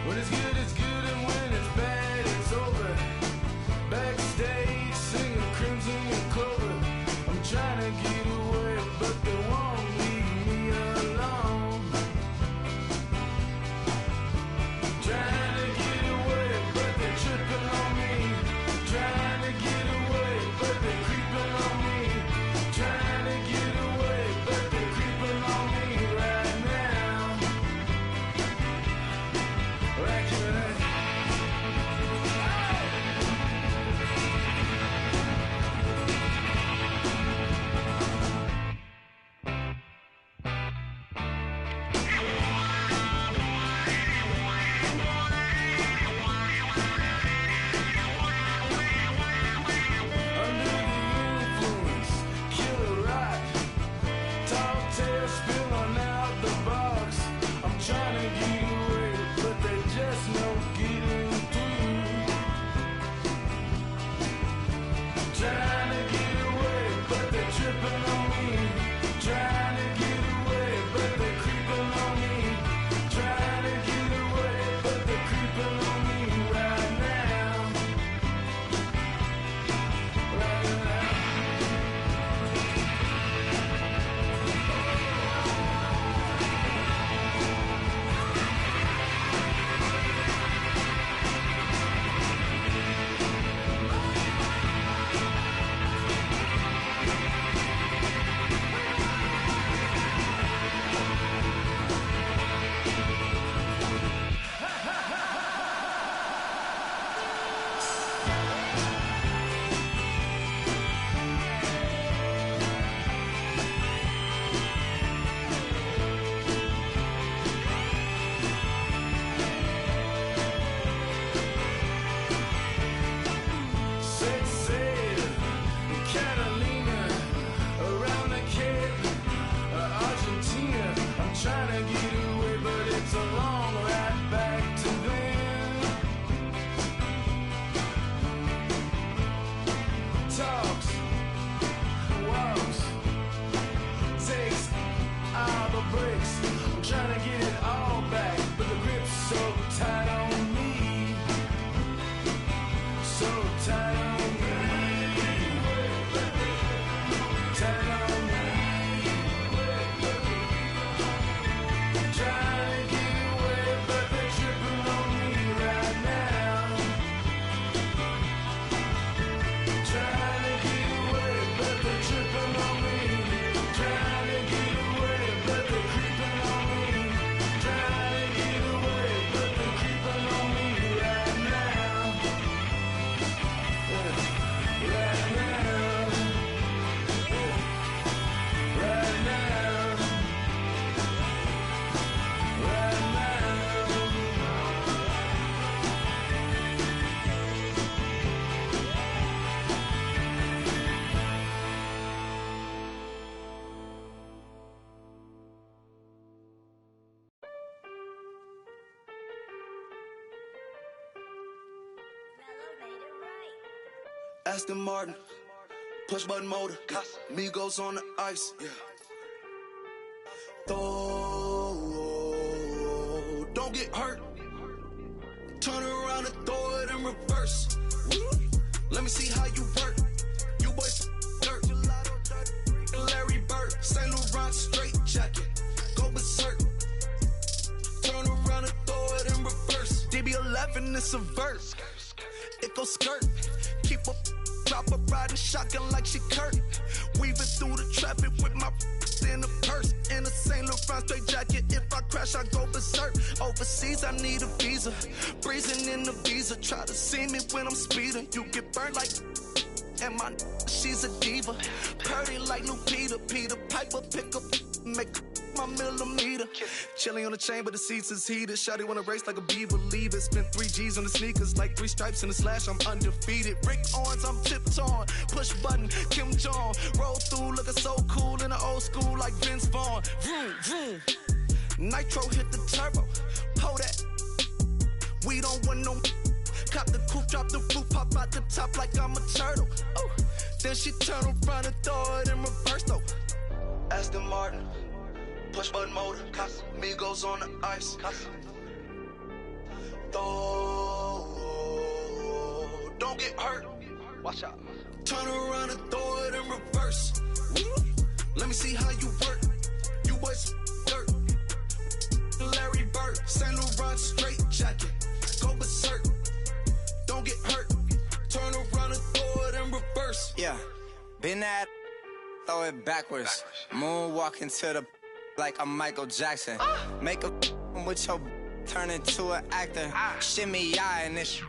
When it's good, and when it's bad, it's over. Backstage, singing Crimson and Clover. I'm trying to get away, but they won't leave me alone. Trying to get away, but they're tripping on me. Trying to get away, but they're creeping on me. Trying to get away, but they're creeping on me right now. Right here. Aston Martin, push button motor, Migos on the ice. Throw, don't get hurt. Turn around and throw it in reverse. Let me see how you work. You boys dirt. Larry Bird, Saint Laurent straight jacket. Go berserk. Turn around and throw it in reverse. DB11 is a verse. It goes skirt. Keep up, drop a riding shotgun like she Kurt. Weaving through the traffic with my in a purse. In a Saint Laurent straight jacket. If I crash, I go berserk. Overseas, I need a visa. Breezing in the visa. Try to see me when I'm speeding. You get burned like. And my she's a diva. Purdy like Lupita. Peter Piper, pick up, make my millimeter. Chilling on the chain, but the seats is heated. Shawty wanna race like a bee, believe it. Spent 3 G's on the sneakers, like 3 stripes in the slash. I'm undefeated. Rick Owens, I'm tiptoeing. Push button, Kim Jong. Roll through, looking so cool in the old school, like Vince Vaughn. Vroom, vroom. Nitro hit the turbo. Pull that. We don't want no. Cop the coupe, drop the roof, pop out the top like I'm a turtle. Oh, then she turn around and throw it in reverse though. Aston Martin, push button motor, Migos on the ice. Throw, don't get hurt. Watch out. Turn around and throw it in reverse. Let me see how you work. You boys dirt. Larry Bird, Saint Laurent straight jacket. Go berserk. Don't get hurt. Turn around and throw it in reverse. Yeah, been at, throw it backwards. Moonwalking to the like I'm Michael Jackson. Make a with your turn into an actor. Shimmy eye and this.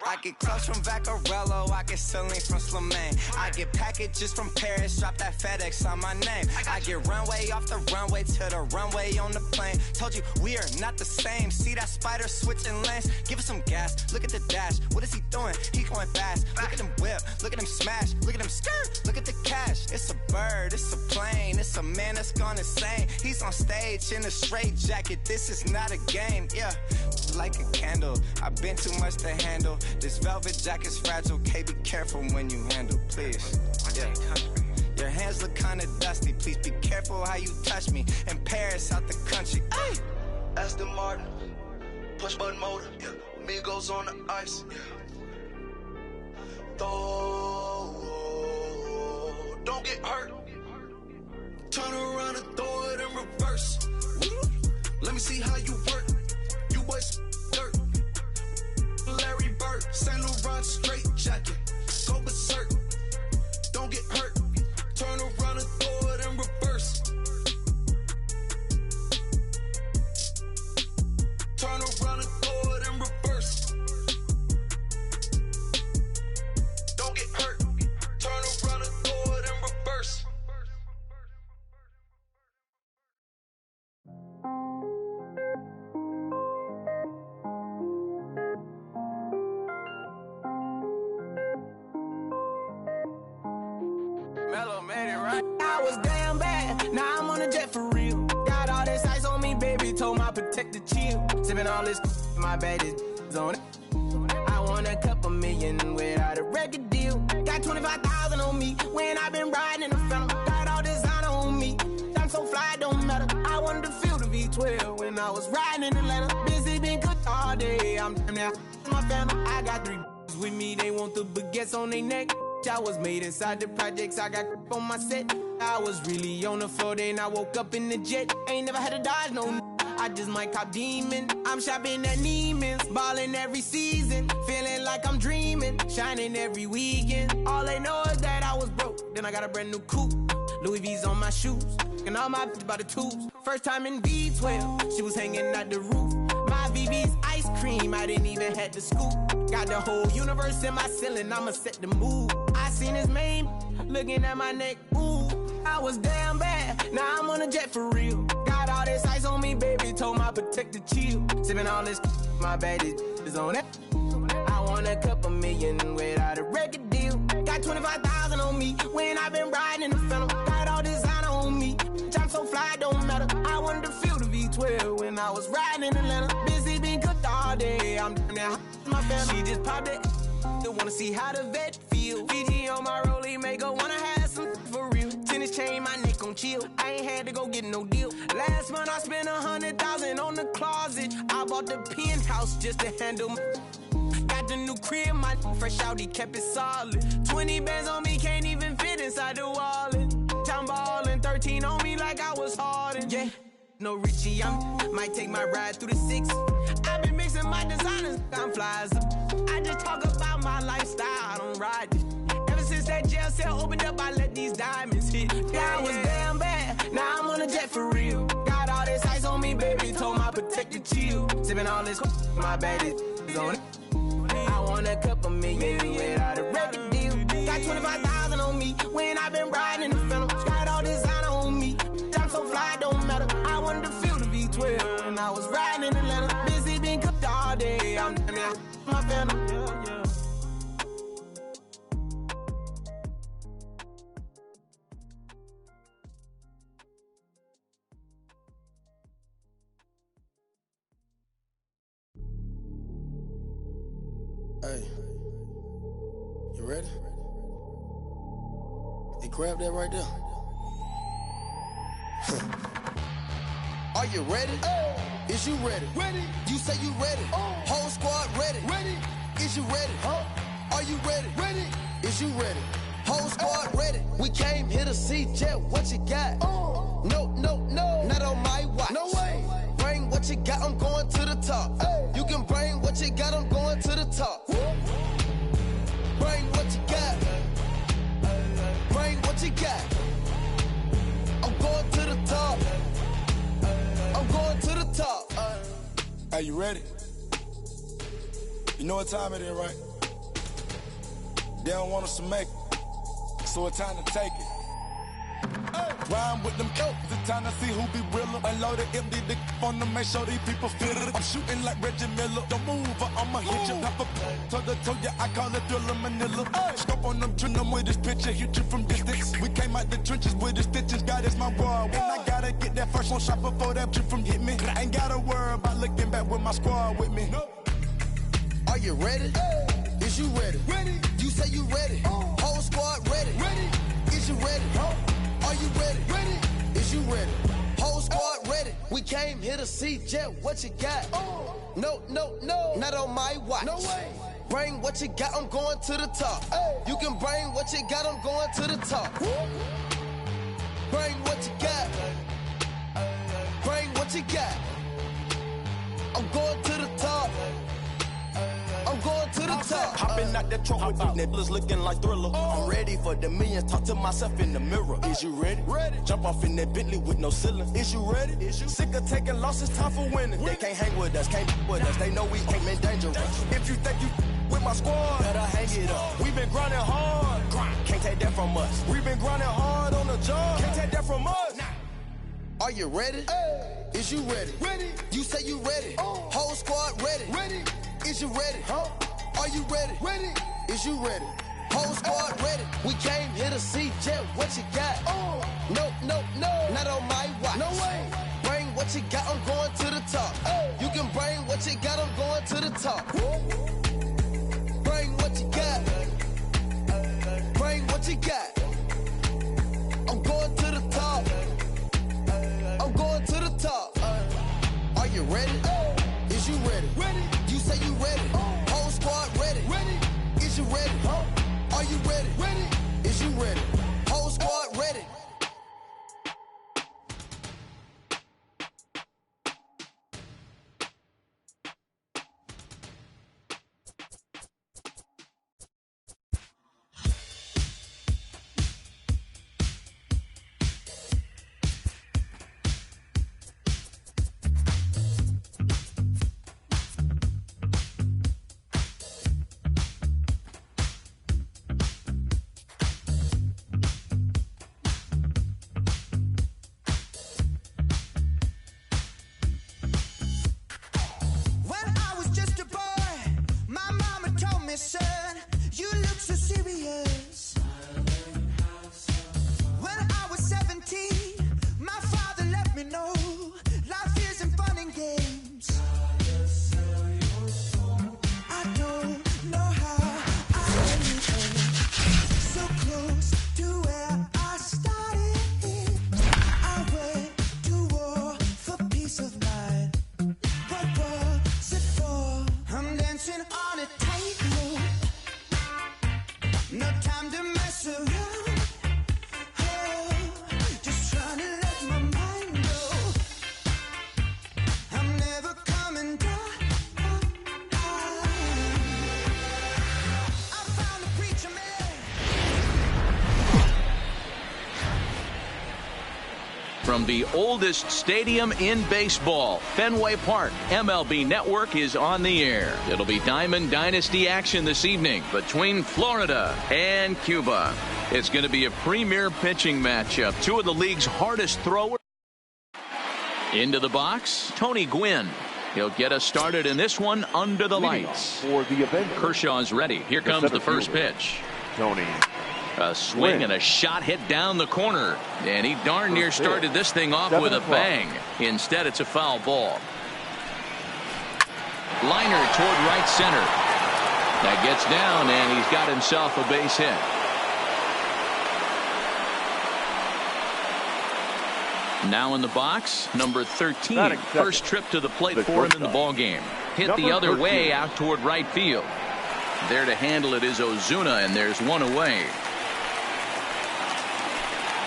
I get clothes from Vaccarello, I get Celine from Slimane. I get packages from Paris, drop that FedEx on my name. I get runway off the runway to the runway on the plane. Told you we are not the same. See that spider switching lanes? Give us some gas, look at the dash. What is he doing? He going fast. Look at him whip, look at him smash, look at him skirt, look at the cash. It's a bird, it's a plane, it's a man that's gone insane. He's on stage in a straight jacket, this is not a game, yeah. Like a candle, I've been too much to handle. This velvet jacket's fragile, okay, be careful when you handle, please. Yeah. Your hands look kinda dusty, please be careful how you touch me. In Paris, out the country. Ay! Aston Martin, push button motor, Migos on the ice. Throw, don't get hurt. Turn around and throw it in reverse. Let me see how you work. You boys dirt. Larry Bird, Saint Laurent straight jacket. Go berserk. Don't get hurt. Turn around and throw it in reverse. Turn around and throw it in reverse. Don't get hurt. Turn around and throw it in reverse. Mellow made it right. I was damn bad, now I'm on a jet for real. Got all this ice on me, baby, told my protector chill. Sipping all this, my bad is on it. I want a couple million without a record deal. Got 25,000 on me when I been riding in the Phantom. Got all designer on me, I'm so fly, don't matter. I wanted to feel the V12 when I was riding in Atlanta. Busy been cooked all day, I'm damn near my family. I got 3 with me, they want the baguettes on their neck. I was made inside the projects, I got on my set. I was really on the floor, then I woke up in the jet. Ain't never had to dodge no I just might cop demon. I'm shopping at Neiman's, ballin' every season. Feeling like I'm dreaming, shining every weekend. All they know is that I was broke, then I got a brand new coupe. Louis V's on my shoes, and all my by the tubes. First time in V12, she was hanging out the roof. My VV's ice cream, I didn't even have to scoop. Got the whole universe in my ceiling, I'ma set the mood. I seen his name, looking at my neck, ooh. I was damn bad, now I'm on a jet for real. Got all this ice on me, baby, told my protector chill. Sipping all this, my bad is on it. I want a couple million without a record deal. Got 25,000 on me when I been riding in the Phantom. Got all designer on me, I'm so fly, don't matter. I wanted to feel the V12 when I was riding in Atlanta. Busy been cooked all day, I'm down there, my family. She just popped it, wanna see how the vet feel. Fiji on my rollie, make her wanna have some for real. Tennis chain, my neck on chill. I ain't had to go get no deal. Last month I spent 100,000 on the closet. I bought the penthouse just to handle my. Got the new crib, my fresh out, he kept it solid. 20 bands on me, can't even fit inside the wallet. I'm ballin', 13 on me like I was Harden. Yeah, no Richie, might take my ride through the 6. I've been mixing my designers, I'm flies. I just talk about my lifestyle, I don't ride it. Ever since that jail cell opened up, I let these diamonds hit. Yeah, I was damn bad, now I'm on a jet for real. Got all this ice on me, baby, told my protector chill. Sippin' all this, my bad is on it. I want a couple million without a record deal. Got 25,000 on me when I been riding the Phantom. Got all designer on me, I'm so fly, don't matter. I wanted to feel the V12 and I was riding in Atlanta. Busy been cooked all day, I'm damn near my Phantom. Hey, you ready? Hey, grab that right there. Are you ready? Is you ready? Ready. You say you ready. Whole squad ready. Ready. Is you ready? Are you ready? Ready. Is you ready? Whole squad ready. We came here to see Jet. What you got? No, not on my watch. No way. Bring what you got. I'm going to the top. You can bring what you got. I'm going to the top. Bring what you got. Bring what you got. I'm going to the top. I'm going to the top. Are you ready? You know what time it is, right? They don't want us to make it, so it's time to take it. Rhyme with them coats, it's time to see who be realer. Unloaded, empty the on them, make sure these people feel it. I'm shooting like Reggie Miller. Don't move or I'ma hit you. Pop a toe to toe, yeah, I call it Thriller Manila. Scope on them, trim them with this picture, hit you from distance. We came out the trenches with the stitches, God is my world. When I gotta get that first one shot before that trip from hit me. I ain't gotta worry about looking back with my squad with me. Are you ready? Is you ready? Ready. You say you ready. Whole squad ready. Ready. Is you ready? Are you ready? Ready. Is you ready? Whole squad ready. We came here to see Jet. What you got? No, not on my watch. No way. Bring what you got. I'm going to the top. You can bring what you got. I'm going to the top. Bring what you got. Bring what you got. I'm going to the top. I'm going to the top. Hopping out that truck with these niggas looking like Thriller. I'm ready for the millions. Talk to myself in the mirror. Is you ready? Ready. Jump off in that Bentley with no ceiling. Is you ready? Sick of taking losses, time for winning. They can't hang with us, can't with us. They know we ain't been dangerous. If you think you with my squad, better hang it up. We been grinding hard. Can't take that from us. We been grinding hard on the job. Can't take that from us. Are you ready? Is you ready? Ready. You say you ready. Whole squad ready. Ready. Is you ready? Are you ready? Ready. Is you ready? Whole squad ready. We came here to see Jet. What you got? No, not on my watch. No way. Bring what you got. I'm going to the top. You can bring what you got. I'm going to the top. Bring what you got. Bring what you got. I'm going to the top. I'm going to the top. Are you ready? Is you ready? Ready. You say you ready. Whole squad ready. Ready. Is you ready? Are you ready? Ready. Is you ready? Whole squad ready. Son, you look so serious. When I was 17, my father let me know life isn't fun and games. I don't know how from the oldest stadium in baseball, Fenway Park. MLB Network is on the air. It'll be Diamond Dynasty action this evening between Florida and Cuba. It's going to be a premier pitching matchup. Two of the league's hardest throwers. Into the box, Tony Gwynn. He'll get us started in this one under the lights. For the Avengers. Kershaw's ready. Here comes the first pitch. Tony. A swing and a shot hit down the corner. And he darn near started this thing off with a bang. Instead, it's a foul ball. Liner toward right center. That gets down, and he's got himself a base hit. Now in the box, number 13. First trip to the plate for him in the ball game. Hit the other way out toward right field. There to handle it is Ozuna, and there's one away.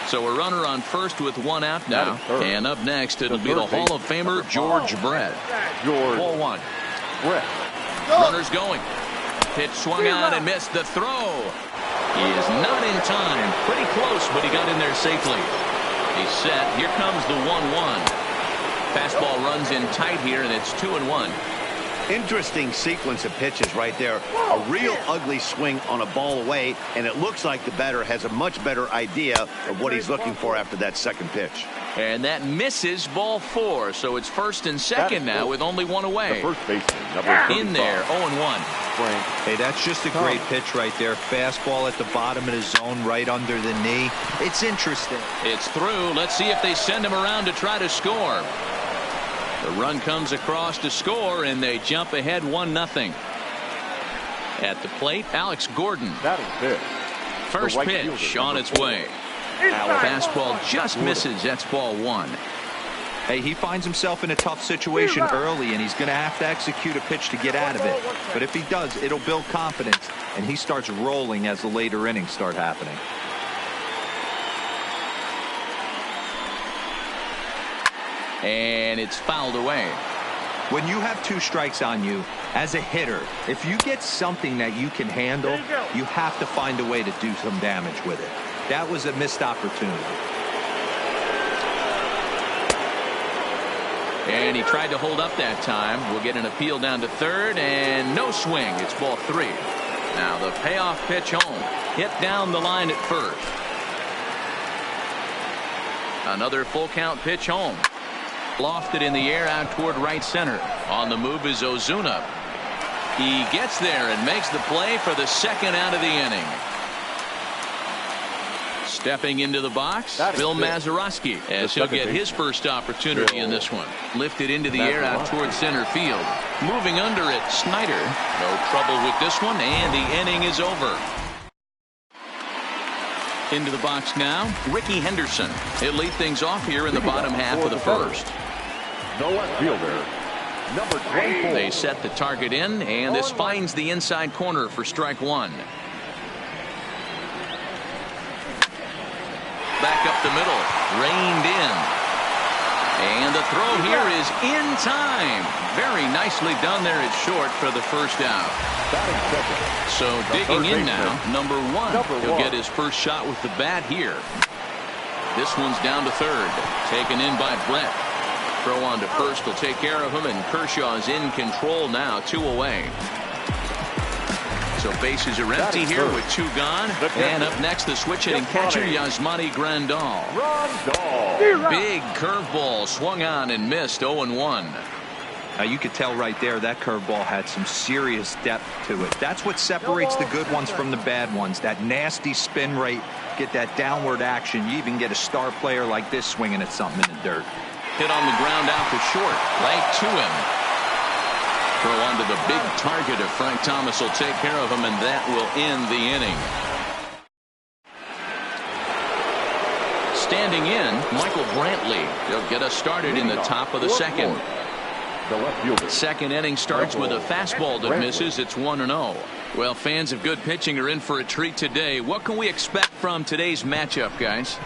So a runner on first with one out now. And up next, it'll be the Hall of Famer George Brett. Ball one. Brett. Runners going. Pitch swung on and missed the throw. He is not in time. Pretty close, but he got in there safely. He's set. Here comes the 1-1. Fastball runs in tight here, and it's 2-1. Interesting sequence of pitches right there. A real ugly swing on a ball away, and it looks like the batter has a much better idea of what he's looking for after that second pitch. And that misses ball 4, so it's first and second now with only one away. The first baseman, number in there, 0-1. Hey, that's just a great pitch right there. Fastball at the bottom of the zone, right under the knee. It's interesting. It's through. Let's see if they send him around to try to score. The run comes across to score, and they jump ahead 1-0. At the plate, Alex Gordon. First pitch on its way. Fastball just misses. That's ball 1. Hey, he finds himself in a tough situation early, and he's going to have to execute a pitch to get out of it. But if he does, it'll build confidence, and he starts rolling as the later innings start happening. And it's fouled away. When you have 2 strikes on you, as a hitter, if you get something that you can handle, you have to find a way to do some damage with it. That was a missed opportunity. And he tried to hold up that time. We'll get an appeal down to third, and no swing. It's ball 3. Now the payoff pitch home. Hit down the line at first. Another full count pitch home. Lofted in the air out toward right center. On the move is Ozuna. He gets there and makes the play for the second out of the inning. Stepping into the box, Bill Mazeroski, as he'll get his first opportunity in this one. Lifted into the air out towards center field. Moving under it, Snyder. No trouble with this one, and the inning is over. Into the box now, Ricky Henderson. He'll lead things off here in the bottom half of the first. The left fielder, number 24. They set the target in, and this finds the inside corner for strike 1. Back up the middle, reined in. And the throw here is in time. Very nicely done there at short for the first out. So digging in now, number 1. He'll get his first shot with the bat here. This one's down to third. Taken in by Brett. Throw on to first will take care of him, and Kershaw's in control now, 2 away. So bases are empty here with 2 gone. And up next, the switch hitting catcher, Yasmani Grandal. Big curveball swung on and missed, 0-1. Now you could tell right there that curveball had some serious depth to it. That's what separates the good ones from the bad ones. That nasty spin rate, get that downward action. You even get a star player like this swinging at something in the dirt. Hit on the ground out to short, right to him. Throw onto the big target of Frank Thomas will take care of him, and that will end the inning. Standing in, Michael Brantley. He'll get us started in the top of the second. Second inning starts with a fastball that misses. It's 1-0. Well, fans of good pitching are in for a treat today. What can we expect from today's matchup, guys?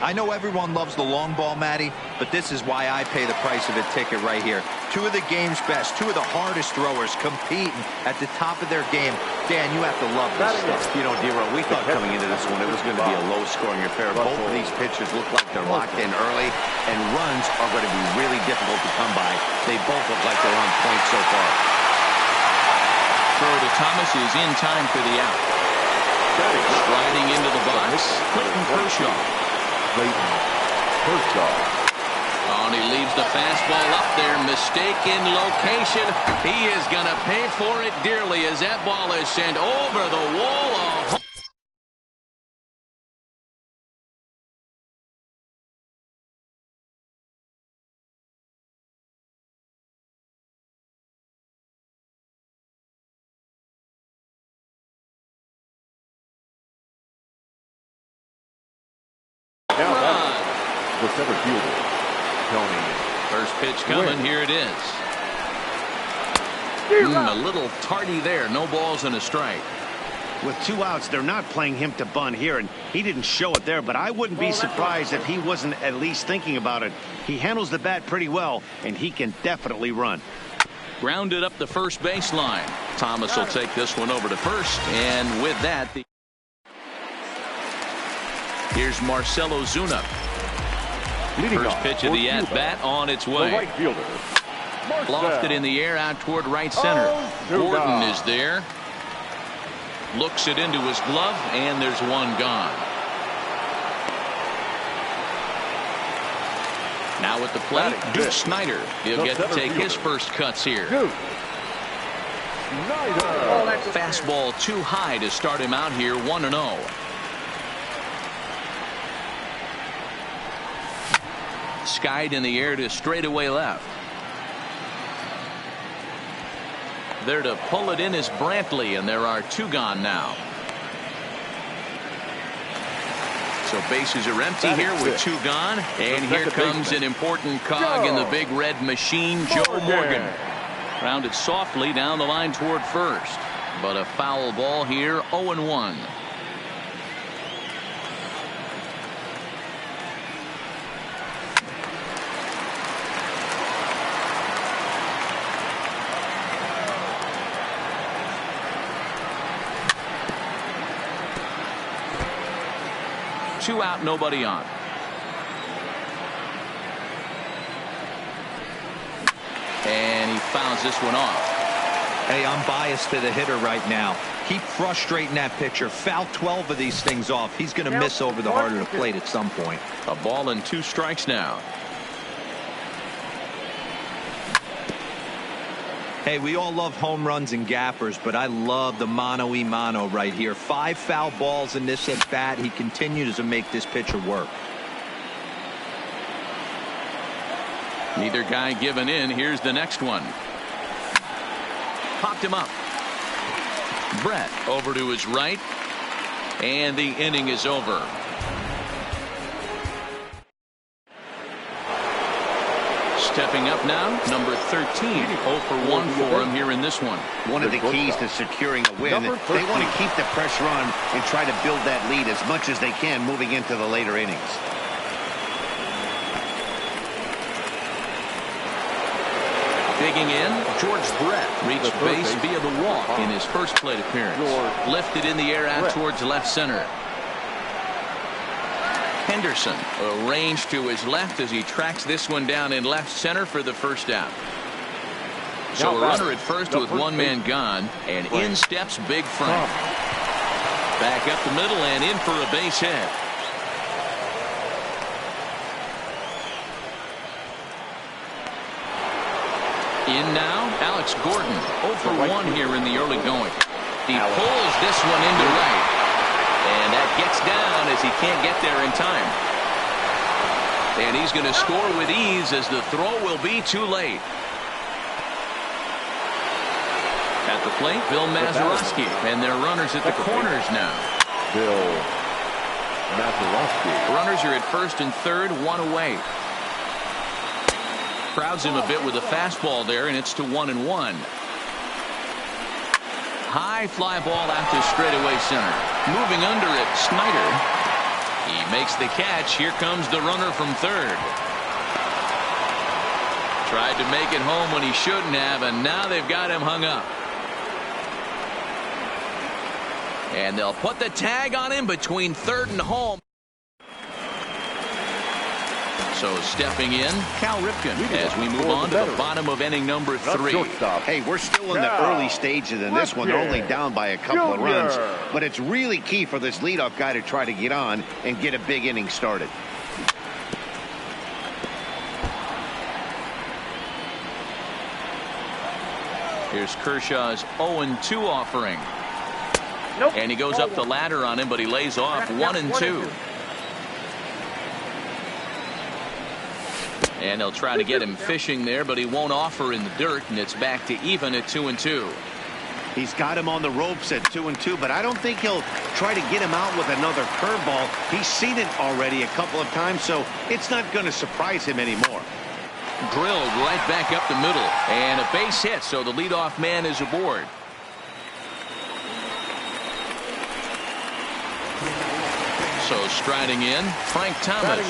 I know everyone loves the long ball, Matty, but this is why I pay the price of a ticket right here. Two of the game's best, two of the hardest throwers competing at the top of their game. Dan, you have to love this stuff. You know, D-Row, we thought coming into this one it was going to be a low-scoring affair. Both of these pitchers look like they're locked in early, and runs are going to be really difficult to come by. They both look like they're on point so far. Throw to Thomas is in time for the out. Sliding into the box, Clayton Kershaw. Oh, and he leaves the fastball up there. Mistaken location. He is going to pay for it dearly as that ball is sent over the wall. The center fielder, Tony. First pitch coming. Here it is. A little tardy there. No balls and a strike. With 2 outs, they're not playing him to bunt here, and he didn't show it there, but I wouldn't be surprised if he wasn't at least thinking about it. He handles the bat pretty well, and he can definitely run. Grounded up the first baseline. Thomas will take this one over to first, and with that, here's Marcell Ozuna. First pitch of the at-bat on its way. The right fielder, Lofted in the air out toward right center. Gordon is there. Looks it into his glove, and there's one gone. Now at the plate, Duke Snider. He'll get to take his first cuts here. Fastball too high to start him out here, 1-0. Skied in the air to straightaway left. There to pull it in is Brantley, and there are 2 gone now. So bases are empty here with 2 gone, and here comes an important cog in the big red machine, Joe Morgan. Rounded softly down the line toward first, but a foul ball here, 0-1. Two out, nobody on. And he fouls this one off. Hey, I'm biased to the hitter right now. Keep frustrating that pitcher. Foul 12 of these things off. He's going to miss over the heart of the plate at some point. A ball and 2 strikes now. Hey, we all love home runs and gappers, but I love the mano-a-mano right here. 5 foul balls in this at bat. He continues to make this pitcher work. Neither guy giving in. Here's the next one. Popped him up. Brett over to his right, and the inning is over. Stepping up now, number 13, 0 for 1 for him here in this one. One of the keys to securing a win, they want to keep the pressure on and try to build that lead as much as they can moving into the later innings. Digging in, George Brett reached base via the walk in his first plate appearance. Lifted in the air out towards left center. Henderson arranged to his left as he tracks this one down in left center for the first out. So a runner at first with 1 man gone, and in steps Big Frank. Back up the middle and in for a base hit. In now, Alex Gordon, 0 for 1 here in the early going. He pulls this one into right. And that gets down as he can't get there in time. And he's going to score with ease as the throw will be too late. At the plate, Bill Mazeroski, and their runners at the corners now. Bill Mazeroski. Runners are at first and third, 1 away. Crowds him a bit with a fastball there, and it's to 1-1. High fly ball out to straightaway center. Moving under it, Snider. He makes the catch. Here comes the runner from third. Tried to make it home when he shouldn't have, and now they've got him hung up. And they'll put the tag on him between third and home. So stepping in, Cal Ripken as we move on to the bottom of inning number 3. Hey, we're still in the early stages in this one. They're only down by a couple of runs. But it's really key for this leadoff guy to try to get on and get a big inning started. Here's Kershaw's 0-2 offering. And he goes up the ladder on him, but he lays off 1-2. And they'll try to get him fishing there, but he won't offer in the dirt, and it's back to even at 2-2. He's got him on the ropes at 2-2, but I don't think he'll try to get him out with another curveball. He's seen it already a couple of times, so it's not going to surprise him anymore. Drilled right back up the middle, and a base hit, so the leadoff man is aboard. So striding in, Frank Thomas.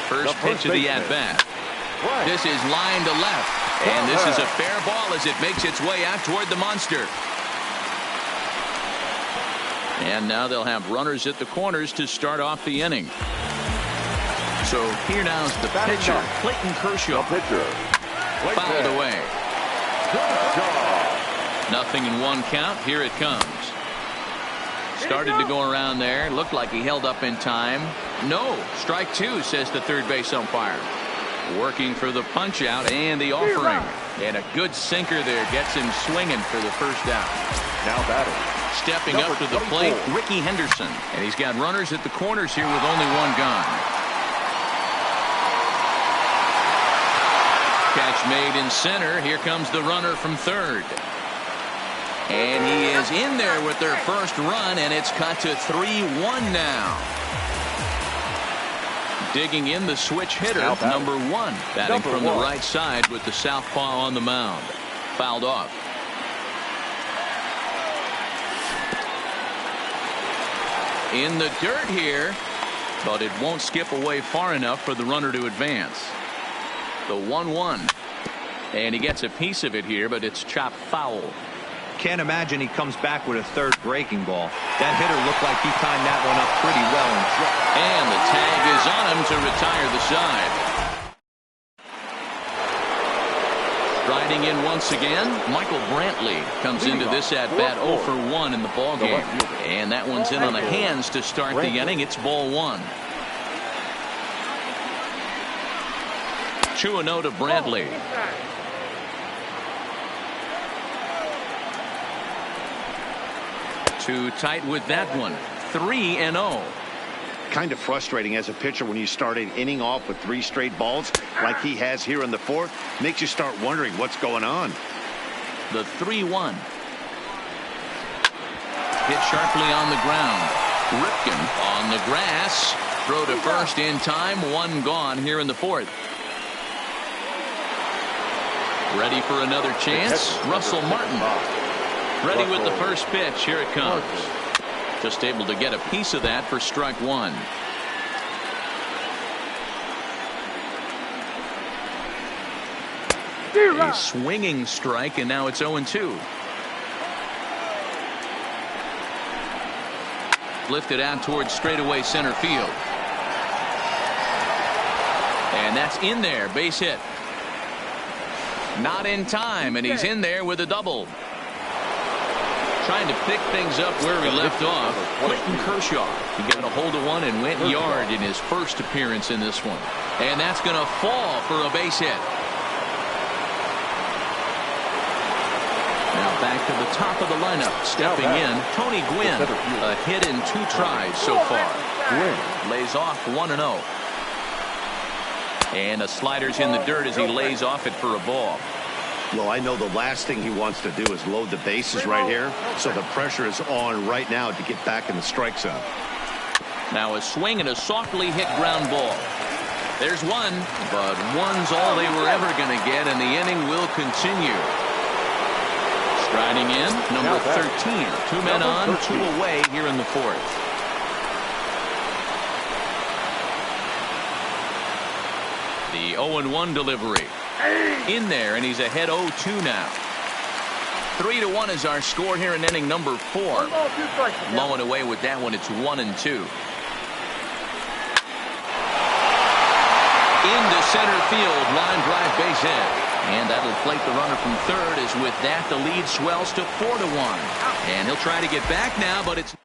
First pitch of the at-bat. This is line to left, and this is a fair ball as it makes its way out toward the monster. And now they'll have runners at the corners to start off the inning. So here now's the pitcher, Clayton Kershaw. Fouled away. Nothing in one count. Here it comes. Started to go around there. Looked like he held up in time. No. Strike 2, says the third base umpire. Working for the punch out and the offering. And a good sinker there gets him swinging for the first out. Now batting. Stepping up to the plate, Ricky Henderson. And he's got runners at the corners here with only one gone. Catch made in center. Here comes the runner from third. And he is in there with their first run, and it's cut to 3-1 now. Digging in the switch hitter, number 1, batting from the right side with the southpaw on the mound. Fouled off. In the dirt here, but it won't skip away far enough for the runner to advance. The 1-1. And he gets a piece of it here, but it's chopped foul. Can't imagine he comes back with a third breaking ball. That hitter looked like he timed that one up pretty well. And the tag is on him to retire the side. Riding in once again, Michael Brantley comes into this at-bat 0 for 1 in the ballgame. And that one's in on the hands to start the inning. It's ball 1. 2-0 to Brantley. Too tight with that one. 3-0. Kind of frustrating as a pitcher when you start an inning off with 3 straight balls like he has here in the 4th. Makes you start wondering what's going on. The 3-1. Hit sharply on the ground. Ripken on the grass. Throw to first in time. 1 gone here in the 4th. Ready for another chance. Russell Martin. Ready with the first pitch. Here it comes. Just able to get a piece of that for strike 1. A swinging strike, and now it's 0-2. Lifted out towards straightaway center field. And that's in there. Base hit. Not in time, and he's in there with a double. Trying to pick things up where he left off. Clayton Kershaw. He got a hold of one and went yard in his first appearance in this one. And that's going to fall for a base hit. Now back to the top of the lineup. Stepping in, Tony Gwynn. A hit in 2 tries so far. Gwynn lays off 1-0. And a slider's in the dirt as he lays off it for a ball. Well, I know the last thing he wants to do is load the bases right here, so the pressure is on right now to get back in the strike zone. Now a swing and a softly hit ground ball. There's one, but one's all they were ever going to get, and the inning will continue. Striding in, number 13. 2 men on, 2 away here in the 4th. The 0-1 delivery. In there, and he's ahead 0-2 now. 3-1 is our score here in inning number 4. Low and away with that one. It's 1-2. Into center field, line drive, base hit. And that'll plate the runner from third, as with that the lead swells to 4-1. And he'll try to get back now, but it's...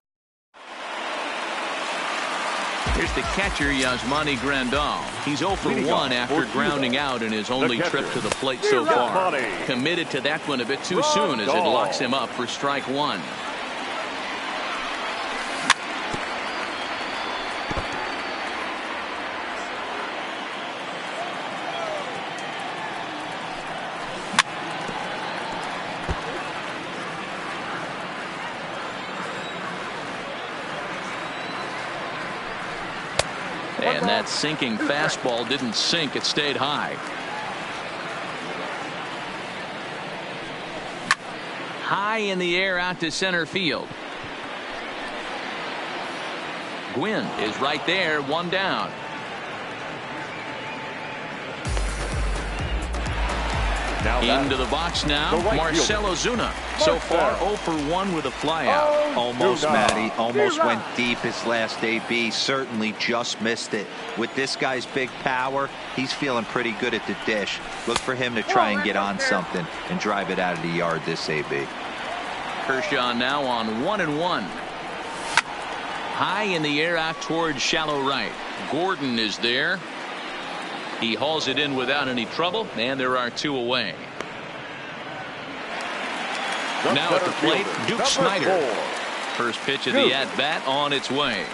Here's the catcher, Yasmani Grandal. He's 0 for 1 after grounding out in his only trip to the plate so far. Committed to that one a bit too soon, as it locks him up for strike 1. And that sinking fastball didn't sink. It stayed high. High in the air out to center field. Gwynn is right there, 1 down. Into the box now, Marcell Ozuna. So far, 0 for 1 with a flyout. Almost, Matty. Almost went deep his last AB. Certainly just missed it. With this guy's big power, he's feeling pretty good at the dish. Look for him to try and get on something and drive it out of the yard this AB. Kershaw now on 1-1. High in the air out towards shallow right. Gordon is there. He hauls it in without any trouble, and there are 2 away. Now at the plate, Duke Snider. First pitch of the at-bat on its way.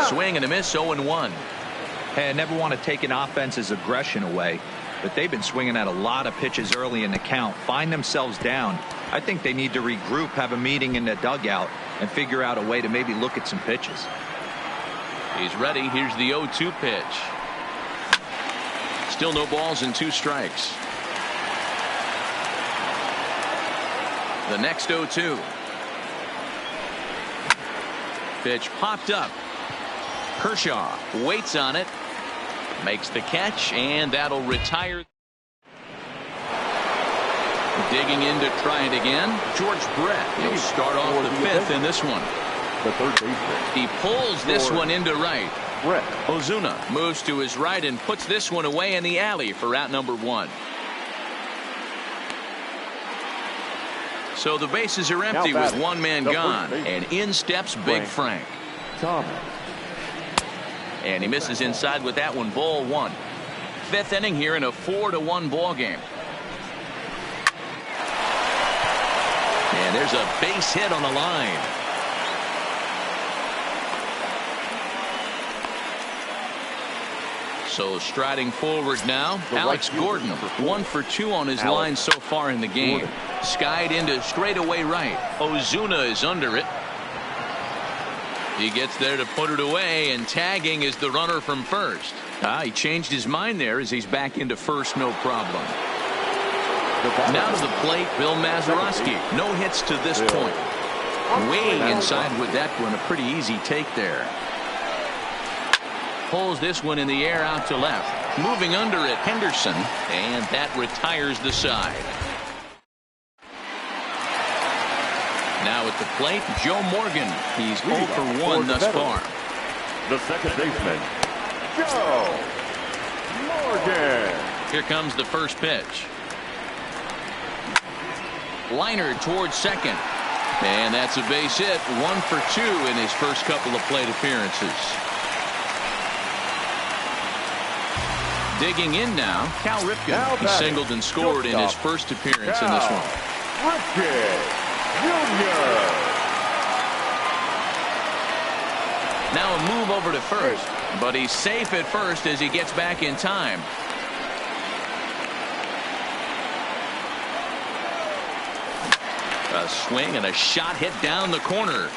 Swing and a miss, 0-1. Hey, I never want to take an offense's aggression away, but they've been swinging at a lot of pitches early in the count. Find themselves down. I think they need to regroup, have a meeting in the dugout, and figure out a way to maybe look at some pitches. He's ready. Here's the 0-2 pitch. Still no balls and 2 strikes. The next 0-2. Pitch popped up. Kershaw waits on it. Makes the catch, and that'll retire. Digging in to try it again, George Brett. He'll start off the 5th in this one. The third baseman. He pulls this one into right. Ozuna moves to his right and puts this one away in the alley for out number 1. So the bases are empty with 1 man gone, and in steps Big Frank. And he misses inside with that one, ball 1. 5th inning here in a 4-1 ball game. And there's a base hit on the line. So striding forward now, Alex Gordon, 1 for 2 on his line so far in the game. Skied into straightaway right. Ozuna is under it. He gets there to put it away, and tagging is the runner from first. He changed his mind there as he's back into first, no problem. Now to the plate, Bill Mazeroski. No hits to this point. Way inside with that one, a pretty easy take there. Pulls this one in the air out to left. Moving under it, Henderson, and that retires the side. Now at the plate, Joe Morgan. He's 0 for 1 thus far. The second baseman, Joe Morgan. Here comes the first pitch. Liner towards second. And that's a base hit. 1 for 2 in his first couple of plate appearances. Digging in now, Cal Ripken. He singled and scored in his first appearance in this one. Ripken Jr. Now a move over to first, but he's safe at first as he gets back in time. A swing and a shot hit down the corner.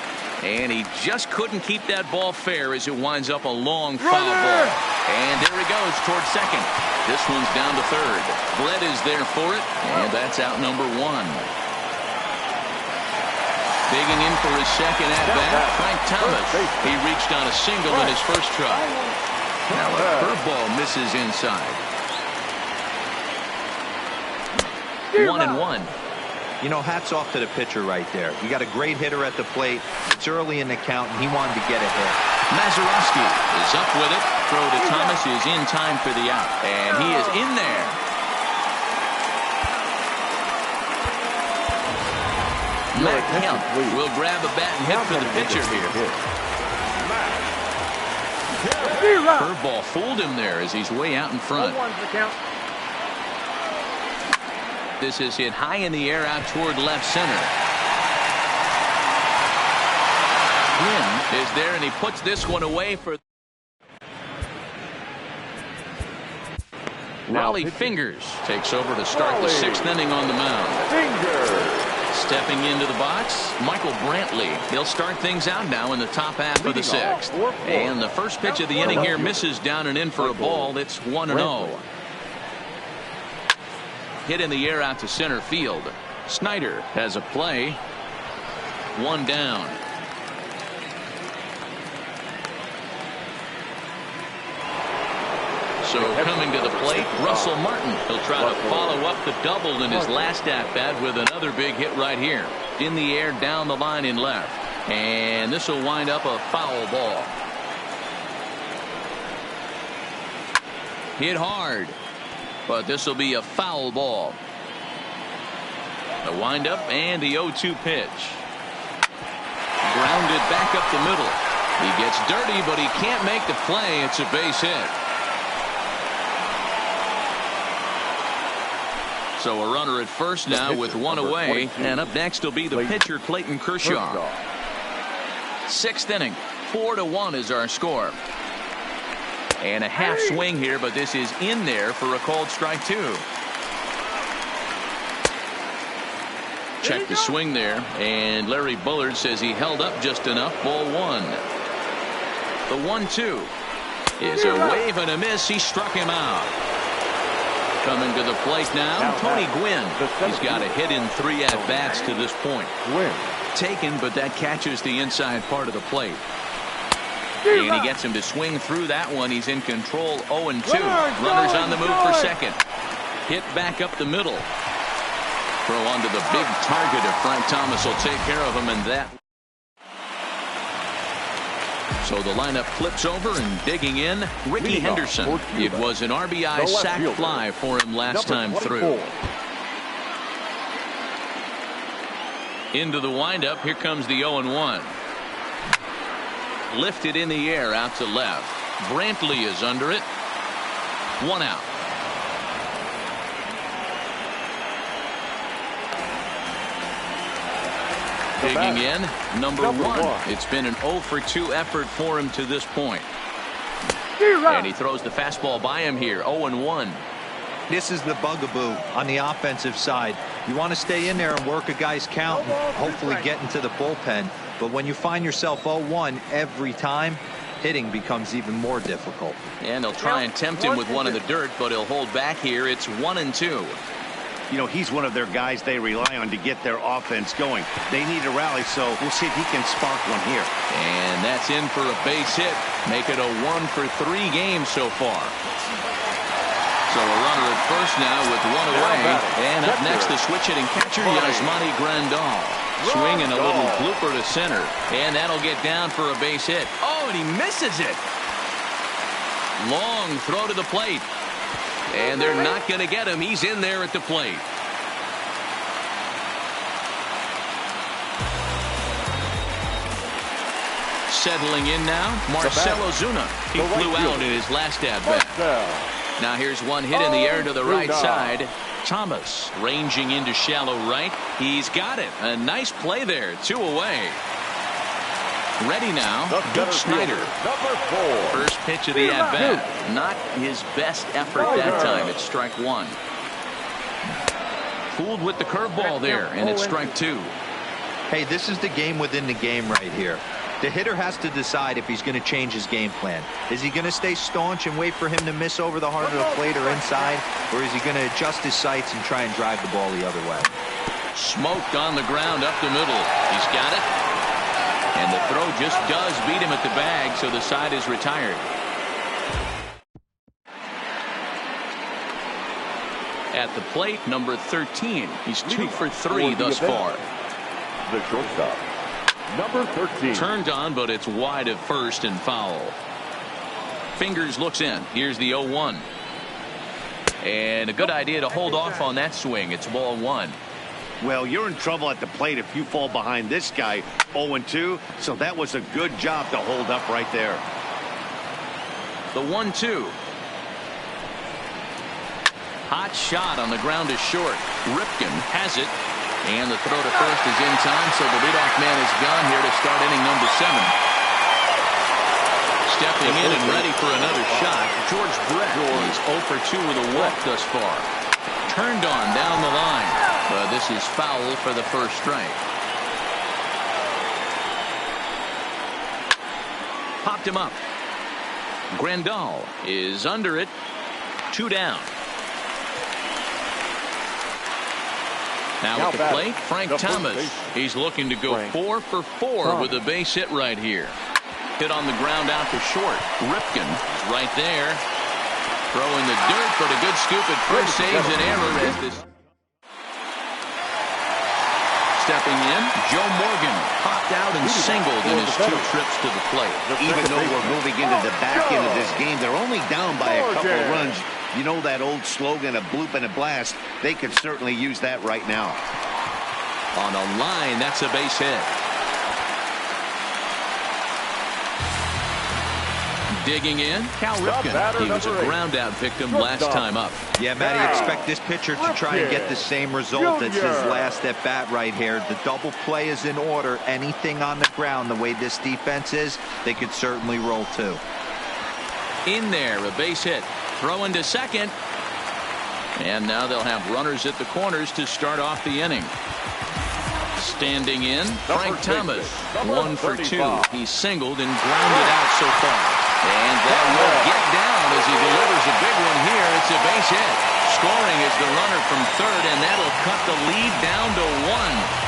And he just couldn't keep that ball fair as it winds up a long foul ball. And there he goes towards second. This one's down to third. Brett is there for it, and that's out number 1. Digging in for his second at-bat, Frank Thomas. He reached on a single in his first try. Now a curveball misses inside. 1-1. You know, hats off to the pitcher right there. You got a great hitter at the plate. It's early in the count, and he wanted to get a hit. Mazeroski is up with it. Throw to Thomas is in time for the out. And he is in there. Matt Kemp will grab a bat and hit for the pitcher here. Curveball fooled him there as he's way out in front. This is hit high in the air out toward left center. Quinn is there, and he puts this one away for Raleigh Fingers takes over to start the 6th inning on the mound. Stepping into the box, Michael Brantley. He'll start things out now in the top half of the 6th. And the first pitch of the inning here misses down and in for a ball. It's 1-0. Hit in the air out to center field. Snyder has a play. 1 down. So coming to the plate, Russell Martin. He'll try to follow up the double in his last at-bat with another big hit right here. In the air, down the line in left. And this will wind up a foul ball. Hit hard. But this will be a foul ball. The windup and the 0-2 pitch. Grounded back up the middle. He gets dirty, but he can't make the play. It's a base hit. So a runner at first now with 1 away. And up next will be the pitcher, Clayton Kershaw. 6th inning. 4-1 is our score. And a half swing here, but this is in there for a called strike 2. Check the swing there, and Larry Bullard says he held up just enough. Ball 1. The 1-2 is a wave and a miss. He struck him out. Coming to the plate now, Tony Gwynn. He's got a hit in 3 at-bats to this point. Taken, but that catches the inside part of the plate. And he gets him to swing through that one. He's in control. 0-2. Runners on the move for second. Hit back up the middle. Throw onto the big target of Frank Thomas will take care of him, and that. So the lineup flips over, and digging in, Ricky Henderson. It was an RBI sac fly for him last time through. Into the windup. Here comes the 0-1. Lifted in the air out to left. Brantley is under it. 1 out. Digging in, number 1. It's been an 0-for-2 effort for him to this point. And he throws the fastball by him here. 0-1. This is the bugaboo on the offensive side. You want to stay in there and work a guy's count and hopefully get into the bullpen. But when you find yourself 0-1 every time, hitting becomes even more difficult. And they'll try and tempt him with one in the dirt, but he'll hold back here. It's 1-2. You know, he's one of their guys they rely on to get their offense going. They need a rally, so we'll see if he can spark one here. And that's in for a base hit. Make it a 1-for-3 game so far. So a runner at first now with 1 away. And up next, the switch hitting catcher, Yasmani Grandal. Swinging a little blooper to center. And that'll get down for a base hit. Oh, and he misses it. Long throw to the plate. And they're not going to get him. He's in there at the plate. Settling in now, Marcell Ozuna. He flew out in his last at-bat. Now here's one hit in the air to the right side. Thomas ranging into shallow right. He's got it. A nice play there. 2 away. Ready now, Duke Snyder. First pitch of the at-bat. Not his best effort that time. It's strike 1. Fooled with the curveball there, and it's strike 2. Hey, this is the game within the game right here. The hitter has to decide if he's going to change his game plan. Is he going to stay staunch and wait for him to miss over the heart of the plate or inside? Or is he going to adjust his sights and try and drive the ball the other way? Smoked on the ground up the middle. He's got it. And the throw just does beat him at the bag, so the side is retired. At the plate, number 13. He's 2 for 3 thus far. The shortstop, number 13. Turned on, but it's wide at first and foul. Fingers looks in. Here's the 0-1. And a good idea to hold off on that swing. It's ball 1. Well, you're in trouble at the plate if you fall behind this guy 0-2. So that was a good job to hold up right there. The 1-2. Hot shot on the ground is short. Ripken has it. And the throw to first is in time, so the leadoff man is gone here to start inning number 7. Stepping in and ready for another shot, George Brett. He's 0 for 2 with a walk thus far. Turned on down the line, but this is foul for the first strike. Popped him up. Grandal is under it. 2 down. Now at the plate, Frank Thomas. He's looking to go 4 for 4 with a base hit right here. Hit on the ground out to short. Ripken is right there. Throwing the dirt, but a good scoop at first saves an error as this. Stepping in, Joe Morgan popped out and singled in his 2 trips to the plate. Even though we're moving into the back end of this game, they're only down by a couple of runs. You know that old slogan, a bloop and a blast. They could certainly use that right now. On a line, that's a base hit. Digging in, Cal Ripken. He was a ground-out victim last time up. Yeah, Matty, expect this pitcher to try and get the same result as his last at-bat right here. The double play is in order. Anything on the ground, the way this defense is, they could certainly roll too. In there, a base hit. Throwing to second. And now they'll have runners at the corners to start off the inning. Standing in, Frank Thomas. 1 for 2. He's singled and grounded out so far. And that will get down as he delivers a big one here. It's a base hit. Scoring is the runner from third, and that'll cut the lead down to 1.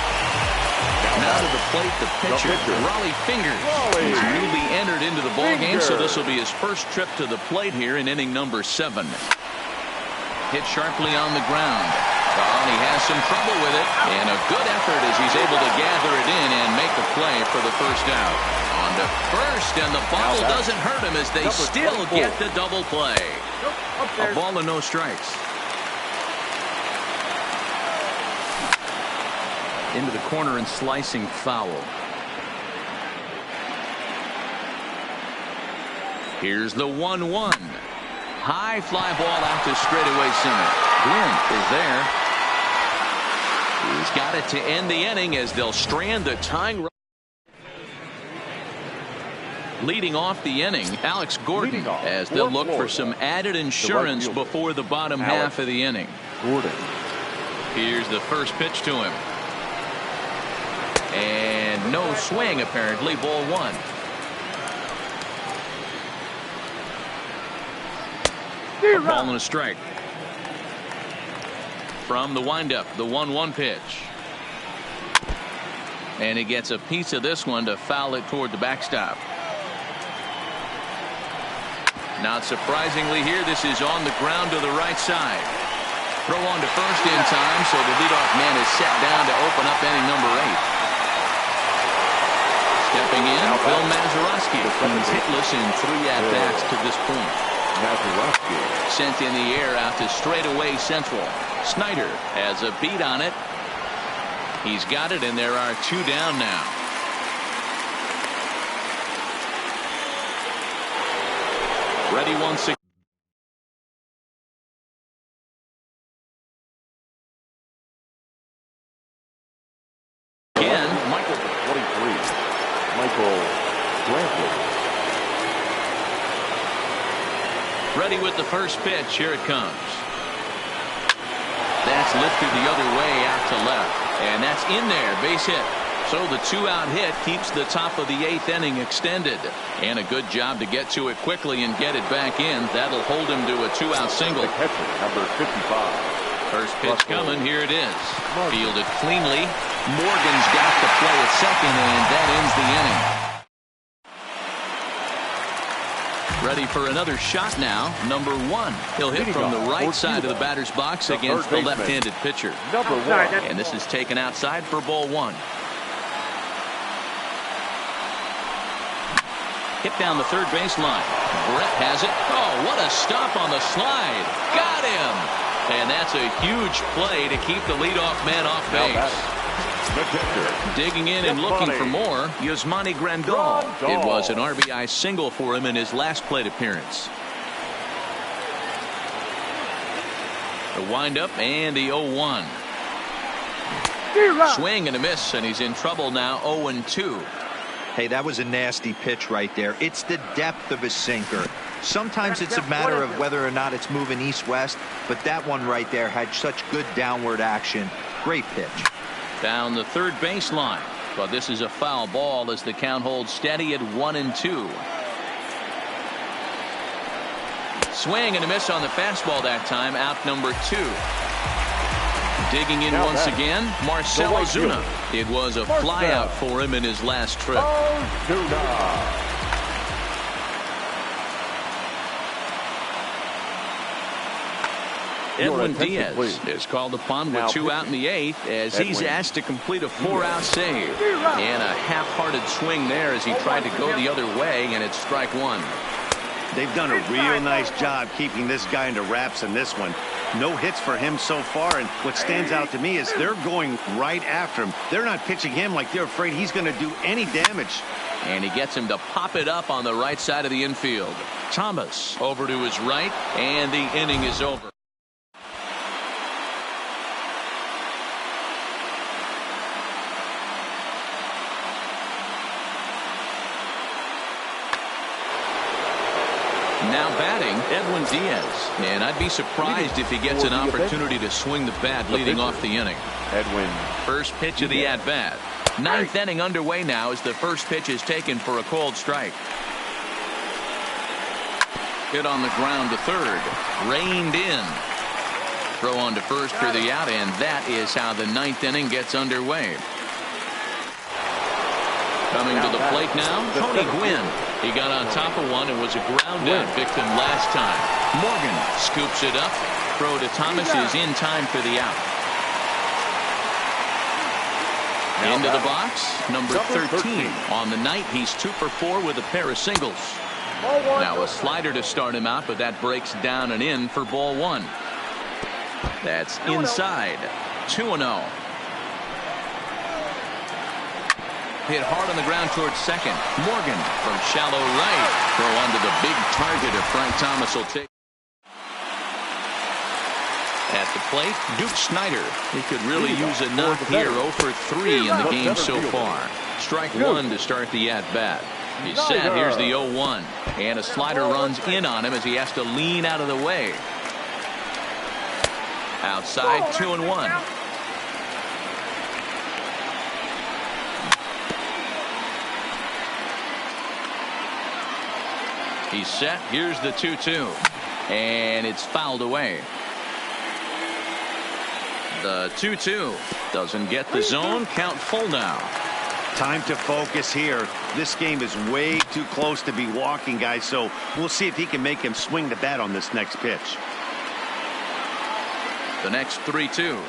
Now to the plate, the pitcher, Raleigh Fingers. He's newly entered into the ballgame, so this will be his first trip to the plate here in inning number 7. Hit sharply on the ground. He has some trouble with it, and a good effort as he's able to gather it in and make the play for the first out. On to first, and the ball doesn't hurt him as they still get the double play. A ball and no strikes. Into the corner and slicing foul. Here's the 1-1. High fly ball out to straightaway center. Glynn is there. He's got it to end the inning as they'll strand the tying run. Leading off the inning, Alex Gordon, as they'll look for some added insurance before the bottom half of the inning. Gordon. Here's the first pitch to him. And no swing, apparently. Ball 1. A ball and a strike. From the windup, the 1-1 pitch. And he gets a piece of this one to foul it toward the backstop. Not surprisingly here, this is on the ground to the right side. Throw on to first in time, so the leadoff man is set down to open up inning number 8. Stepping in, Phil Mazeroski. He's hitless in 3 at-bats to this point. Sent in the air out to straightaway central. Snyder has a beat on it. He's got it, and there are 2 down now. Ready once again. Michael for 23. Michael Brantley. Ready with the first pitch. Here it comes. That's lifted the other way out to left. And that's in there. Base hit. So the 2-out hit keeps the top of the 8th inning extended. And a good job to get to it quickly and get it back in. That'll hold him to a 2-out single. The catcher, number 55. First pitch coming. Here it is. Fielded cleanly. Morgan's got the play at second, and that ends the inning. Ready for another shot now. Number 1. He'll hit from the right side of the batter's box against the left-handed pitcher. Number 1. And this is taken outside for ball 1. Hit down the third baseline. Brett has it. Oh, what a stop on the slide. Got him. And that's a huge play to keep the leadoff man off base. Digging in and looking for more, Yasmani Grandal. It was an RBI single for him in his last plate appearance. The windup and the 0-1. Swing and a miss, and he's in trouble now. 0-2. Hey, that was a nasty pitch right there. It's the depth of his sinker. Sometimes it's a matter of whether or not it's moving east-west, but that one right there had such good downward action. Great pitch. Down the third baseline, but this is a foul ball as the count holds steady at 1-2. Swing and a miss on the fastball that time. Out number 2. Digging in once again, Marcell Ozuna. It was a flyout for him in his last trip. Edwin Diaz is called upon with 2 out in the 8th as he's asked to complete a 4-out save. And a half-hearted swing there as he tried to go the other way, and it's strike 1. They've done a real nice job keeping this guy into wraps in this one. No hits for him so far, and what stands out to me is they're going right after him. They're not pitching him like they're afraid he's going to do any damage. And he gets him to pop it up on the right side of the infield. Thomas over to his right, and the inning is over. Now batting, Edwin Diaz. And I'd be surprised if he gets an opportunity to swing the bat leading off the inning. Edwin. First pitch of the at-bat. 9th inning underway now as the first pitch is taken for a called strike. Hit on the ground to third. Reined in. Throw on to first for the out, and that is how the 9th inning gets underway. Coming to the plate now, Tony Gwynn. He got on top of one and was a ground out victim last time. Morgan scoops it up. Throw to Thomas is in time for the out. Into the box, number 13. On the night, he's 2 for 4 with a pair of singles. Now a slider to start him out, but that breaks down and in for ball 1. That's inside. 2-0. Hit hard on the ground towards second. Morgan from shallow right. Throw onto the big target of Frank Thomas will take. At the plate, Duke Snider. He could really use a knock here. 0 for 3 in the game so far. Strike 1 to start the at-bat. He's set. Here's the 0-1. And a slider runs in on him as he has to lean out of the way. Outside, 2-1. He's set. Here's the 2-2. And it's fouled away. The 2-2 doesn't get the zone. Count full now. Time to focus here. This game is way too close to be walking, guys, so we'll see if he can make him swing the bat on this next pitch. The next 3-2 is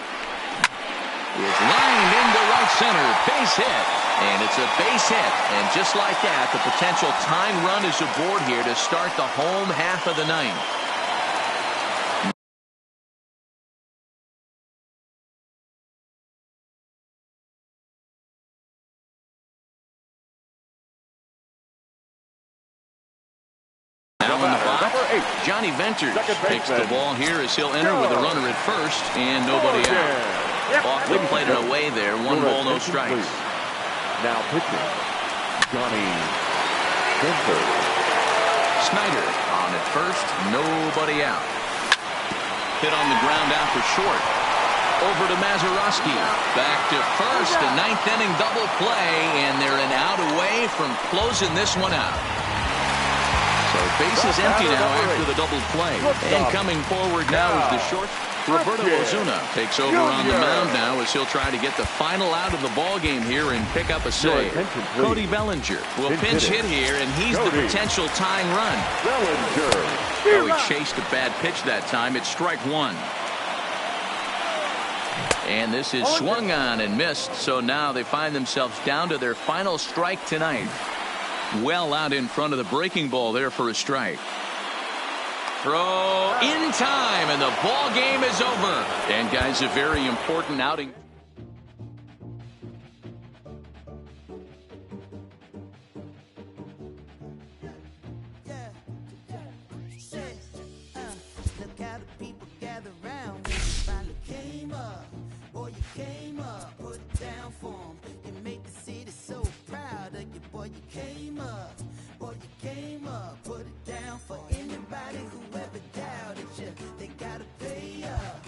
lined into right center. Base hit. And it's a base hit. And just like that, the potential time run is aboard here to start the home half of the ninth. Now in the box, Johnny Venters takes the ball here as he'll enter with a runner at first and nobody out. Off the plate and away there. 1 ball, no strikes. Now pitching, Johnny Venters. Snider on at first, nobody out. Hit on the ground out for short. Over to Mazeroski. Back to first. The 9th inning double play, and they're an out away from closing this one out. So base is empty now after the double play. And coming forward now is the short. Roberto Ozuna takes over on the mound now as he'll try to get the final out of the ball game here and pick up a save. Cody Bellinger will pinch hit here, and he's the potential tying run. Bellinger. He chased a bad pitch that time. It's strike one. And this is swung on and missed, so now they find themselves down to their final strike tonight. Well out in front of the breaking ball there for a strike. Throw in time, and the ball game is over. And guys, a very important outing. Look how the people gather round when you finally came up. Boy, you came up, put it down for 'em. You made the city so proud of you. Boy, you came up. Boy, you came up, put it down for anybody who ever doubted you. They gotta pay up,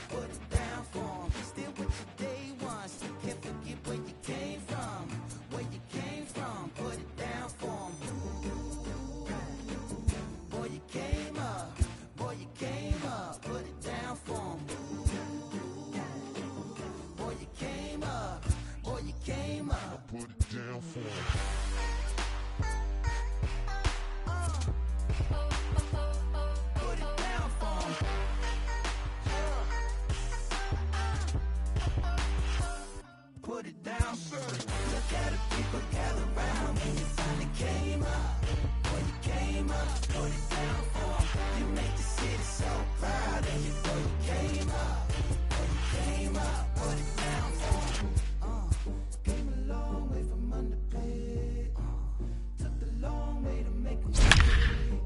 put it down for 'em. Still with your day one, still can't forget where you came from. Where you came from, put it down for 'em. Boy, you came up, put it down for 'em. Boy, you came up, put it down for 'em. Put it down first. Look at the people gather round when you finally came up. Boy, you came up, put it down for 'em. You make the city so proud of you. Boy, you came up. Boy, you came up, put it down for 'em. Came a long way from underpaid. Took the long way to make 'em pay.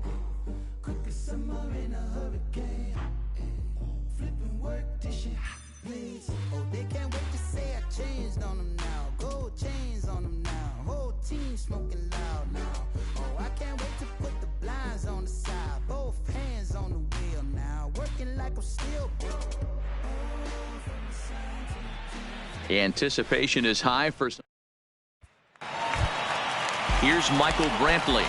Quick as summer in a hurricane. Flipping work, dishing plates. Oh, they can't wait to say I changed on them now. Gold chains on them now. Whole team smoking loud now. Oh, I can't wait to put the blinds on the side. Both hands on the wheel now. Working like I'm still broke. The anticipation is high for some. Here's Michael Brantley.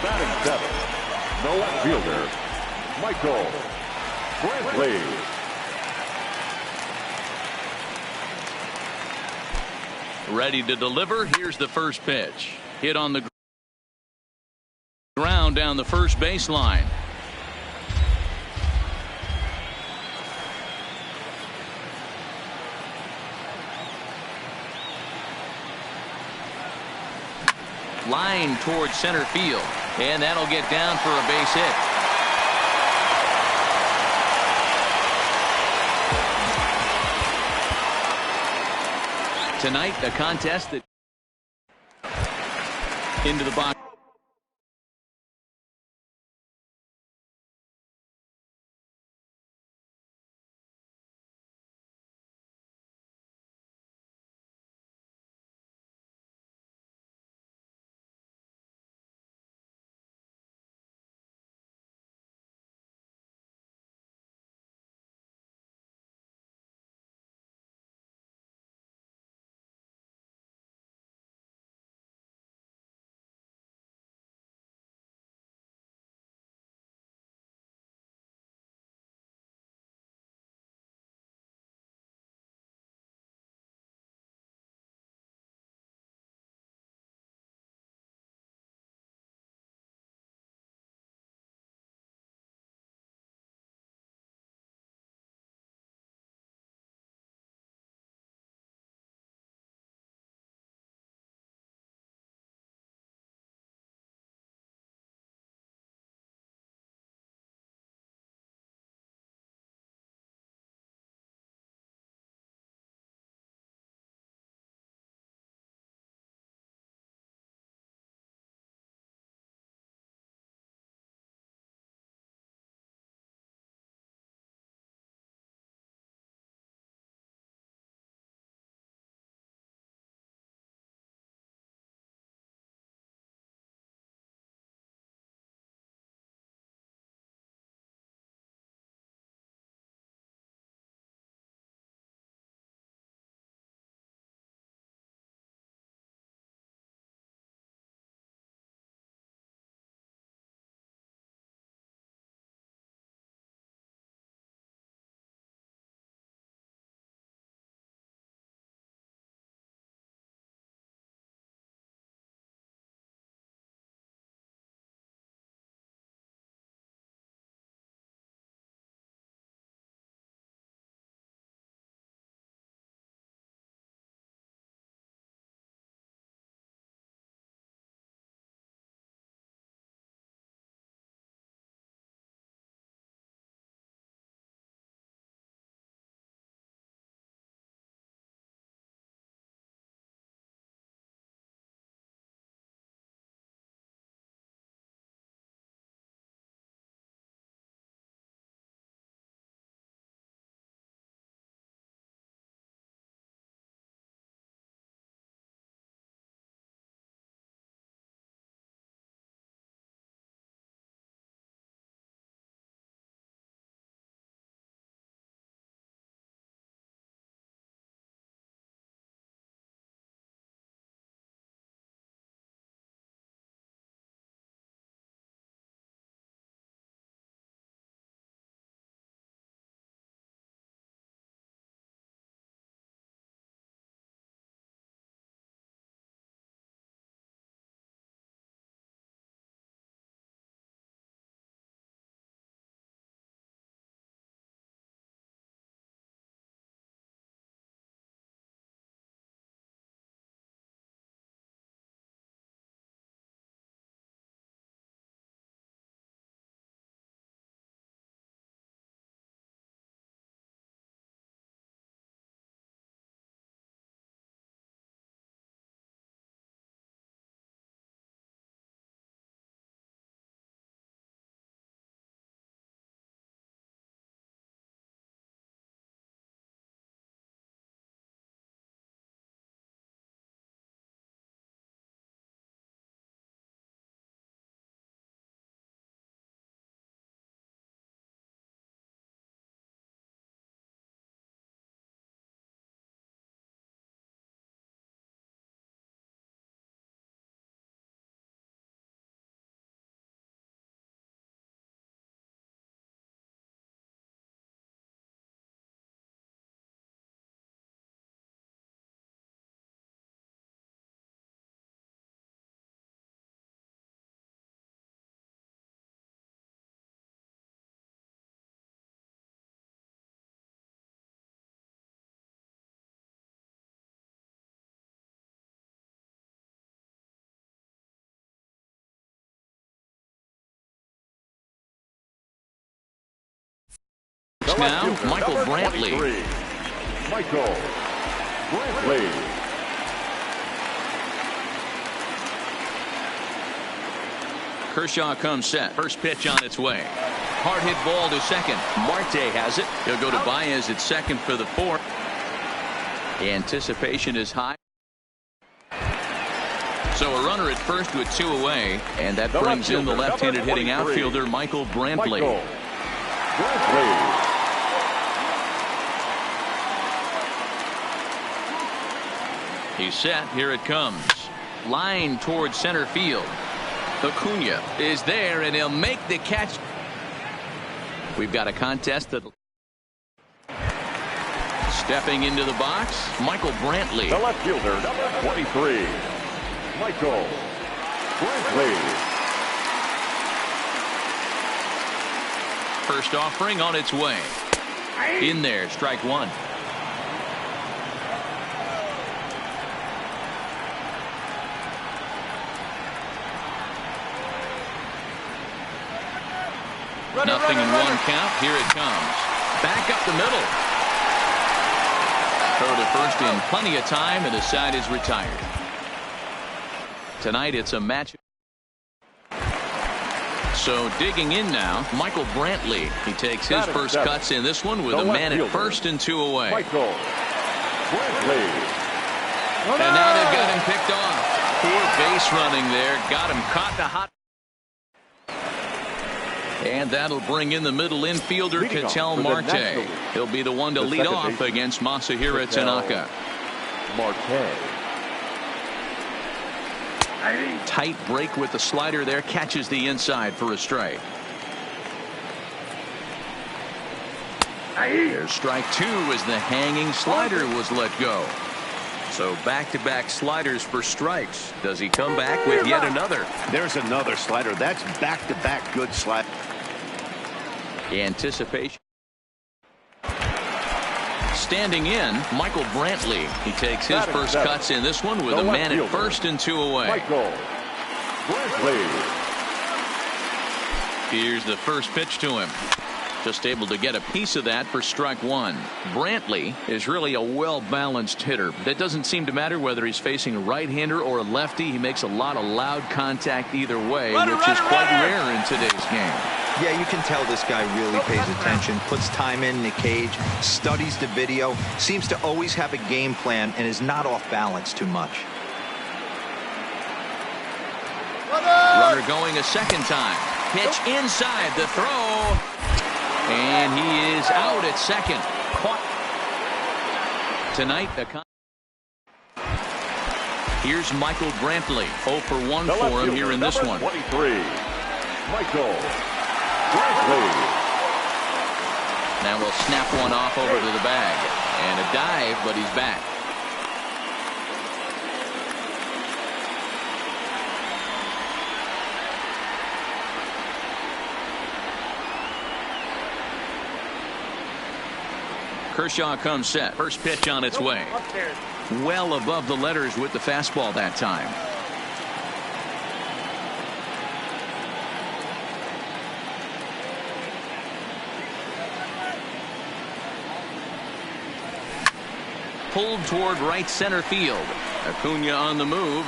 Batting seventh, the left fielder, Michael Brantley. Ready to deliver. Here's the first pitch. Hit on the ground down the first baseline. Line towards center field, and that'll get down for a base hit. Tonight, a contest that into the box. Now, Michael Brantley. Michael Brantley. Kershaw comes set. First pitch on its way. Hard hit ball to second. Marte has it. He'll go to Baez at second for the fourth. Anticipation is high. So a runner at first with 2 away, and that brings in the left-handed hitting outfielder Michael Brantley. He's set. Here it comes. Line towards center field. Acuna is there, and he'll make the catch. We've got a contest that. Stepping into the box, Michael Brantley. The left fielder, number 23, Michael Brantley. First offering on its way. In there, strike one. Nothing in one count. Here it comes. Back up the middle. Throw to first in plenty of time, and the side is retired. Tonight it's a match. So digging in now, Michael Brantley. He takes his first cuts in this one with a man at first and 2 away. Michael Brantley. And now they've got him picked off. Poor base running there. Got him caught in a hot. And that'll bring in the middle infielder, Ketel Marte. He'll be the one to lead off against Masahiro Tanaka. Marte. Tight break with the slider there. Catches the inside for a strike. There's strike 2 as the hanging slider was let go. So back-to-back sliders for strikes. Does he come back with yet another? There's another slider. That's back-to-back good slide. Anticipation. Standing in, Michael Brantley. He takes his first cuts in this one with a man at first and 2 away. Michael Brantley. Here's the first pitch to him. Just able to get a piece of that for strike 1. Brantley is really a well-balanced hitter. That doesn't seem to matter whether he's facing a right-hander or a lefty. He makes a lot of loud contact either way, which is quite rare in today's game. Yeah, you can tell this guy really pays attention, puts time in the cage, studies the video, seems to always have a game plan, and is not off balance too much. Runner going a second time. Pitch inside the throw. And he is out at second. Caught. Tonight, here's Michael Brantley. 0 for 1 for him here in this one. 23, Michael Brantley. Now we'll snap one off over to the bag. And a dive, but he's back. Kershaw comes set. First pitch on its way. Well above the letters with the fastball that time. Pulled toward right center field. Acuna on the move.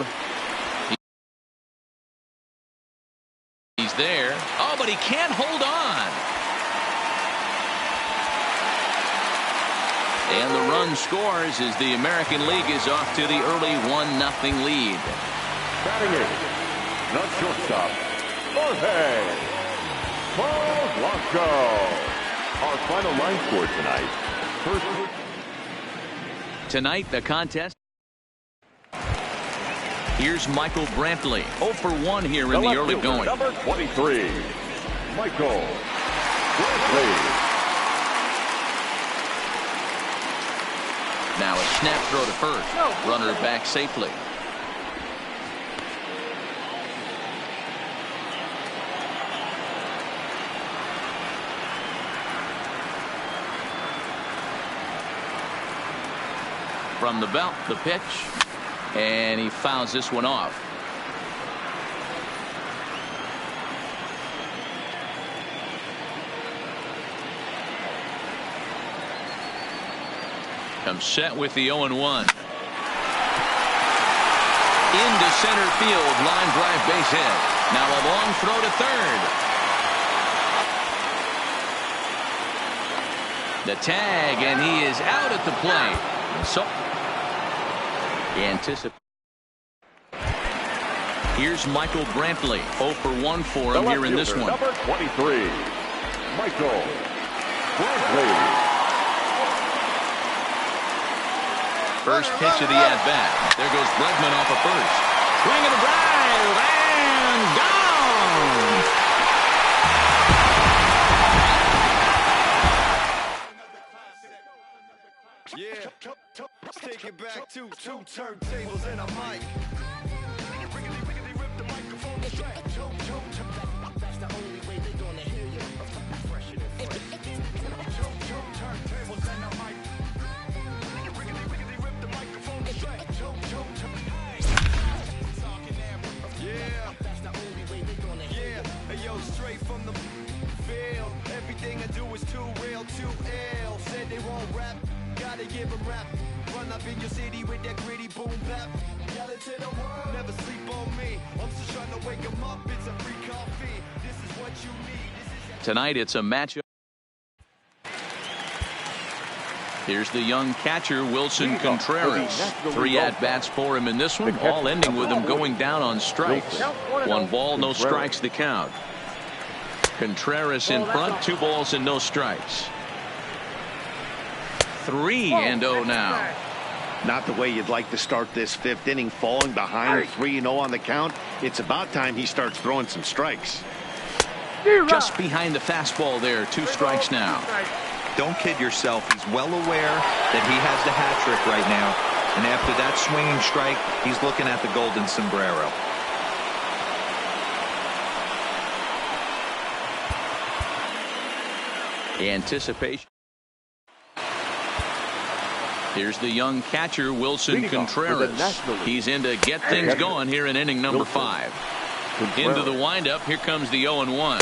He's there. Oh, but he can't hold on. And the run scores as the American League is off to the early 1-0 lead. Batting in, the shortstop, Jorge Polanco. Our final line score tonight. Tonight, the contest. Here's Michael Brantley. 0 for 1 here in the early going. Number 23, Michael Brantley. Now a snap throw to first. Runner back safely. From the belt, the pitch. And he fouls this one off. Comes set with the 0-1. Into center field, line drive base hit. Now a long throw to third. The tag, and he is out at the plate. So anticipate. Here's Michael Brantley. 0 for 1 for him here in this one. Number 23, Michael Brantley. First pitch of the at-bat. There goes Bregman off of first. Swing and a drive, and gone! Yeah, let's take it back to 2 turntables and a mic. Rip the microphone straight. That's the only way they gonna hear you. Fresher than fresh. 2 turntables and a mic. Rip the microphone straight. Yeah, that's the only way they gonna hear you. Hey yo, straight from the field. Everything I do is too real, too ill. Said they won't rap. Gotta give them rap. Run up in your city with that gritty boom bap. Yell it to the world. Never sleep on me. I'm just trying to wake them up. It's a free coffee. This is what you need. Tonight it's a matchup. Here's the young catcher, Wilson Contreras. 3 at-bats for him in this one, all ending with him going down on strikes. 1 ball, no strikes the count. Contreras in front, 2 balls and no strikes. 3-0 now. Not the way you'd like to start this 5th inning, falling behind 3-0 on the count. It's about time he starts throwing some strikes. Just behind the fastball there, 2 strikes now. Don't kid yourself. He's well aware that he has the hat trick right now. And after that swinging strike, he's looking at the golden sombrero. Anticipation. Here's the young catcher, Wilson Contreras. He's in to get things going here in inning number 5. Into the windup. Here comes the 0-1.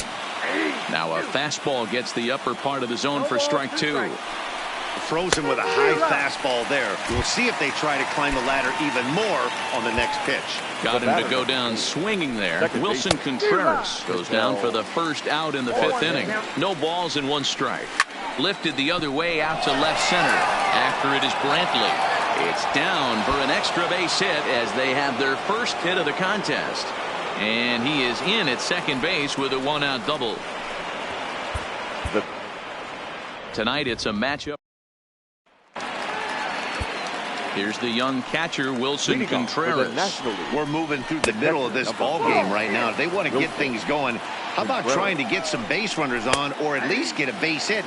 Now a fastball gets the upper part of the zone for strike 2. Frozen with a high fastball there. We'll see if they try to climb the ladder even more on the next pitch. Got him to go down swinging there. Wilson Contreras goes down for the first out in the 5th inning. No balls and 1 strike. Lifted the other way out to left center. After it is Brantley. It's down for an extra base hit as they have their first hit of the contest. And he is in at second base with a 1-out double. Tonight it's a matchup. Here's the young catcher, Wilson Contreras. We're moving through the middle of this ball game right now. They want to get things going. How about trying to get some base runners on, or at least get a base hit?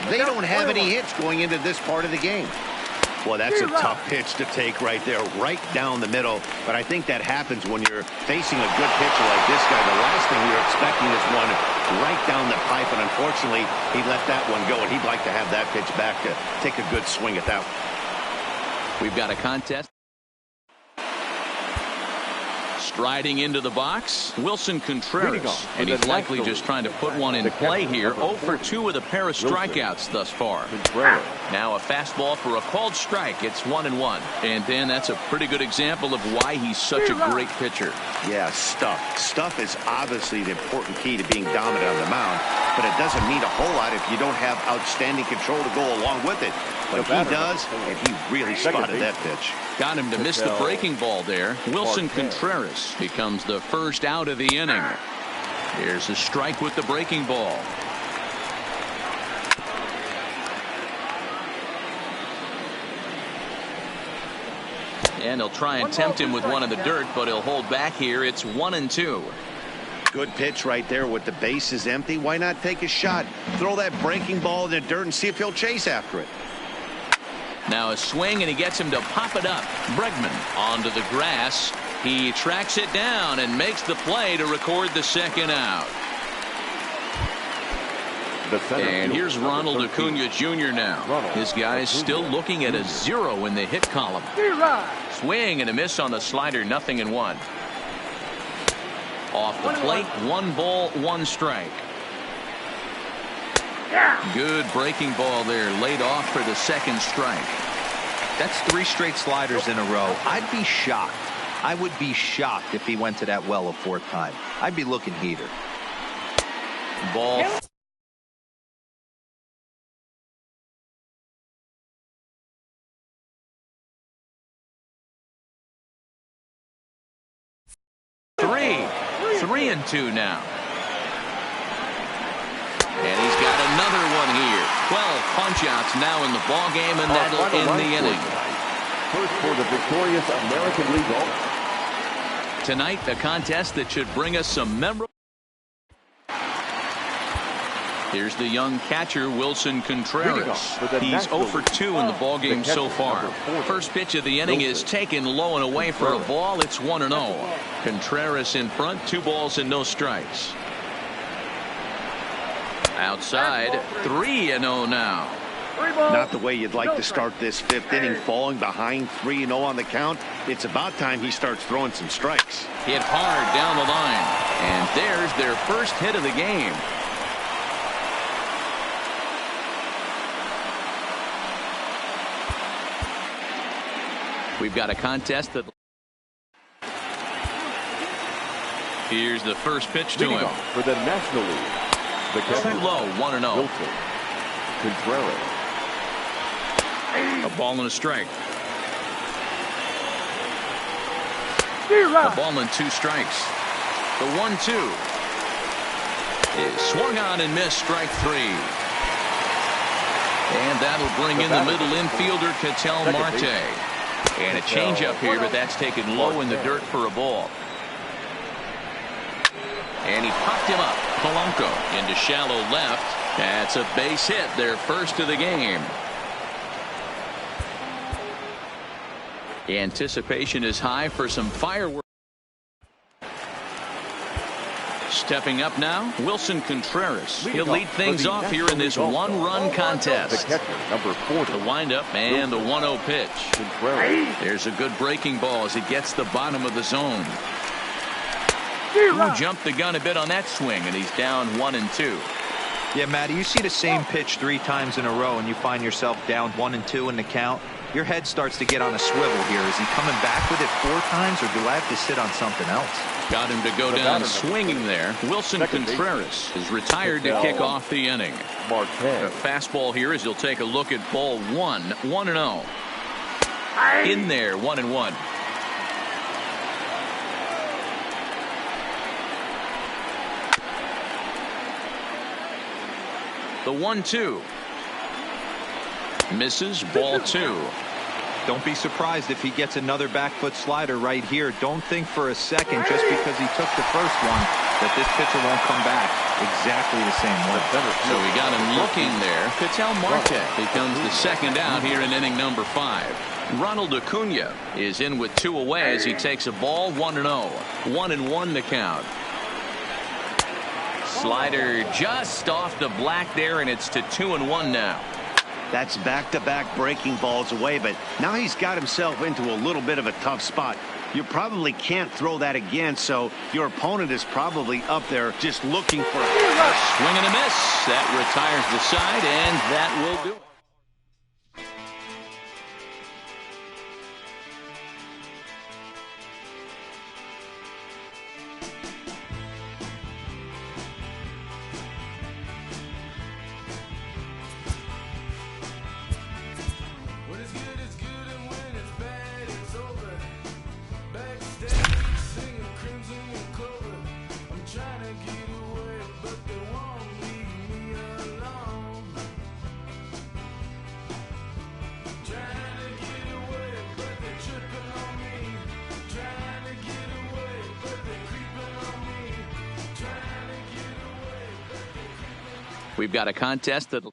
They don't have any hits going into this part of the game. Well, that's a tough pitch to take right there, right down the middle. But I think that happens when you're facing a good pitcher like this guy. The last thing we were expecting is one right down the pipe, and unfortunately, he let that one go, and he'd like to have that pitch back to take a good swing at that one. We've got a contest. Striding into the box, Wilson Contreras, and he's likely just trying to put one in play here. 0 for 2 with a pair of strikeouts thus far. Now a fastball for a called strike. It's 1-1. And then that's a pretty good example of why he's such a great pitcher. Yeah, stuff. Stuff is obviously the important key to being dominant on the mound, but it doesn't mean a whole lot if you don't have outstanding control to go along with it. But he does, and he really spotted that pitch. Got him to miss the breaking ball there. Wilson Contreras becomes the first out of the inning. Here's a strike with the breaking ball. And he'll try and tempt him with one in the dirt, but he'll hold back here. It's 1-2. Good pitch right there with the bases empty. Why not take a shot? Throw that breaking ball in the dirt and see if he'll chase after it. Now a swing, and he gets him to pop it up. Bregman onto the grass. He tracks it down and makes the play to record the second out. And here's Ronald Acuna Jr. now. His guy's still looking at a 0 in the hit column. Swing and a miss on the slider, 0-1. Off the plate, 1 ball, 1 strike. Good breaking ball there, laid off for the second strike. That's 3 straight sliders in a row. I'd be shocked. I would be shocked if he went to that well a 4th time. I'd be looking heater. Ball. Three and 2 now. And he's got another one here. 12 punch-outs now in the ball game, and that'll end the inning. First for the victorious American League All. Tonight, a contest that should bring us some memorable. Here's the young catcher, Wilson Contreras. He's 0 for 2 in the ballgame so far. First pitch of the inning is taken low and away for a ball. It's 1-0. Contreras in front, 2 balls and no strikes. Outside, 3-0 now. Not the way you'd like to start this 5th inning, falling behind 3-0 on the count. It's about time he starts throwing some strikes. Hit hard down the line. And there's their first hit of the game. We've got a contest that. Here's the first pitch to him. For the National League. The too low, 1-0. Wilson Contreras. A ball and a strike. A ball and 2 strikes. The 1-2 is swung on and missed, strike 3. And that'll bring in the middle infielder, Ketel Marte. And a changeup here, but that's taken low in the dirt for a ball. And he popped him up. Polanco into shallow left. That's a base hit, their first of the game. Anticipation is high for some fireworks. Stepping up now, Wilson Contreras. He'll lead things off here in this 1-run contest. The catcher, number 40. The windup and the 1-0 pitch. There's a good breaking ball as he gets the bottom of the zone. Who jumped the gun a bit on that swing, and he's down 1-2. Yeah, Matty, you see the same pitch 3 times in a row, and you find yourself down 1-2 in the count. Your head starts to get on a swivel here. Is he coming back with it 4 times, or do I have to sit on something else? Got him to go down swinging there. Wilson Contreras is retired to kick off the inning. A fastball here as you'll take a look at ball 1. 1-0. In there, 1-1. The 1-2. Misses, ball 2. Don't be surprised if he gets another back foot slider right here. Don't think for a second, just because he took the first one, that this pitcher won't come back exactly the same way. So we got him looking there. Ketel Marte becomes the second out here in inning number 5. Ronald Acuna is in with 2 away as he takes a ball. 1-0. 1-1 to count. Slider just off the black there, and it's to 2-1 now. That's back-to-back breaking balls away, but now he's got himself into a little bit of a tough spot. You probably can't throw that again, so your opponent is probably up there just looking for a swing and a miss. That retires the side, and that will do it. We've got a contest that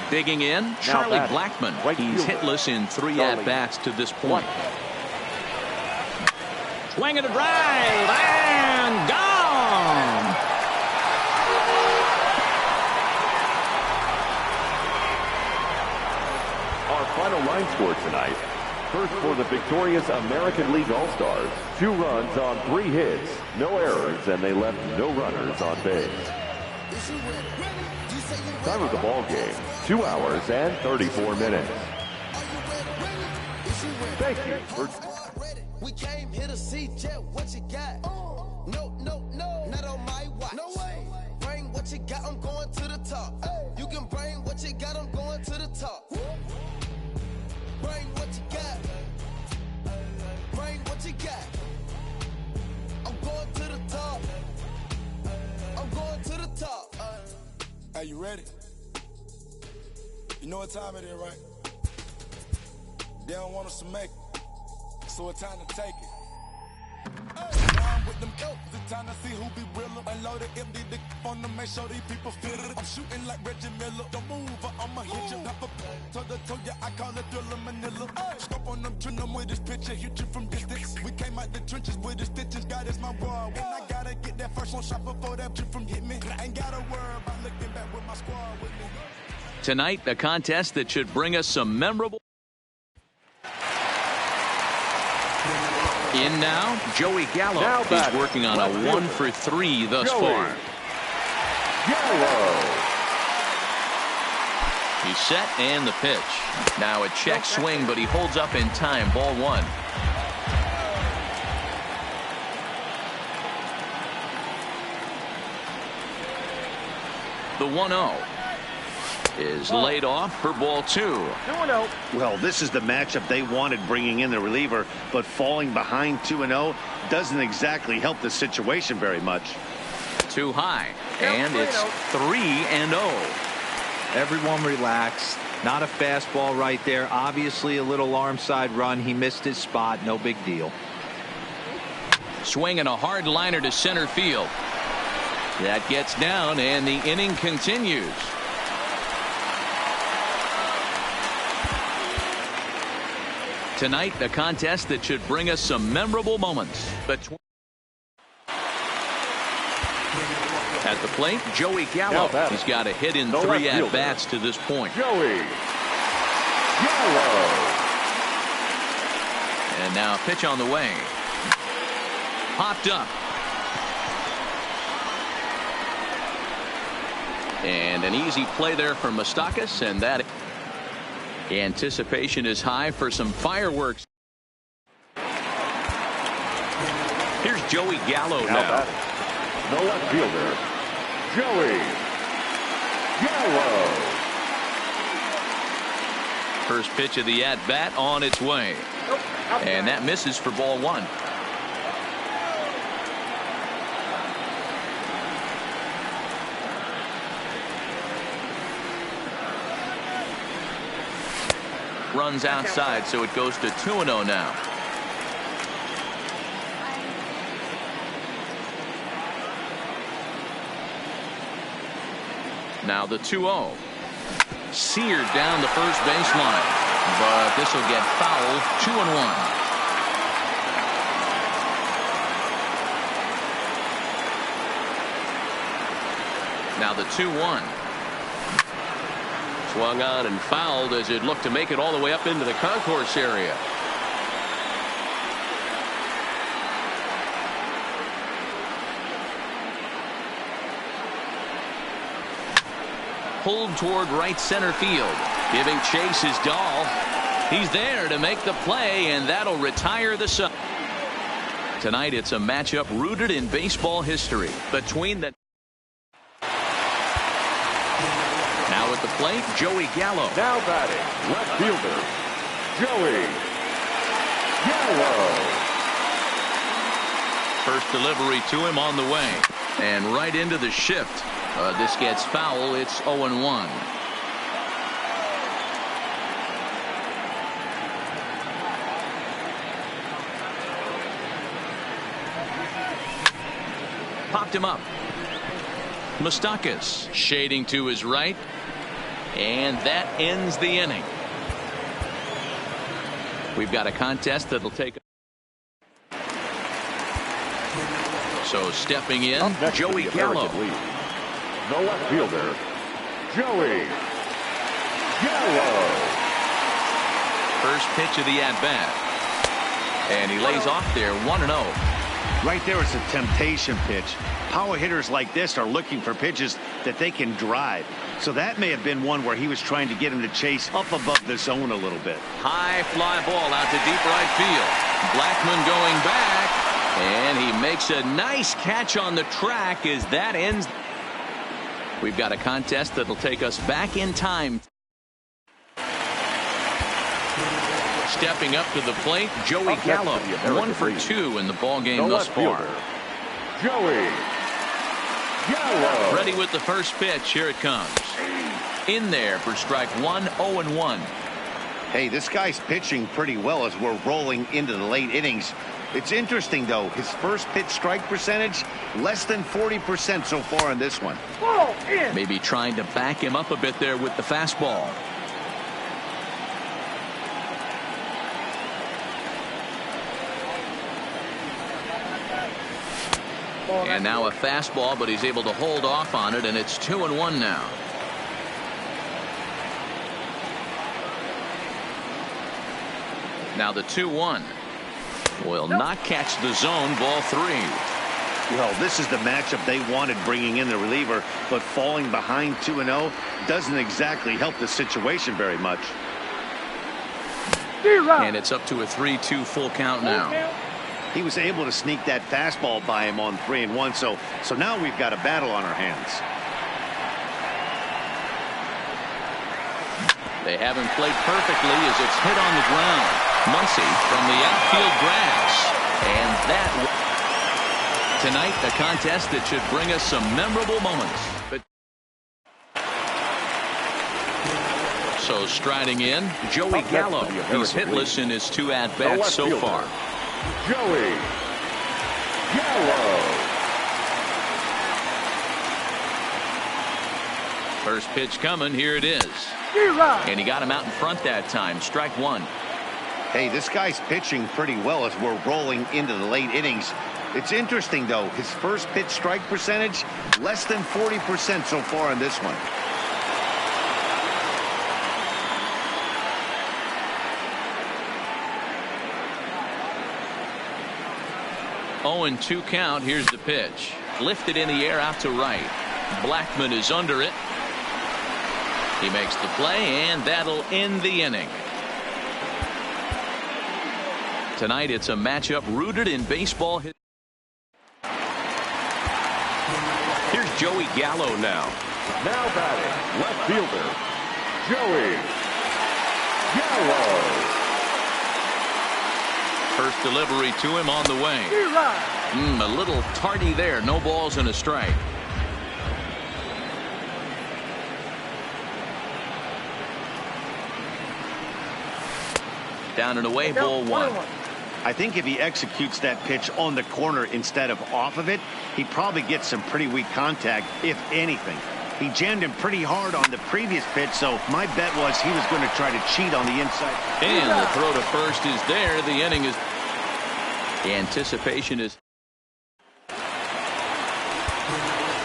digging in. Charlie Blackmon. He's hitless in 3 at-bats to this point. Swing and a drive and gone. Our final line score tonight. First for the victorious American League All-Stars. 2 runs on 3 hits, no errors, and they left no runners on base. Is you ready? You say Time of the ball game, 2 hours and 34 minutes. Thank you for... We came here to see Jet, what you got? No, not on my watch. No way. Bring what you got, I'm going to the top. You can bring what you got, I'm going to the top. Bring what you got. Bring what you got. I'm going to the top. I'm going to the top. Are you ready? You know what time it is, right? They don't want us to make it, so it's time to take it. I'm with them elks, it's time to see who be realer. Unload it, empty the on them, make sure these people feel it. I'm shooting like Reggie Miller. Don't move or I'ma hit you. Pop up, toe ya, I call it Thriller Manila. Scope on them, trim them with this picture, hit you from distance. We came out the trenches with the stitches, God is my boy. When I gotta get that first one shot before that trip from hit me. Ain't gotta worry about looking back with my squad with me. Tonight, a contest that should bring us some memorable... In now, Joey Gallo. Now He's working on a 1-for-3 thus far. Gallo. He's set and the pitch. Now a check swing, but he holds up in time. Ball 1. The 1-0 is laid off for ball 2. 2-0. Well, this is the matchup they wanted, bringing in the reliever, but falling behind 2-0 doesn't exactly help the situation very much. Too high, and it's 3-0. Everyone relax. Not a fastball right there. Obviously a little arm side run. He missed his spot. No big deal. Swinging a hard liner to center field. That gets down, and the inning continues. Tonight, a contest that should bring us some memorable moments. At the plate, Joey Gallo. He's got a hit in 3 at-bats to this point. Joey Gallo. And now a pitch on the way. Popped up. And an easy play there from Moustakas, and that anticipation is high for some fireworks. Here's Joey Gallo now. The left fielder, Joey Gallo. First pitch of the at-bat on its way. And that misses for ball 1. Runs outside, so it goes to 2-0 now. Now the 2-0. Seared down the first baseline, but this will get foul. 2-1. Now the 2-1. Swung on and fouled as it looked to make it all the way up into the concourse area. Pulled toward right center field. Giving chase is Dahl. He's there to make the play, and that'll retire the sub. Tonight it's a matchup rooted in baseball history between the... Now at the plate, Joey Gallo. Now batting, left fielder, Joey Gallo. First delivery to him on the way. And right into the shift. This gets foul. It's 0-1. Popped him up. Moustakas shading to his right. And that ends the inning. We've got a contest that'll take. So stepping in, Joey Gallo. The left fielder, Joey Gallo. First pitch of the at-bat. And he lays off there, 1-0. Right there, it's a temptation pitch. Power hitters like this are looking for pitches that they can drive. So that may have been one where he was trying to get him to chase up above the zone a little bit. High fly ball out to deep right field. Blackmon going back, and he makes a nice catch on the track as that ends. We've got a contest that'll take us back in time. Stepping up to the plate, Joey Gallo, 1 for 2 in the ball game thus far. Joey Gallo. Ready with the first pitch. Here it comes. In there for strike 1, 0-1. Hey, this guy's pitching pretty well as we're rolling into the late innings. It's interesting, though, his first pitch strike percentage, less than 40% so far in this one. Maybe trying to back him up a bit there with the fastball. And now a fastball, but he's able to hold off on it, and it's 2-1 now. Now the 2-1 will not catch the zone. Ball 3. Well, this is the matchup they wanted, bringing in the reliever, but falling behind 2-0 doesn't exactly help the situation very much. And it's up to a 3-2 full count now. He was able to sneak that fastball by him on 3-1, so now we've got a battle on our hands. They haven't played perfectly as it's hit on the ground. Muncy from the outfield grass. And that tonight, a contest that should bring us some memorable moments. So striding in, Joey Gallo. He's hitless in his 2 at-bats so far. Joey Gallo. First pitch coming. Here it is. And he got him out in front that time. Strike 1. Hey, this guy's pitching pretty well as we're rolling into the late innings. It's interesting, though, his first pitch strike percentage, less than 40% so far in this one. Oh, and 2 count. Here's the pitch. Lifted in the air out to right. Blackmon is under it. He makes the play, and that'll end the inning. Tonight, it's a matchup rooted in baseball. Here's Joey Gallo now. Now batting, left fielder, Joey Gallo. First delivery to him on the way. A little tardy there. No balls and a strike. Down and away, ball 1. I think if he executes that pitch on the corner instead of off of it, he'd probably get some pretty weak contact, if anything. He jammed him pretty hard on the previous pitch, so my bet was he was going to try to cheat on the inside. And the throw to first is there. The inning is... The anticipation is...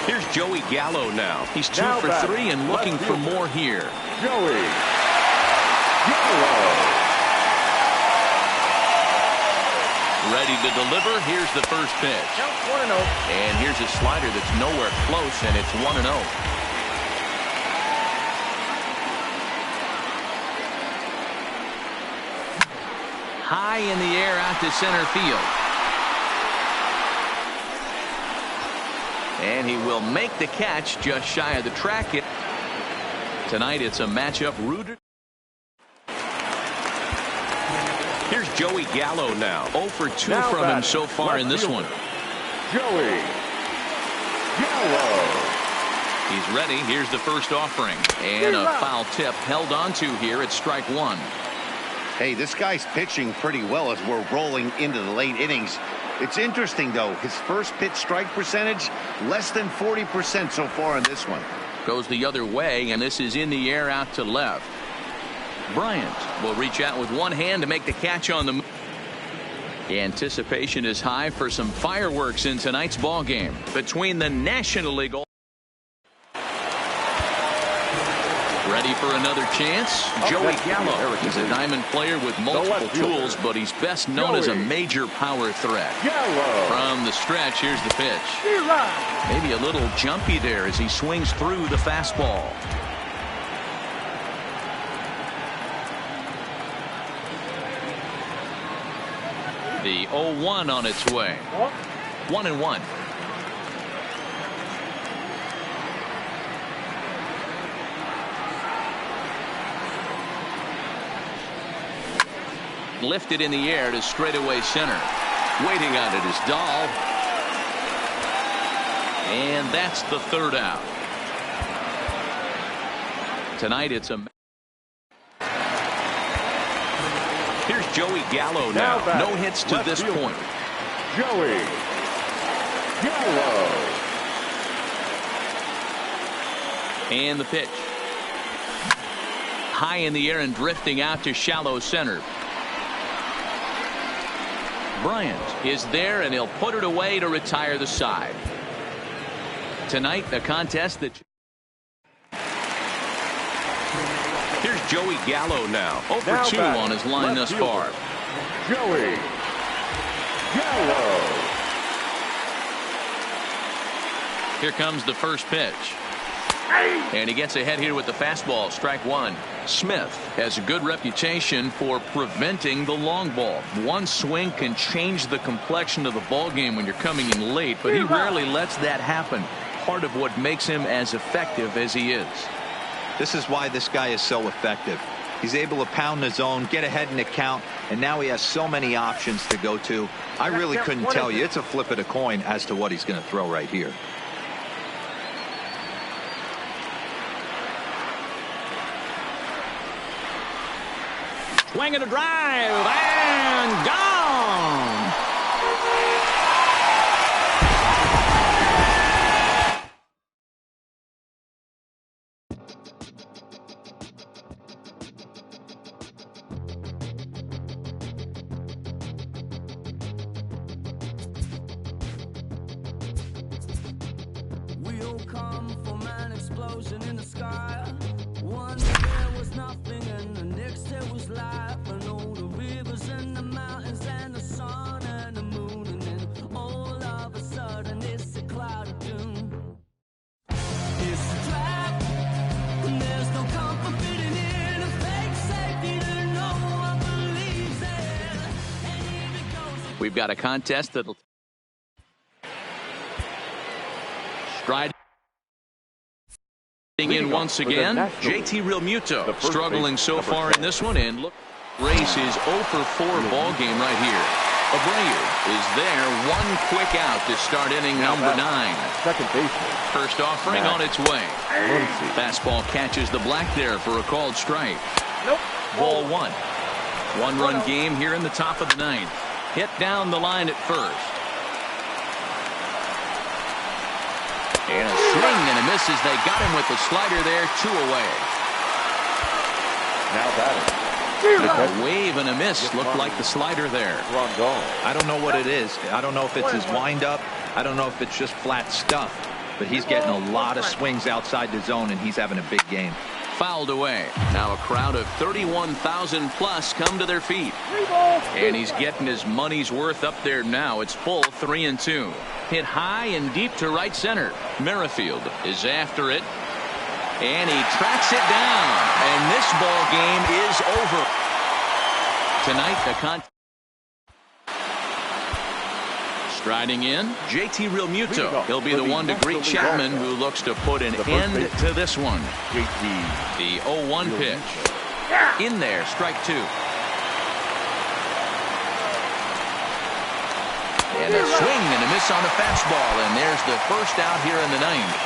Here's Joey Gallo now. He's 2 for 3 and looking for more here. Joey Gallo. Ready to deliver. Here's the first pitch. Count 1-0. And here's a slider that's nowhere close, and it's 1-0. High in the air out to center field. And he will make the catch just shy of the track. Tonight it's a matchup rooted. Here's Joey Gallo now. 0 for 2 now from him so far in this one. Joey Gallo. He's ready. Here's the first offering. And a foul tip held on to here at strike 1. Hey, this guy's pitching pretty well as we're rolling into the late innings. It's interesting, though, his first pitch strike percentage, less than 40% so far in this one. Goes the other way, and this is in the air out to left. Bryant will reach out with one hand to make the catch on the... The anticipation is high for some fireworks in tonight's ball game between the National League. Ready for another chance? Joey Gallo. He's a diamond player with multiple tools, but he's best known as a major power threat. From the stretch, here's the pitch. Maybe a little jumpy there as he swings through the fastball. The 0-1 on its way. 1-1. Lifted in the air to straightaway center. Waiting on it is Dahl. And that's the third out. Tonight it's a... Here's Joey Gallo now. No hits to this point. Joey Gallo. And the pitch. High in the air and drifting out to shallow center. Bryant is there, and he'll put it away to retire the side. Tonight, a contest that... Here's Joey Gallo now. 0-for-2 on his line thus far. Joey Gallo. Here comes the first pitch. And he gets ahead here with the fastball. Strike one. Smith has a good reputation for preventing the long ball. One swing can change the complexion of the ball game when you're coming in late, but he rarely lets that happen. Part of what makes him as effective as he is. This is why this guy is so effective. He's able to pound the zone, get ahead in the count, and now he has so many options to go to. I really couldn't tell you. It's a flip of the coin as to what he's going to throw right here. Swing and a drive, and gone. We'll come from an explosion in the sky. One there was nothing, and the next there was life. And all the rivers and the mountains and the sun and the moon, and then all of a sudden it's a cloud of doom. It's a trap, and there's no comfort fitting in a fake safety that no one believes in. And here it goes. We've got a contest that'll... Striding in once again, JT Realmuto struggling so far in this one, and look, race is 0-for-4 ball game right here. Abreu is there, one quick out to start inning number 9. Second baseman. First offering on its way. Fastball catches the black there for a called strike. Ball one. One-run game here in the top of the 9th. Hit down the line at first. And a swing and a miss as they got him with the slider there, 2 away. Now batting. A wave and a miss. Looked like the slider there. I don't know what it is. I don't know if it's his windup. I don't know if it's just flat stuff. But he's getting a lot of swings outside the zone, and he's having a big game. Fouled away. Now a crowd of 31,000 plus come to their feet. And he's getting his money's worth up there now. It's full 3-2. Hit high and deep to right center. Merrifield is after it. And he tracks it down. And this ball game is over. Tonight, the striding in, JT Realmuto. He'll be the one to greet Chapman, who looks to put an end to this one. The 0-1 pitch. In there, strike 2. And a swing and a miss on the fastball, and there's the first out here in the 9th.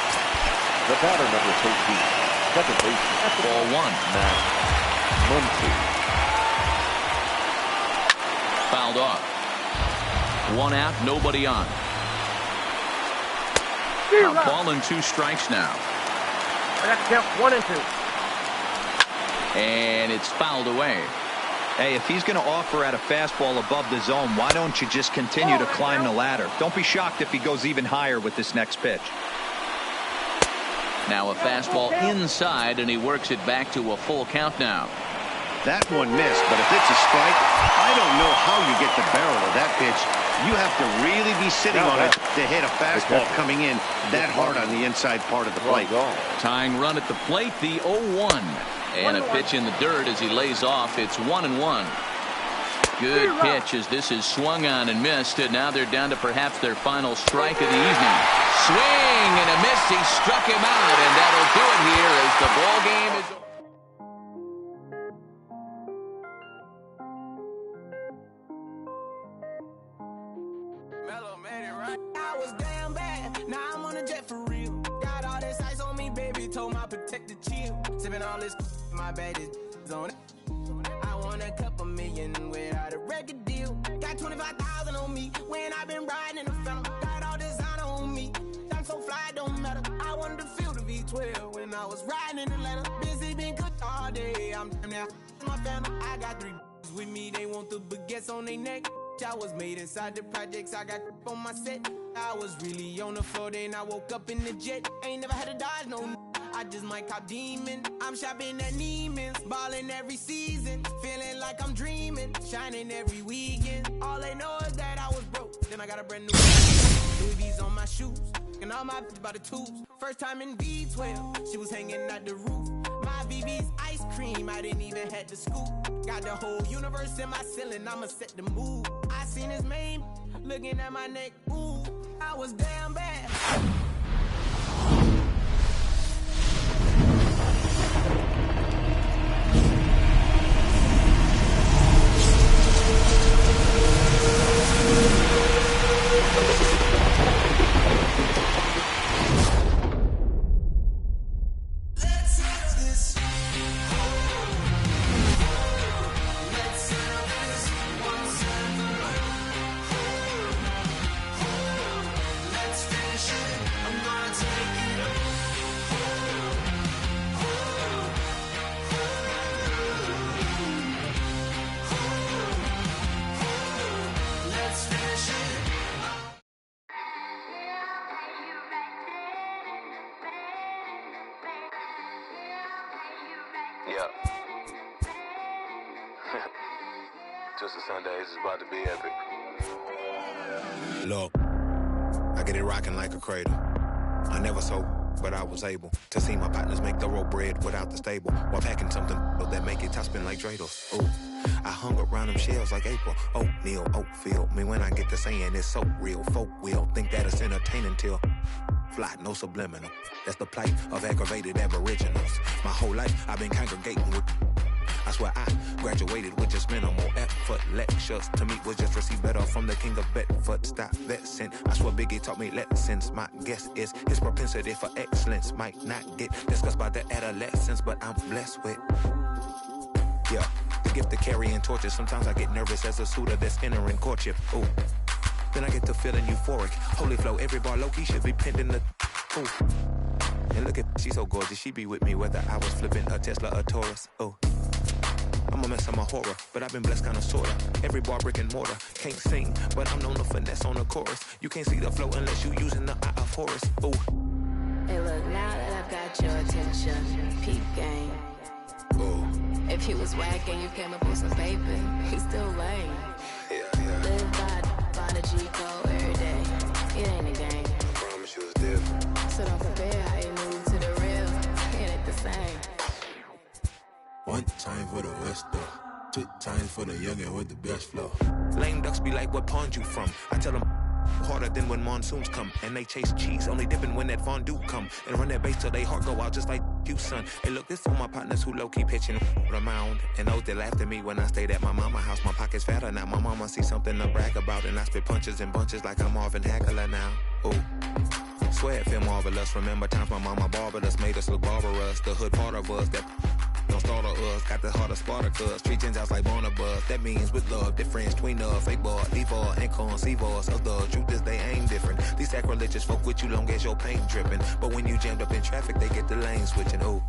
The batter number 13, second baseman. Ball 1. Matt Muncy. Fouled off. 1 out, nobody on. Ball and 2 strikes now. That's count 1 and 2. And it's fouled away. Hey, if he's going to offer at a fastball above the zone, why don't you just continue to climb the ladder? Don't be shocked if he goes even higher with this next pitch. Now a fastball inside, and he works it back to a full count now. That one missed, but if it's a strike, I don't know how you get the barrel of that pitch. You have to really be sitting on it to hit a fastball coming in that hard on the inside part of the plate. Tying run at the plate, the 0-1. And a pitch in the dirt as he lays off. It's 1-1. Good pitch as this is swung on and missed, and now they're down to perhaps their final strike of the evening. Swing and a miss. He struck him out, and that'll do it here as the ball game is over. I was damn bad, now I'm on a jet for real. Got all this ice on me, baby, told my protector chill. Sipping all this, my bad is on it. I want a couple million without a record deal. Got 25,000 on me when I've been riding in the phantom. Got all designer on me, I'm so fly, don't matter. I wanted to feel the V12 when I was riding in Atlanta. Busy been cooked all day, I'm damn now my family. I got 3 with me, they want the baguettes on their neck. I was made inside the projects, I got on my set. I was really on the floor, then I woke up in the jet. Ain't never had to dodge, no. I just might cop demon. I'm shopping at Neiman's, balling every season. Feeling like I'm dreaming, shining every weekend. All they know is that I was broke, then I got a brand new Louis V's on my shoes, and all my by the tubes. First time in V12, she was hanging at the roof. My VV's ice cream, I didn't even have to scoop. Got the whole universe in my ceiling, I'ma set the mood. I seen his main looking at my neck, ooh, I was damn bad. Twisted Sundays is about to be epic. Look, I get it rocking like a cradle. I never sold, but I was able to see my partners make the road bread without the stable, while packing something that make it top spin like dreidels. Ooh, I hung around them shells like April. Oatmeal, Oatfield. Me when I get to saying it's so real. Folk will think that it's entertaining till fly, no subliminal. That's the plight of aggravated aboriginals. My whole life I've been congregating with. I swear I graduated with just minimal effort. Lectures to me was just receive better from the king of Bedford. Stop vexing. I swear Biggie taught me lessons. My guess is his propensity for excellence might not get discussed by the adolescents, but I'm blessed with, yeah, the gift of carrying torches. Sometimes I get nervous as a suitor that's entering courtship. Ooh, then I get to feeling euphoric. Holy flow, every bar low-key should be pinned in the, ooh. And look at, she's so gorgeous, she be with me whether I was flipping a Tesla or Taurus. Ooh, I'm a mess, I'm a horror, but I've been blessed kinda sorta. Every bar brick and mortar, can't sing, but I'm known to finesse on the chorus. You can't see the flow unless you using the eye of Horus. Ooh. Hey look, now that I've got your attention, peep game. Ooh. If he was whack and you came up with some paper, he's still lame. Live by the G code every day, it ain't a game. I promise you it's different. So don't compare how you move to the real, it ain't the same. One time for the West though, 2 times for the youngin' with the best flow. Lame ducks be like, what pond you from? I tell them harder than when monsoons come, and they chase cheese, only dipping when that fondue come, and run that bass till they heart go out just like you, son. Hey look, this for my partners who low-key pitching the mound, and those that laughed at me when I stayed at my mama house. My pocket's fatter now, my mama see something to brag about, and I spit punches and bunches like I'm Marvin Hagler now. Ooh, swear it feel marvelous. Remember times my mama barbered us, made us look barbarous. The hood part of us that don't startle us, got the heart of Spartacus. Treat Gentiles like Barnabas, that means with love. Difference between us, fake boy, evil, inconceivable of the truth is they ain't different. These sacrilegious folk with you long as your paint dripping, but when you jammed up in traffic, they get the lane switching. Ooh,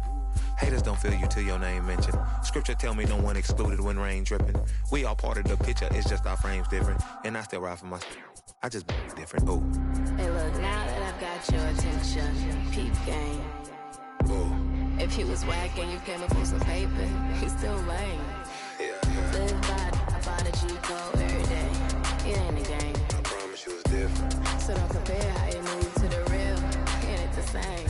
haters don't feel you till your name mentioned. Scripture tell me no one excluded when rain dripping. We all part of the picture, it's just our frames different, and I still ride for my, I just different. Ooh. Hey look, now that I've got your attention, peep game. Ooh. If he was whack and you came up with some paper, he's still lame. Live by the G code every day, it ain't a game. I promise you it's different. So don't compare how you move to the real, it ain't the same.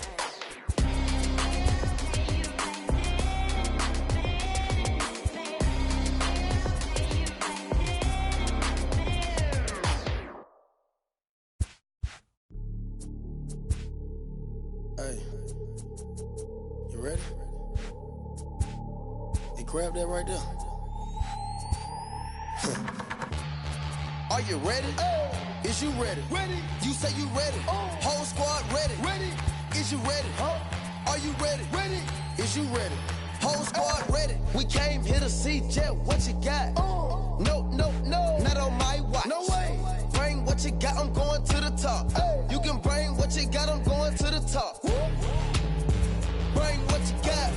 Hey, you ready? Hey, grab that right there. Are you ready? Is you ready? Ready. You say you ready. Whole squad ready. Ready. Is you ready? Are you ready? Ready. Is you ready? Whole squad ready. We came here to see Jet. What you got? No, no, no. Not on my watch. No way. Bring what you got. I'm going to the top. You can bring what you got. I'm going to the top. Bring what you got.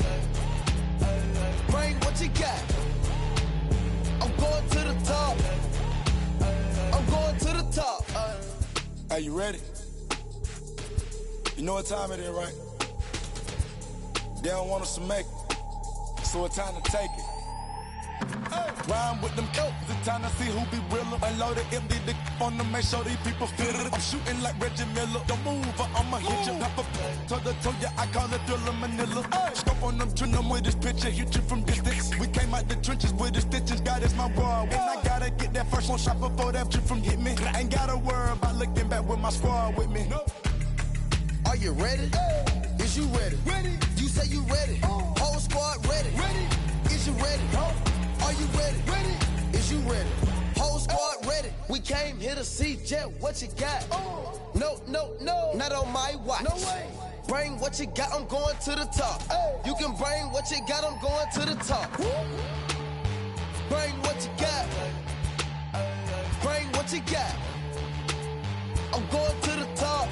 Bring what you got. I'm going to the top. I'm going to the top. Are you ready? You know what time it is, right? They don't want us to make it, so it's time to take it. Rhyme with them coats, it's time to see who be realer. Unload it, empty the on them, make sure these people feel it. I'm shooting like Reggie Miller. Don't move or I'ma hit you. Pepper, toe ya, I call it Thriller Manila. Scope on them, trim them with this picture, hit you from distance. We came out the trenches with the stitches, God is my world. And I gotta get that first one shot before that trip from hit me. Ain't gotta worry about looking back with my squad with me. Are you ready? Is you ready? Ready. You say you ready. Whole squad ready. Ready. Is you ready? Are you ready? Ready. Is you ready? Whole squad ready. We came here to see Jet. What you got? No, no, no. Not on my watch. No way. Bring what you got. I'm going to the top. You can bring what you got. I'm going to the top. Bring what you got. Bring what you got. I'm going to the top.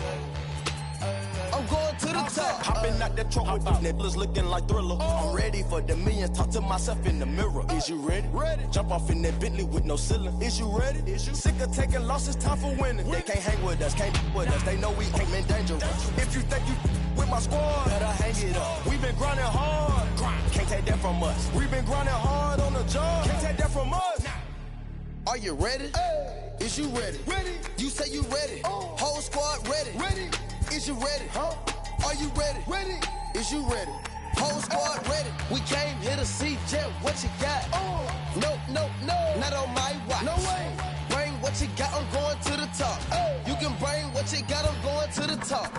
I'm going to the top. Hopping out that truck with these niggas looking like Thriller. I'm ready for the millions. Talk to myself in the mirror. Is you ready? Ready. Jump off in that Bentley with no ceiling. Is you ready? Is you sick of taking losses? Time for winning. They can't hang with us, can't with us. They know we ain't been dangerous. If you think you with my squad, better hang it up. We been grinding hard. Can't take that from us. We been grinding hard on the job. Can't take that from us. Are you ready? Is you ready? Ready. You say you ready. Whole squad ready. Ready. Is you ready? Are you ready? Ready. Is you ready? Whole squad ready. We came here to see Jet. What you got? No, no, no. Not on my watch. No way. Bring what you got. I'm going to the top. You can bring what you got. I'm going to the top.